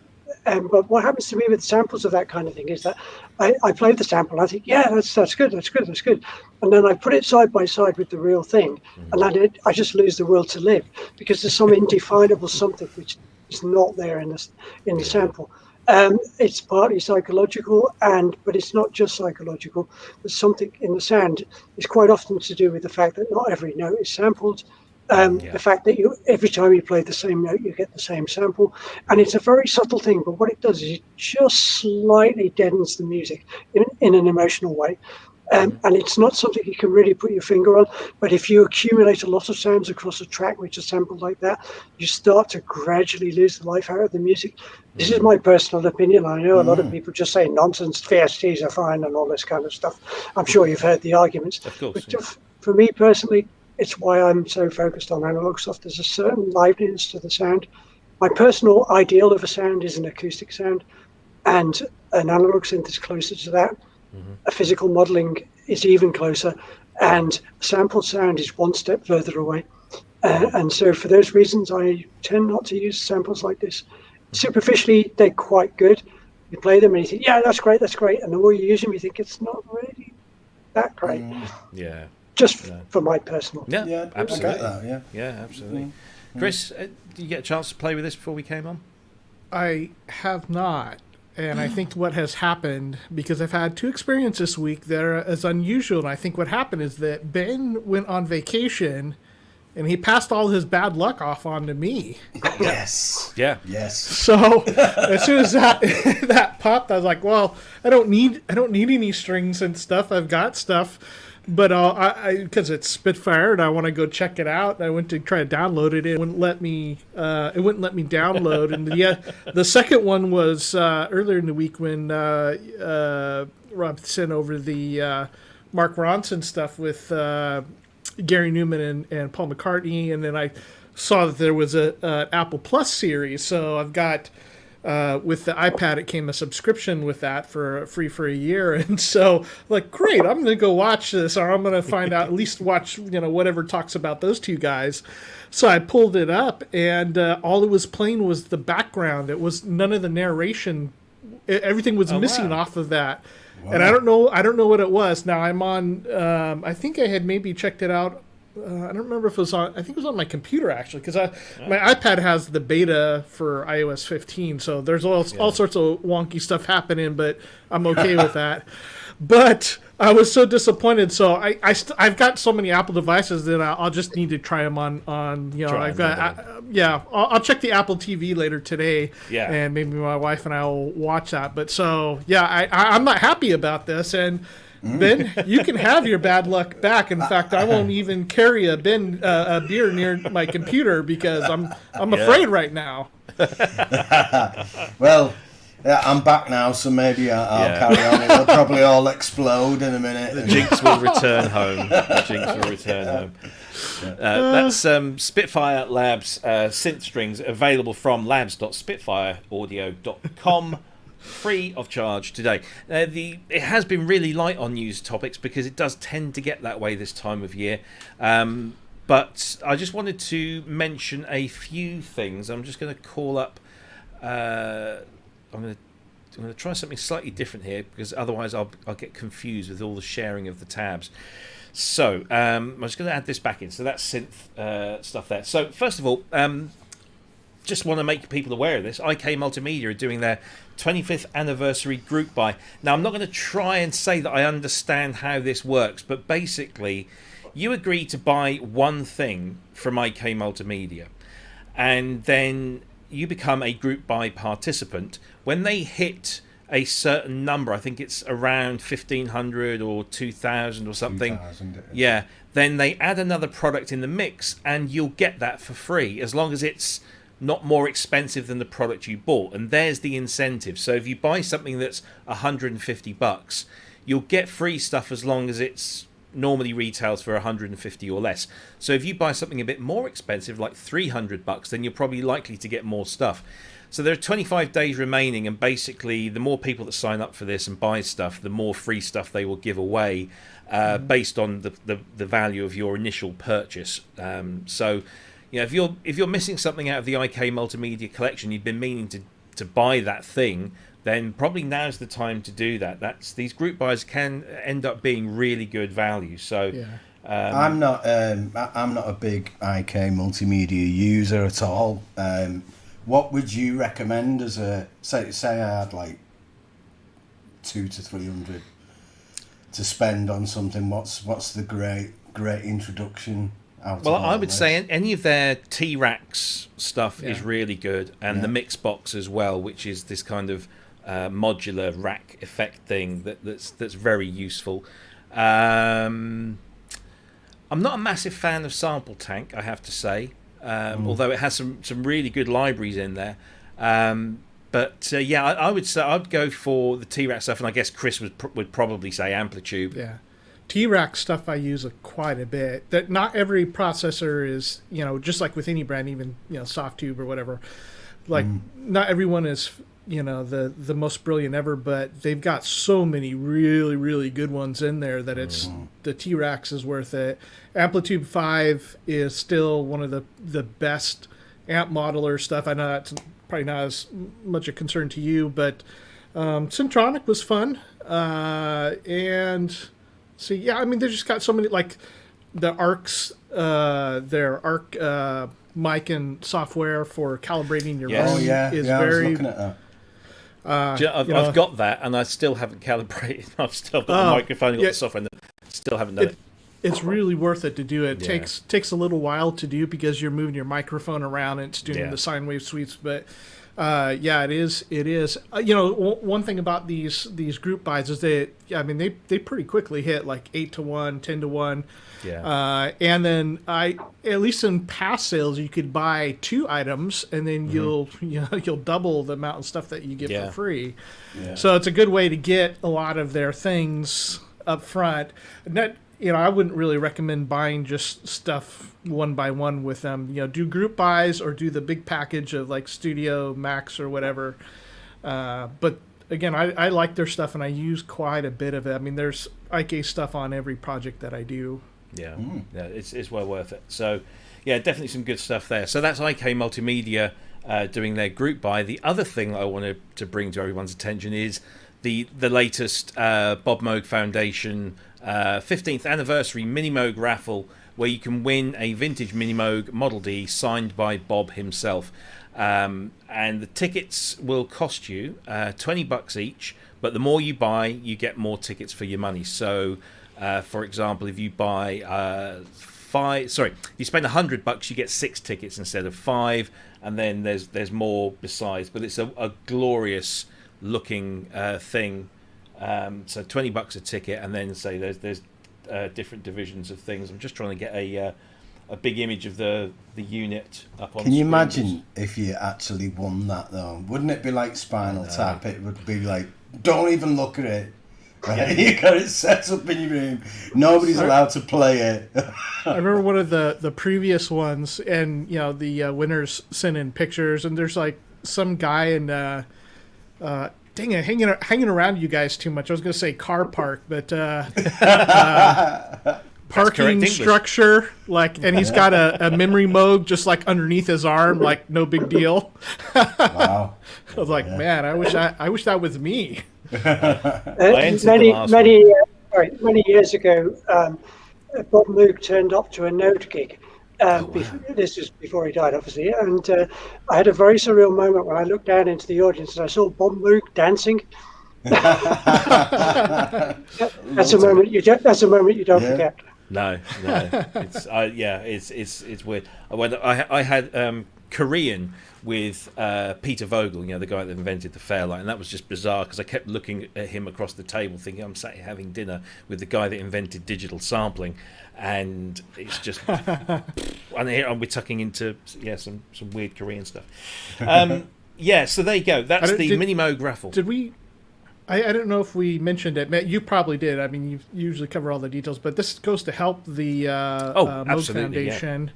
what happens to me with samples of that kind of thing is that I play the sample, I think, yeah, that's good, and then I put it side by side with the real thing, and I just lose the will to live, because there's some indefinable something which is not there in the sample. It's partly psychological, but it's not just psychological. There's something in the sound. It's quite often to do with the fact that not every note is sampled. The fact that every time you play the same note, you get the same sample. And it's a very subtle thing, but what it does is it just slightly deadens the music in an emotional way. And it's not something you can really put your finger on, but if you accumulate a lot of sounds across a track which are sampled like that, you start to gradually lose the life out of the music. This is my personal opinion. I know a lot of people just say nonsense, VSTs are fine and all this kind of stuff. I'm sure you've heard the arguments. Of course. But for me personally, it's why I'm so focused on analog stuff. There's a certain liveliness to the sound. My personal ideal of a sound is an acoustic sound, and an analog synth is closer to that. A physical modeling is even closer, and sample sound is one step further away. And so for those reasons, I tend not to use samples like this. Superficially, they're quite good. You play them and you think, yeah, that's great. And the more you use them, you think it's not really that great. Yeah. Just for my personal. Yeah, absolutely. I get that, yeah, absolutely. Cryss, did you get a chance to play with this before we came on? I have not. And I think what has happened, because I've had 2 experiences this week that are as unusual, and I think what happened is that Ben went on vacation and he passed all his bad luck off onto me. Yes. Yeah. Yes. So as soon as that popped, I was like, well, I don't need any strings and stuff. I've got stuff. But because it's Spitfire and I want to go check it out, and I went to try to download it. It wouldn't let me. Download. And the second one was earlier in the week when Rob sent over the Mark Ronson stuff with Gary Newman and Paul McCartney, and then I saw that there was an Apple Plus series. So I've got. With the iPad, it came a subscription with that for free for a year, and so like, great, I'm gonna go watch this, or I'm gonna find out, at least watch whatever talks about those 2 guys. So I pulled it up, and all it was playing was the background. It was none of the narration. Everything was missing off of that, and I don't know what it was. Now I'm on. I think I had maybe checked it out. I don't remember if it was on. I think it was on my computer actually, because my iPad has the beta for iOS 15, so there's all sorts of wonky stuff happening, but I'm okay with that. But I was so disappointed. So I've got so many Apple devices that I'll just need to try them on. I've got I'll check the Apple TV later today. Yeah. And maybe my wife and I will watch that. But so I'm not happy about this. And Ben, you can have your bad luck back. In fact, I won't even carry a beer near my computer because I'm afraid right now. Well, I'm back now, so maybe I'll carry on. It'll probably all explode in a minute. The jinx will return home. That's Spitfire Labs synth strings, available from labs.spitfireaudio.com. Free of charge today. It has been really light on news topics because it does tend to get that way this time of year. But I just wanted to mention a few things. I'm just going to call up. I'm going to try something slightly different here because otherwise I'll get confused with all the sharing of the tabs. So I'm just going to add this back in. So that's synth stuff there. So first of all, just want to make people aware of this. IK Multimedia are doing their 25th anniversary group buy. Now, I'm not going to try and say that I understand how this works, but basically, you agree to buy one thing from IK Multimedia, and then you become a group buy participant. When they hit a certain number, I think it's around 1,500 or 2,000 or something. 2,000. Yeah, then they add another product in the mix, and you'll get that for free as long as it's not more expensive than the product you bought. And there's the incentive. So if you buy something that's $150, you'll get free stuff as long as it's normally retails for $150 or less. So if you buy something a bit more expensive, like $300, then you're probably likely to get more stuff. So there are 25 days remaining, and basically the more people that sign up for this and buy stuff, the more free stuff they will give away based on the value of your initial purchase. So if you're missing something out of the IK Multimedia collection, you've been meaning to buy that thing, then probably now's the time to do that. These group buys can end up being really good value. So I'm not a big IK Multimedia user at all. what would you recommend as a say I had like 200 to 300 to spend on something? What's the great introduction? Well, I would say any of their T-Rax stuff is really good, and the mix box as well, which is this kind of modular rack effect thing that's very useful. I'm not a massive fan of Sample Tank, I have to say, although it has some really good libraries in there. But I would say I'd go for the T-Rax stuff, and I guess Cryss would probably say Amplitude. Yeah. T-Rax stuff I use quite a bit. That not every processor is, just like with any brand, even Softtube or whatever. Like not everyone is, the most brilliant ever, but they've got so many really really good ones in there that it's the T-Rax is worth it. Amplitude 5 is still one of the best amp modeler stuff. I know that's probably not as much a concern to you, but Syntronic was fun, and. So they just got so many, like the ARCs, their ARC mic and software for calibrating your own is very. I was looking at that. I've got that, and I still haven't calibrated. I've still got the microphone, got the software, and still haven't done it. It's really worth it to do it. It takes a little while to do because you're moving your microphone around and it's doing the sine wave sweeps, but. It is. One thing about these group buys is they pretty quickly hit like 8 to 1, 10 to 1. Yeah. And then at least in past sales, you could buy 2 items and then you'll double the amount of stuff that you get for free. Yeah. So it's a good way to get a lot of their things up front. I wouldn't really recommend buying just stuff one by one with them. Do group buys or do the big package of like Studio Max or whatever. But again, I like their stuff and I use quite a bit of it. I mean, there's IK stuff on every project that I do. Yeah, it's well worth it. So, definitely some good stuff there. So that's IK Multimedia doing their group buy. The other thing I wanted to bring to everyone's attention is the latest Bob Moog Foundation 15th anniversary Minimoog raffle, where you can win a vintage Minimoog Model D signed by Bob himself, and the tickets will cost you $20 each, but the more you buy you get more tickets for your money. So for example, if you buy you spend $100, you get 6 tickets instead of 5, and then there's more besides, but it's a glorious looking thing. So $20 a ticket, and then say there's different divisions of things. I'm just trying to get a big image of the unit up on. Can you imagine if you actually won that though? Wouldn't it be like Spinal Tap? It would be like, don't even look at it. Right? You got it set up in your room. Nobody's allowed to play it. I remember one of the previous ones, and the winners sent in pictures, and there's like some guy in. Dang it, hanging around you guys too much. I was going to say car park, but parking structure, and he's got a memory Moog just like underneath his arm, like no big deal. Wow. I was like, man, I wish that was me. Many years ago, Bob Moog turned up to a Node gig. This was before he died, obviously, and I had a very surreal moment when I looked down into the audience and I saw Bob Moog dancing. That's a moment you don't forget. No, it's weird. I had Korean with Peter Vogel, the guy that invented the Fairlight, and that was just bizarre because I kept looking at him across the table thinking I'm sat here having dinner with the guy that invented digital sampling, and it's just and here we're tucking into some weird Korean stuff. So there you go. That's the Minimoog raffle. Did we? I don't know if we mentioned it. Matt, you probably did. I mean, you usually cover all the details, but this goes to help the Moog Foundation.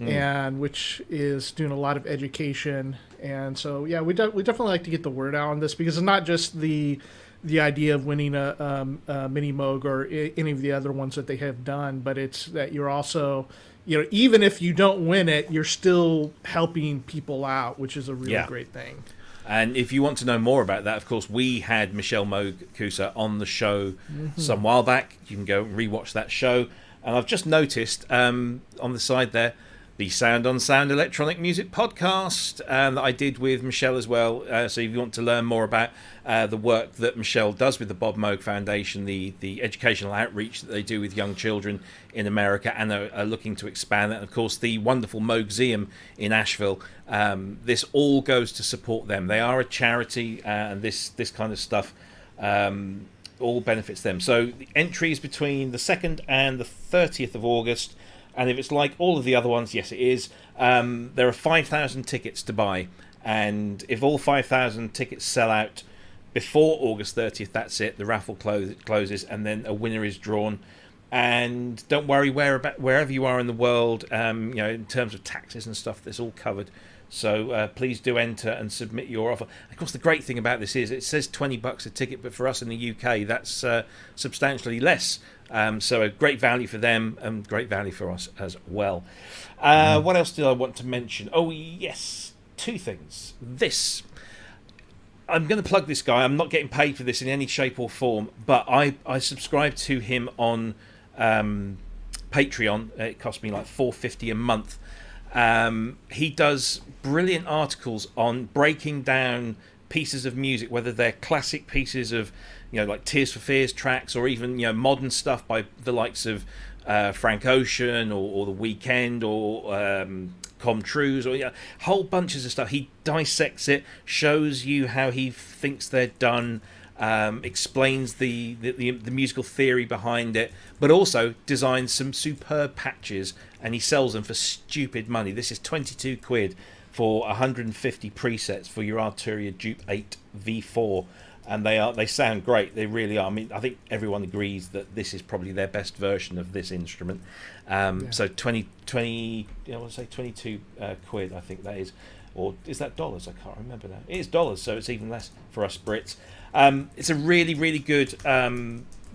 And which is doing a lot of education, and so we definitely like to get the word out on this, because it's not just the idea of winning a Minimoog or any of the other ones that they have done, but it's that you're also, even if you don't win it, you're still helping people out, which is a really great thing. And if you want to know more about that, of course, we had Michelle Moog Kusa on the show some while back. You can go and rewatch that show. And I've just noticed on the side there, the Sound on Sound electronic music podcast that I did with Michelle as well. So if you want to learn more about the work that Michelle does with the Bob Moog Foundation, the educational outreach that they do with young children in America, and are looking to expand that, and of course the wonderful Moogseum in Asheville, this all goes to support them. They are a charity, and this kind of stuff all benefits them. So the entries between the 2nd and the 30th of August. And if it's like all of the other ones, yes, it is. There are 5,000 tickets to buy. And if all 5,000 tickets sell out before August 30th, that's it. The raffle closes, and then a winner is drawn. And don't worry, wherever you are in the world, in terms of taxes and stuff, that's all covered. So please do enter and submit your offer. Of course, the great thing about this is it says $20 a ticket, but for us in the UK, that's substantially less. So a great value for them and great value for us as well. What else did I want to mention? Oh, yes, 2 things. I'm going to plug this guy. I'm not getting paid for this in any shape or form, but I subscribe to him on Patreon. It cost me like $4.50 a month. He does brilliant articles on breaking down pieces of music, whether they're classic pieces of, like Tears for Fears tracks, or even modern stuff by the likes of Frank Ocean or The Weeknd or Comtrues, or whole bunches of stuff. He dissects it, shows you how he thinks they're done, explains the musical theory behind it, but also designs some superb patches, and he sells them for stupid money. This is 22 quid for 150 presets for your Arturia Dupe 8 V4, and they sound great. They really are. I mean, I think everyone agrees that this is probably their best version of this instrument. So 22 quid, I think that is. Or is that dollars? I can't remember now. It is dollars, so it's even less for us Brits. It's a really, really good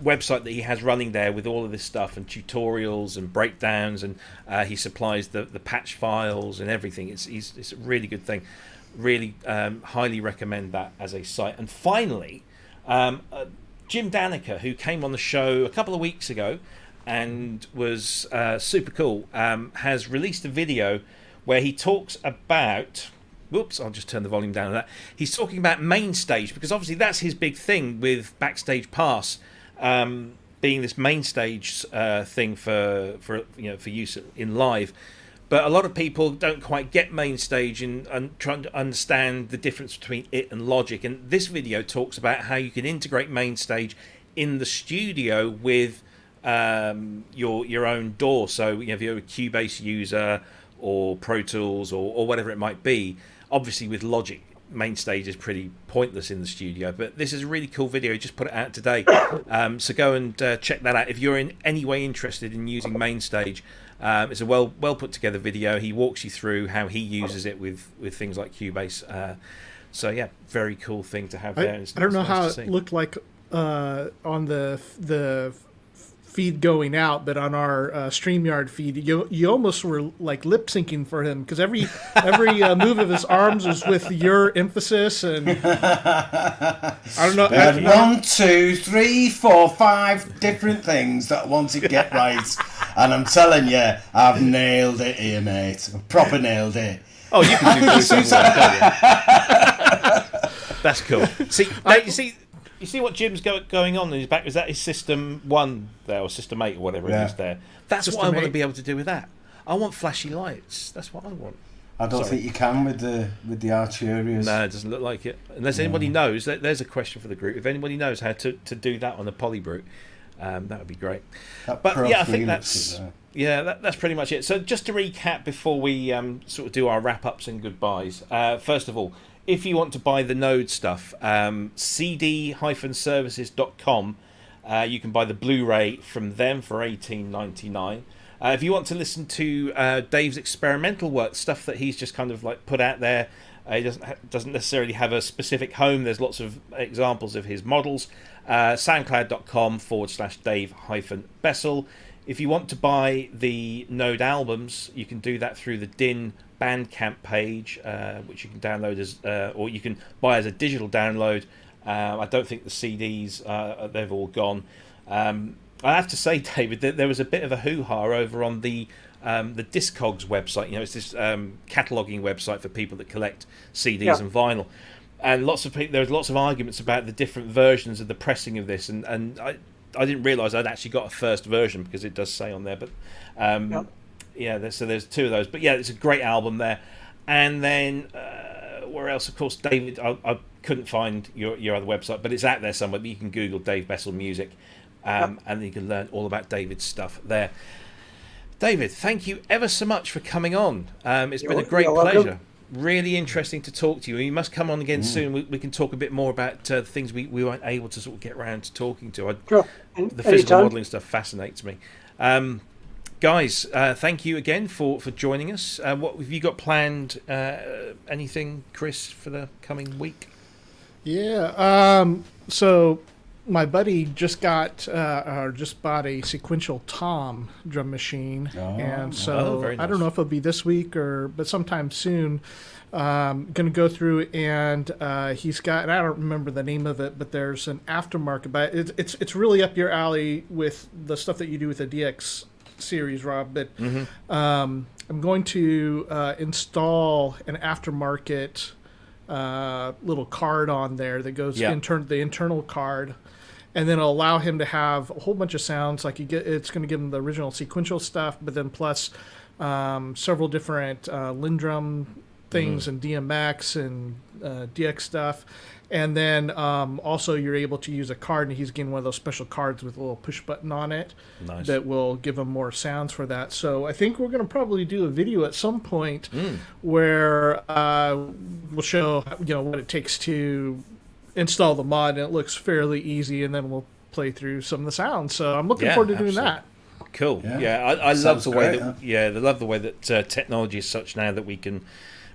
website that he has running there with all of this stuff and tutorials and breakdowns, and he supplies the patch files and everything. It's a really good thing. Really highly recommend that as a site. And finally, Jim Daneker, who came on the show a couple of weeks ago and was super cool, has released a video where he talks about... Whoops, I'll just turn the volume down on that. He's talking about Mainstage, because obviously that's his big thing with Backstage Pass, being this Mainstage thing for use in live. But a lot of people don't quite get Mainstage and trying to understand the difference between it and Logic. And this video talks about how you can integrate Mainstage in the studio with your own DAW. So if you're a Cubase user or Pro Tools or whatever it might be, obviously with Logic, Mainstage is pretty pointless in the studio. But this is a really cool video. He just put it out today. So go and check that out. If you're in any way interested in using Mainstage, it's a well put together video. He walks you through how he uses it with things like Cubase. So yeah, very cool thing to have there. I don't know how it looked like on the feed going out, but on our StreamYard feed, you almost were like lip syncing for him, because every move of his arms was with your emphasis, and I don't know. I had 1, 2, 3, 4, 5 different things that I wanted to get right, and I'm telling you, I've nailed it here, mate. I've proper nailed it. Oh, you can do this, can't you? That's cool. You see what Jim's going on in his back? Is that his System 1 there, or System 8 or whatever it is there? That's System what I want to be able to do with that. I want flashy lights. That's what I want. I don't think you can with the Arturias. No, it doesn't look like it. Unless anybody knows, there's a question for the group. If anybody knows how to do that on a Polybrute, that would be great. But yeah, I think that's pretty much it. So just to recap before we sort of do our wrap-ups and goodbyes. First of all, if you want to buy the Node stuff, cd-services.com, you can buy the Blu-ray from them for $18.99. If you want to listen to Dave's experimental work, stuff that he's just kind of like put out there, he doesn't necessarily have a specific home. There's lots of examples of his models. soundcloud.com/Dave-Bessell. If you want to buy the Node albums, you can do that through the DIN Bandcamp page, which you can download as, or you can buy as a digital download. I don't think the CDs, they've all gone. I have to say, David, that there was a bit of a hoo-ha over on the the Discogs website. It's this cataloguing website for people that collect CDs and vinyl. And there's lots of arguments about the different versions of the pressing of this, and I didn't realise I'd actually got a first version because it does say on there. But so there's two of those. But yeah, it's a great album there. And then where else? Of course, David. I couldn't find your other website, but it's out there somewhere. You can Google Dave Bessell Music, and you can learn all about David's stuff there. David, thank you ever so much for coming on. It's been a great pleasure. Welcome. Really interesting to talk to you. You must come on again soon. We can talk a bit more about things we weren't able to sort of get around to talking to. Sure. The physical modelling stuff fascinates me. Guys, thank you again for joining us. What have you got planned? Anything, Cryss, for the coming week? Yeah. So my buddy just bought a sequential tom drum machine, and so very nice. I don't know if it'll be this week but sometime soon. Going to go through and he's got, and I don't remember the name of it, but there's an aftermarket, but it's really up your alley with the stuff that you do with the DX series, Rob. But I'm going to install an aftermarket little card on there that goes the internal card, and then it'll allow him to have a whole bunch of sounds. Like it's going to give him the original sequential stuff, but then plus several different Lindrum things and DMX and DX stuff. And then also you're able to use a card, and he's getting one of those special cards with a little push button on it that will give him more sounds for that. So I think we're going to probably do a video at some point where we'll show what it takes to install the mod, and it looks fairly easy, and then we'll play through some of the sounds. So I'm looking forward to doing that. Cool. I love the way that I love the way that technology is such now that we can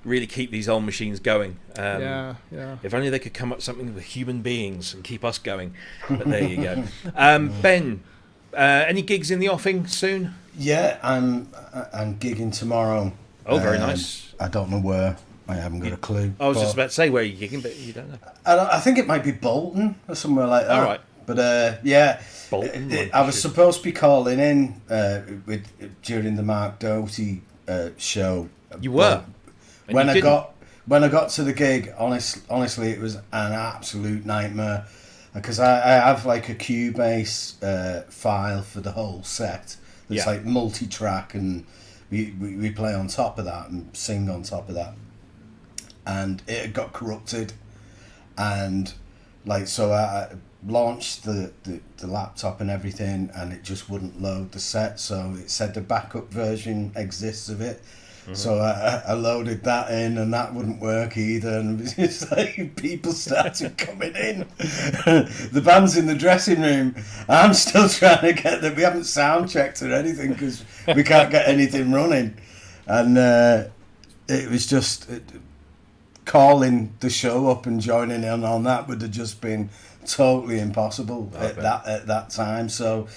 really keep these old machines going. If only they could come up with something with human beings and keep us going. But there you go. Ben, any gigs in the offing soon? Yeah, I'm gigging tomorrow. Oh, very nice. I don't know where. I haven't got a clue. I was just about to say where you're gigging, but you don't know. I think it might be Bolton or somewhere like that. All right. But Bolton. I was supposed to be calling in during the Mark Doty show. You were. When I got to the gig, honestly, it was an absolute nightmare, because I have like a Cubase file for the whole set. It's like multi-track, and we play on top of that and sing on top of that. And it got corrupted, and so I launched the laptop and everything, and it just wouldn't load the set. So it said the backup version exists of it. So I loaded that in, and that wouldn't work either. And it was just like people started coming in. The band's in the dressing room. I'm still trying to get them. We haven't sound checked or anything because we can't get anything running. And it was just calling the show up and joining in on that would have just been totally impossible at that time. So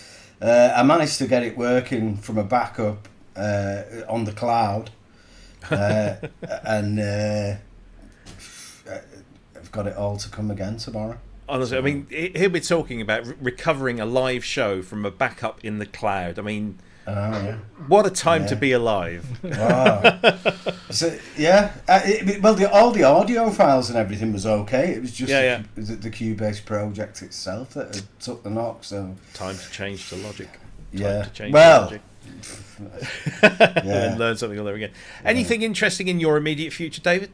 I managed to get it working from a backup on the cloud. And I've got it all to come again tomorrow. Honestly, I mean, here we're talking about recovering a live show from a backup in the cloud. I mean, what a time to be alive. Wow. So, all the audio files and everything was okay. It was just the Cubase project itself that had took the knock. So time to change to Logic. Logic. And learn something all over again. Anything interesting in your immediate future, David?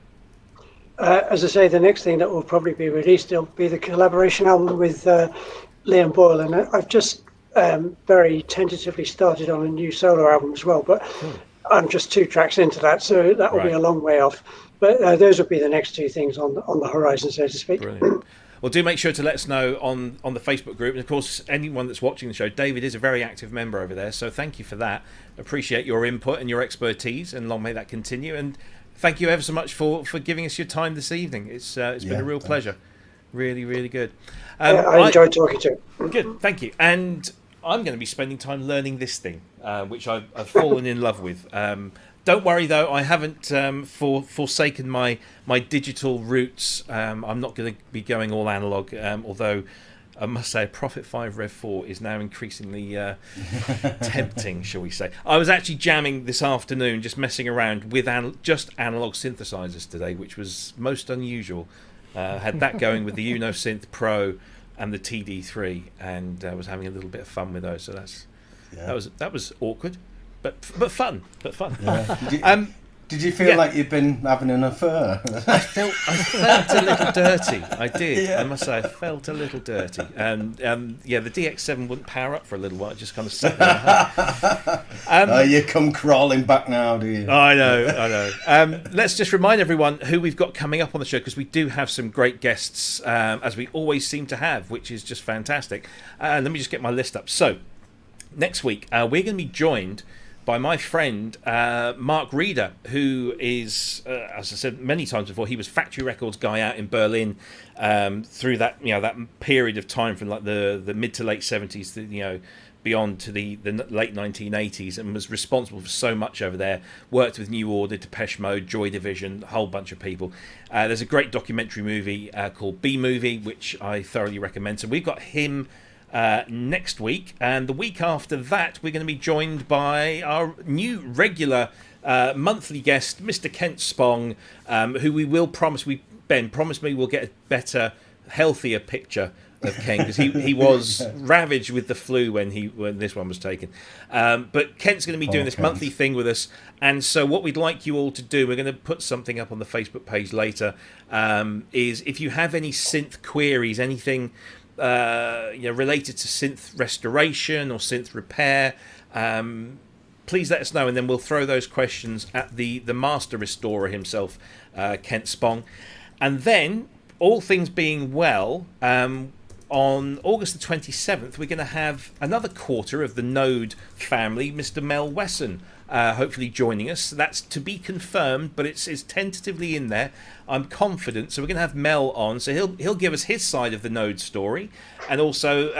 As I say, the next thing that will probably be released will be the collaboration album with Liam Boyle, and I've just very tentatively started on a new solo album as well, but I'm just 2 tracks into that, so that will be a long way off. But those will be the next 2 things on the horizon, so to speak. Brilliant. Well, do make sure to let us know on the Facebook group. And, of course, anyone that's watching the show, David is a very active member over there, so thank you for that. Appreciate your input and your expertise, and long may that continue. And thank you ever so much for giving us your time this evening. It's been a real pleasure. Really, really good. I enjoyed talking to you. Good, thank you. And I'm going to be spending time learning this thing, which I've fallen in love with. Don't worry, though, I haven't forsaken my digital roots. I'm not going to be going all analog, although I must say, Prophet 5 Rev 4 is now increasingly tempting, shall we say. I was actually jamming this afternoon, just messing around with just analog synthesizers today, which was most unusual. Had that going with the Uno Synth Pro and the TD3, and was having a little bit of fun with those. So that was awkward, but fun. Yeah. Did you feel like you'd been having an affair? I felt a little dirty. I did. Yeah. I must say, I felt a little dirty. And the DX7 wouldn't power up for a little while. It just kind of sat there. You come crawling back now, do you? I know. Let's just remind everyone who we've got coming up on the show, because we do have some great guests, as we always seem to have, which is just fantastic. Let me just get my list up. So, next week, we're going to be joined by my friend Mark Reeder, who is, as I said many times before, he was Factory Records guy out in Berlin through that that period of time from like the mid to late 70s to beyond to the late 1980s, and was responsible for so much over there. Worked with New Order, Depeche Mode, Joy Division, a whole bunch of people. There's a great documentary movie called B-Movie, which I thoroughly recommend. So we've got him next week, and the week after that we're going to be joined by our new regular monthly guest, Mr. Kent Spong, who we will Ben promised me we'll get a better, healthier picture of Ken, because he was ravaged with the flu when this one was taken, but Kent's going to be doing this monthly thing with us. And so what we'd like you all to do, we're going to put something up on the Facebook page later, is if you have any synth queries, anything related to synth restoration or synth repair, please let us know, and then we'll throw those questions at the master restorer himself, Kent Spong. And then, all things being well, on August the 27th, we're going to have another quarter of the Node family, Mr. Mel Wesson, hopefully joining us. That's to be confirmed, but it's tentatively in there. I'm confident. So we're going to have Mel on. So he'll give us his side of the Node story, and also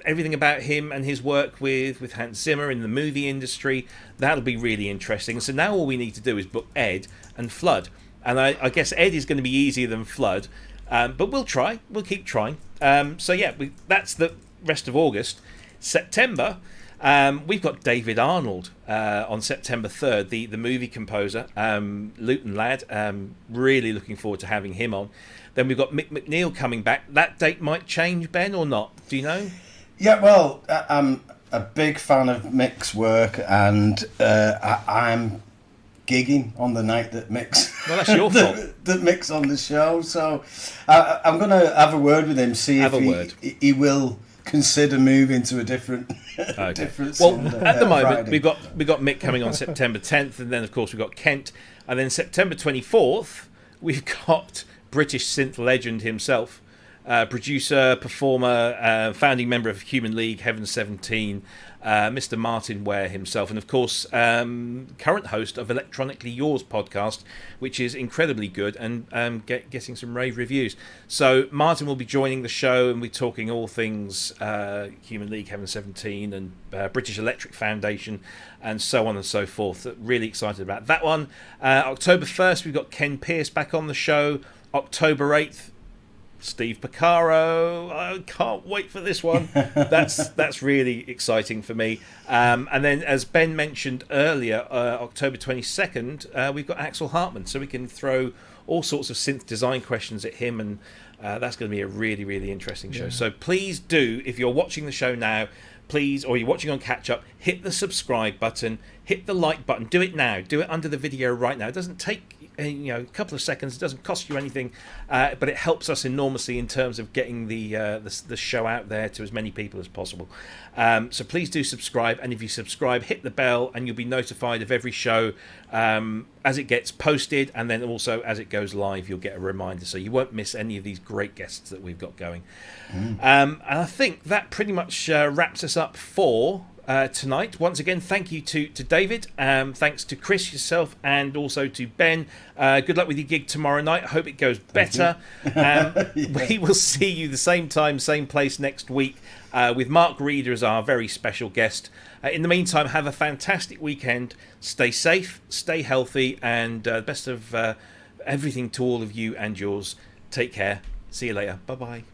everything about him and his work with Hans Zimmer in the movie industry. That'll be really interesting. So now all we need to do is book Ed and Flood. And I guess Ed is going to be easier than Flood, but we'll try. We'll keep trying. That's the rest of August. September, we've got David Arnold on September 3rd, the movie composer, Luton lad. Really looking forward to having him on. Then we've got Mick McNeil coming back. That date might change, Ben, or not? Do you know? Yeah, well, I'm a big fan of Mick's work, and I'm gigging on the night that Mick's that's your fault. that Mick's on the show. So I'm going to have a word with him, see if he will consider moving to a different different. Well, at the moment we've got Mick coming on September 10th, and then of course we've got Kent, and then September 24th we've got British synth legend himself, producer, performer, founding member of Human League, Heaven 17, Mr. Martin Ware himself, and of course current host of Electronically Yours podcast, which is incredibly good and getting some rave reviews. So Martin will be joining the show, and we're talking all things Human League, Heaven 17, and British Electric Foundation, and so on and so forth. Really excited about that one. October 1st we've got Ken Pierce back on the show. October 8th, Steve Picaro. I can't wait for this one. That's really exciting for me. And then, as Ben mentioned earlier, October 22nd, we've got Axel Hartman, so we can throw all sorts of synth design questions at him, and that's going to be a really, really interesting show. So please do, if you're watching the show now, or you're watching on catch up, hit the subscribe button, hit the like button. Do it now. Do it under the video right now. It doesn't take a couple of seconds. It doesn't cost you anything, but it helps us enormously in terms of getting the show out there to as many people as possible. So please do subscribe, and if you subscribe, hit the bell, and you'll be notified of every show as it gets posted, and then also as it goes live, you'll get a reminder, so you won't miss any of these great guests that we've got going. And I think that pretty much wraps us up for tonight. Once again, thank you to David, thanks to Cryss, yourself, and also to Ben. Good luck with your gig tomorrow night. I hope it goes better. We will see you the same time, same place next week, with Mark Reeder as our very special guest. In the meantime, have a fantastic weekend. Stay safe, stay healthy, and best of everything to all of you and yours. Take care. See you later. Bye-bye.